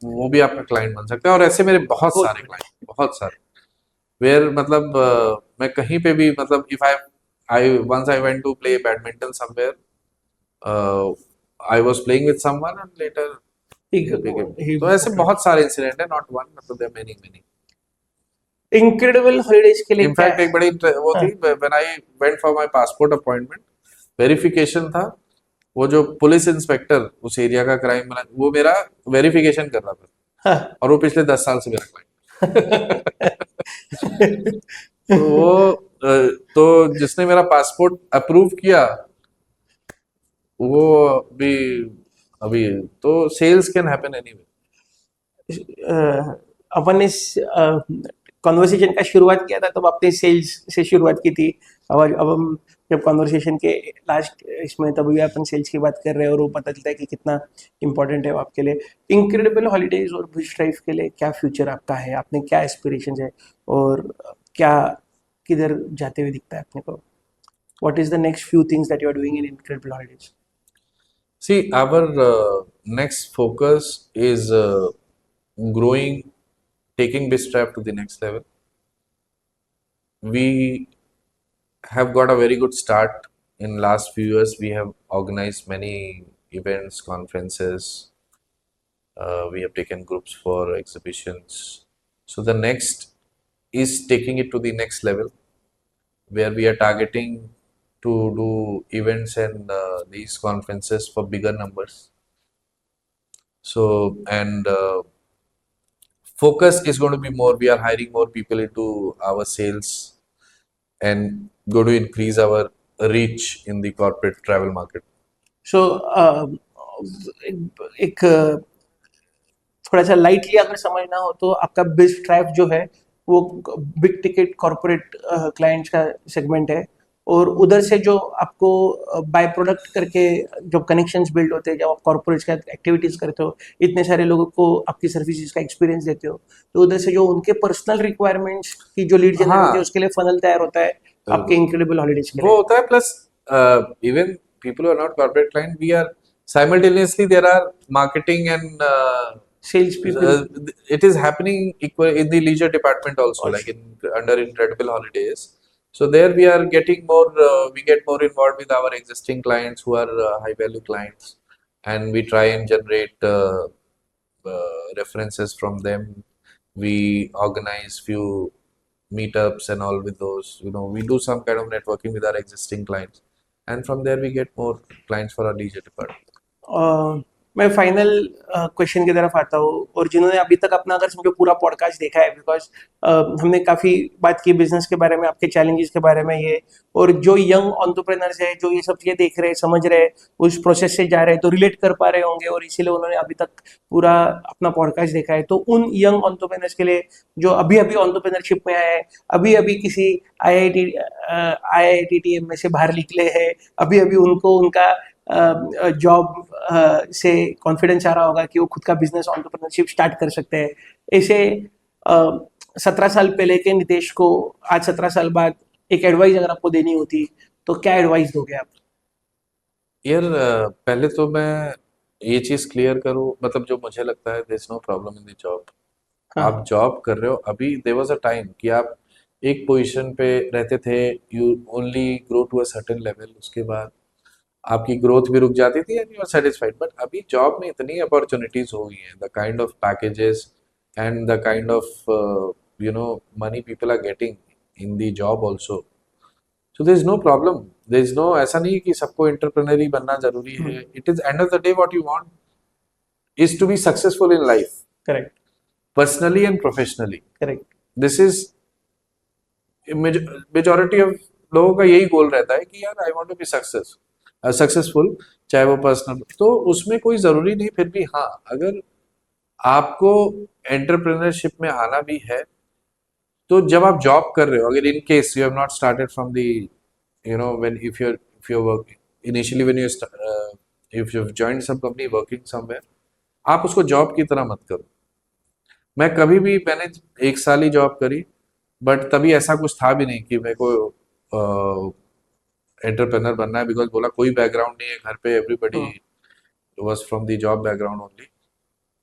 वो भी आपका क्लाइंट बन सकता है। और ऐसे मेरे बहुत सारे क्लाइंट, बहुत सारे, वेयर मतलब मैं कहीं पे भी, मतलब if I once I went to play badminton somewhere, I was playing with someone and later तो ऐसे बहुत सारे इंसिडेंट है, नॉट वन, मतलब there many many. Incredible holidays के लिए इनफैक्ट एक बड़ी वो थी, when I went for my passport appointment, verification था, वो जो पुलिस इंस्पेक्टर उस एरिया का क्राइम वाला, वो मेरा वेरिफिकेशन कर रहा था। हाँ। और वो पिछले 10 साल से मेरा क्लाइंट। तो वो तो जिसने मेरा पासपोर्ट अप्रूव किया वो भी अभी, तो सेल्स कैन हैपन एनीवे। अपन इस कॉन्वर्सेशन का शुरुआत किया था तब आपने सेल्स से शुरुआत की थी। अब हम जब कॉन्वर्सेशन के लास्ट इसमें तब भी अपन सेल्स की बात कर रहे हैं और वो पता चलता है कि कितना इम्पोर्टेंट है वो आपके लिए। इनक्रेडिबल हॉलीडेज और बुश ड्राइव के लिए क्या फ्यूचर आपका है, आपने क्या एस्पिरेशंस है और क्या किधर जाते हुए दिखता है अपने को? What is the next few things that you are doing in incredible holidays? See, our next focus is growing, taking Bistrap to the next level. We have got a very good start in last few years. We have organized many events, conferences. We have taken groups for exhibitions. So the next is taking it to the next level, where we are targeting to do events and these conferences for bigger numbers. So, and focus is going to be more, we are hiring more people into our sales and going to increase our reach in the corporate travel market. सो एक थोड़ा सा lightly अगर समझना हो तो आपका बिज thrive जो है वो बिग टिकट कॉर्पोरेट क्लाइंट्स का सेगमेंट है और उधर से जो आपको बाय प्रोडक्ट करके जो कनेक्शंस बिल्ड होते हैं, जब आप कॉर्पोरेट्स का एक्टिविटीज करते हो, इतने सारे लोगों को आपकी सर्विसेज का एक्सपीरियंस देते हो, तो उधर से जो उनके पर्सनल रिक्वायरमेंट्स की जो लीड जनरेट होती है उसके लिए फनल तैयार होता है आपके इनक्रेडिबल हॉलीडेज के लिए। वो होता है, plus even people who are not corporate client, we are simultaneously, there are marketing and Sales people It is happening equal in the leisure department also, like also. in under Incredible Holidays. So there we are getting more, we get more involved with our existing clients who are high value clients, and we try and generate references from them. We organize few meetups and all with those. You know, we do some kind of networking with our existing clients, and from there we get more clients for our leisure department. मैं final question की तरफ आता हूँ, और जिन्होंने अभी तक अपना अगर समझो पूरा पॉडकास्ट देखा है, बिकॉज हमने काफ़ी बात की बिजनेस के बारे में, आपके चैलेंजेस के बारे में ये, और जो यंग एंटरप्रेन्योर्स है जो ये सब चीज़ें देख रहे हैं, समझ रहे हैं, उस प्रोसेस से जा रहे हैं, तो रिलेट कर पा रहे होंगे, और इसीलिए उन्होंने अभी तक पूरा अपना पॉडकास्ट देखा है। तो उन यंग एंटरप्रेन्योर्स के लिए जो अभी अभी एंटरप्रेन्योरशिप में आए हैं, अभी अभी किसी IITTM में से बाहर निकले हैं, अभी अभी उनको उनका जॉब से कॉन्फिडेंस आ रहा होगा कि वो खुद का बिजनेस एंटरप्रेन्योरशिप स्टार्ट कर सकते हैं, ऐसे 17 साल पहले के नितेश को आज 17 साल बाद एक एडवाइस अगर आपको देनी होती, तो क्या एडवाइस दोगे आप? यार पहले तो मैं ये चीज क्लियर करूँ, मतलब जो मुझे लगता है, there is no problem in the job. हाँ, आप जॉब कर रहे हो, अभी देयर वाज अ टाइम कि आप एक पोजीशन पे रहते थे, you only grow to a certain level, उसके बाद आपकी ग्रोथ भी रुक जाती थी and you are satisfied. But अभी जॉब में इतनी अपॉर्चुनिटीज हो गई हैं, the kind of packages and the kind of you know money people are getting in the job also. So there is no problem, there is no, ऐसा नहीं कि सबको एंटरप्रेन्योर ही बनना जरूरी है। It is end of the day what you want is to be successful in life, correct, personally and professionally. Correct, this is majority of लोगों का यही गोल रहता है कि यार I want to be successful, चाहे वो पर्सनल, तो उसमें कोई जरूरी नहीं। फिर भी हाँ, अगर आपको एंटरप्रेन्योरशिप में आना भी है, तो जब आप जॉब कर रहे हो, अगर in case you have not started from the, you know, when if you're working initially, when you if you've joined some company working somewhere, आप उसको जॉब की तरह मत करो। मैं कभी भी, मैंने 1 साल ही जॉब करी, बट तभी ऐसा कुछ था भी नहीं कि मेरे को एंटरप्रेनर बनना है, बिकॉज बोला कोई बैकग्राउंड नहीं है घर पे, everybody was from the job background only.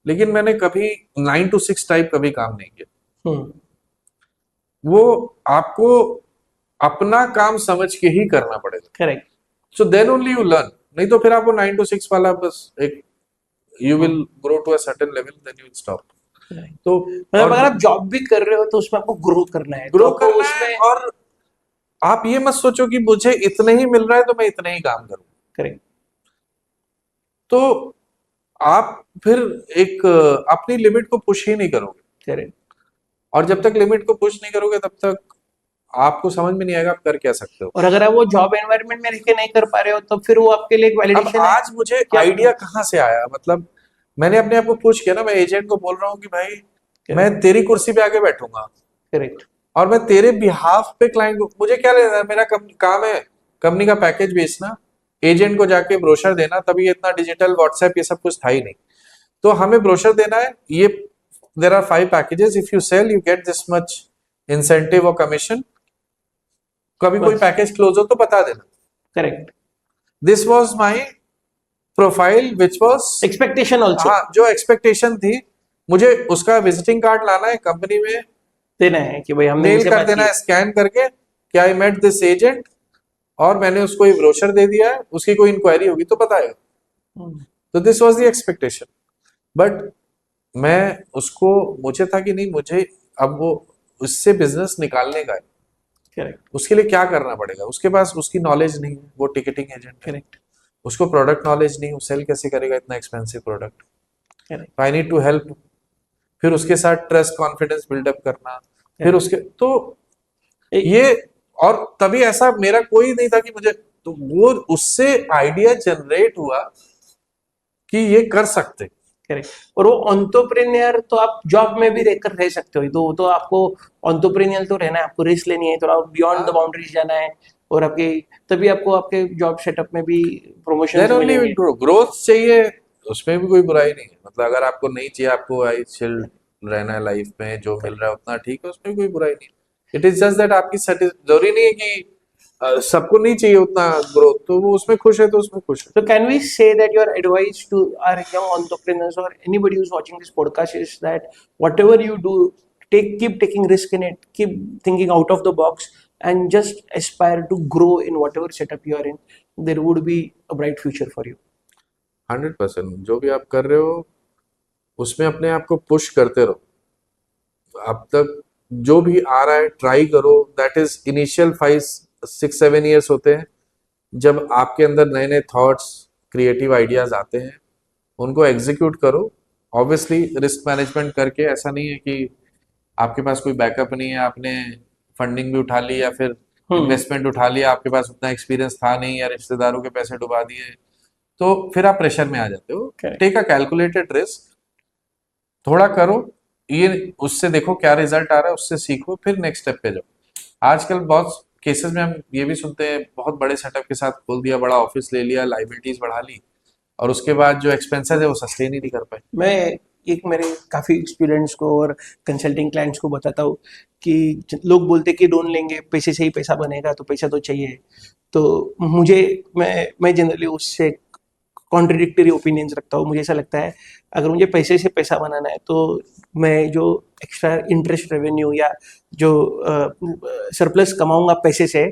लेकिन मैंने कभी 9 to 6 टाइप कभी काम नहीं किया। वो आपको अपना काम समझ के ही करना पड़ेगा, correct, so then only you learn. नहीं तो फिर आपको 9 to 6 वाला बस एक, you will grow to a certain level, then you will stop. तो मतलब और अगर आप जॉब भी कर रहे हो तो उसमें आपको ग्रो करना है, तो ग्रो आपको करना है, उसमें और आप ये मत सोचो कि मुझे इतने ही मिल रहा है तो मैं इतने ही काम करूँ। करेक्ट, तो आप फिर एक अपनी लिमिट को पुश ही नहीं करोगे, करेक्ट, और जब तक लिमिट को पुश नहीं करोगे तब तक आपको समझ में नहीं आएगा आप कर क्या सकते हो। और अगर आप वो जॉब एनवायरनमेंट में रह के नहीं कर पा रहे हो, तो फिर वो आपके लिए एक अब वैलिडेशन है आज मुझे कि आप आइडिया कहाँ से आया, मतलब मैंने अपने आप को पुश किया ना, मैं एजेंट को बोल रहा हूँ कि भाई मैं करेक्ट, तेरी कुर्सी पे आके बैठूंगा, करेक्ट, और मैं तेरे बिहाफ पे क्लाइंट को, मुझे क्या लेना है, मेरा काम है कंपनी का पैकेज बेचना, एजेंट को जाके ब्रोशर देना। तभी इतना डिजिटल व्हाट्सएप ये सब कुछ था ही नहीं, तो हमें ब्रोशर देना है, ये there are 5 packages, if you sell you get this much incentive और कमीशन, कभी कोई बस, पैकेज क्लोज हो तो बता देना। Correct, this was my profile which was, expectation also हाँ, जो एक्सपेक्टेशन थी, मुझे उसका विजिटिंग कार्ड लाना है कंपनी में, देना है कि भाई हमने मेल इनसे कर बात देना की है स्कैन करके कि आई मेट दिस एजेंट, और मैंने उसको ये ब्रोशर दे दिया है, उसकी कोई इंक्वायरी होगी तो बताएगा। तो this was the expectation, but मैं उसको, मुझे था कि नहीं, मुझे अब वो उससे बिजनेस निकालने का है, करेक्ट, उसके लिए क्या करना पड़ेगा। उसके पास उसकी नॉलेज नहीं है, वो टिकटिंग एजेंट है, करेक्ट, उसको प्रोडक्ट नॉलेज नहीं, वो सेल कैसे करेगा इतना expensive product. Correct, I need to help, फिर उसके साथ ट्रस्ट कॉन्फिडेंस बिल्डअप करना, फिर उसके तो ये, और तभी ऐसा मेरा कोई नहीं था कि मुझे, तो वो उससे आइडिया जनरेट हुआ कि ये कर सकते। करेक्ट। और वो एंटरप्रेन्योर तो आप जॉब में भी रहकर रह सकते हो, तो आपको एंटरप्रेन्योर तो रहना है, आपको रिस्क लेनी है, थोड़ा बियॉन्ड द बाउंड्रीज जाना है, और आपके तभी आपको आपके जॉब सेटअप में भी प्रमोशन देन ओनली मिलेंगे। विल ग्रो, ग्रोथ चाहिए, उसमें भी कोई बुराई नहीं है। मतलब अगर आपको नहीं चाहिए, आपको आई चिल रहना है लाइफ में, जो मिल रहा है उतना ठीक है, उसमें कोई बुराई नहीं। इट इज जस्ट दैट आपकी जरूरी नहीं है कि सबको नहीं चाहिए उतना ग्रोथ, तो वो उसमें खुश है तो उसमें खुश है। So can we say that your advice to our young entrepreneurs or anybody who's watching this podcast is that whatever you do, keep taking risk in it, keep thinking out of the box, and just aspire to grow in whatever setup you are in. There would be a bright future for you. 100% जो भी आप कर रहे हो उसमें अपने आप को पुश करते रहो। अब तक जो भी आ रहा है ट्राई करो। दैट इज इनिशियल 5 6 7 ईयर्स होते हैं जब आपके अंदर नए नए थॉट्स, क्रिएटिव आइडियाज आते हैं, उनको एग्जीक्यूट करो। ऑब्वियसली रिस्क मैनेजमेंट करके, ऐसा नहीं है कि आपके पास कोई बैकअप नहीं है, आपने फंडिंग भी उठा ली या फिर इन्वेस्टमेंट उठा लिया, आपके पास उतना एक्सपीरियंस था नहीं या रिश्तेदारों के पैसे डुबा दिए, तो फिर आप प्रेशर में आ जाते हो। Correct. Take a calculated risk, थोड़ा करो, ये उससे देखो क्या रिजल्ट आ रहा है, उससे सीखो, फिर नेक्स्ट स्टेप पे जाओ। आजकल बहुत केसेस में हम ये भी सुनते हैं, बहुत बड़े सेटअप के साथ खोल दिया, बड़ा ऑफिस ले लिया, लाइबिलिटीज बढ़ा ली, और उसके बाद जो एक्सपेंसेस है वो सस्टेन ही नहीं कर पाए। मैं एक मेरे काफ़ी स्टूडेंट्स को और कंसल्टिंग क्लाइंट्स को बताता हूँ कि लोग बोलते कि लोन लेंगे, पैसे से ही पैसा बनेगा, तो पैसा तो चाहिए। तो मैं जनरली उससे कॉन्ट्रडिक्टरी ओपिनियंस रखता हूँ। मुझे ऐसा लगता है अगर मुझे पैसे से पैसा बनाना है तो मैं जो एक्स्ट्रा इंटरेस्ट रेवेन्यू या जो सरप्लस कमाऊंगा पैसे से,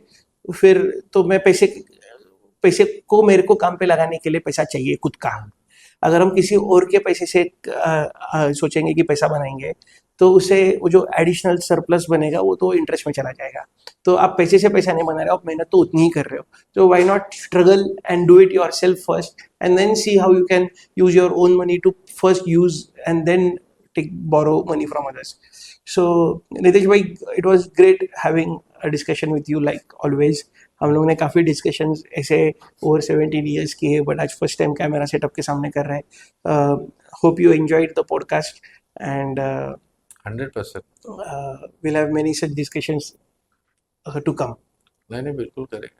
फिर तो मैं पैसे को मेरे को काम पे लगाने के लिए पैसा चाहिए खुद का। अगर हम किसी और के पैसे से सोचेंगे कि पैसा बनाएंगे तो उससे वो जो एडिशनल सरप्लस बनेगा वो तो इंटरेस्ट में चला जाएगा। तो आप पैसे से पैसा नहीं बना रहे हो, आप मेहनत तो उतनी ही कर रहे हो। तो why not struggle and do it yourself first and then see how you can use your own money to first use and then take borrow money from others. So Nitesh भाई, it was great having a discussion with you like always. हम लोग ने काफ़ी discussions ऐसे over 17 years किए, but आज first time camera setup के सामने कर रहे हैं। Hope you enjoyed the podcast and 100%। we'll have many such discussions to come. नहीं नहीं, बिल्कुल करेंगे।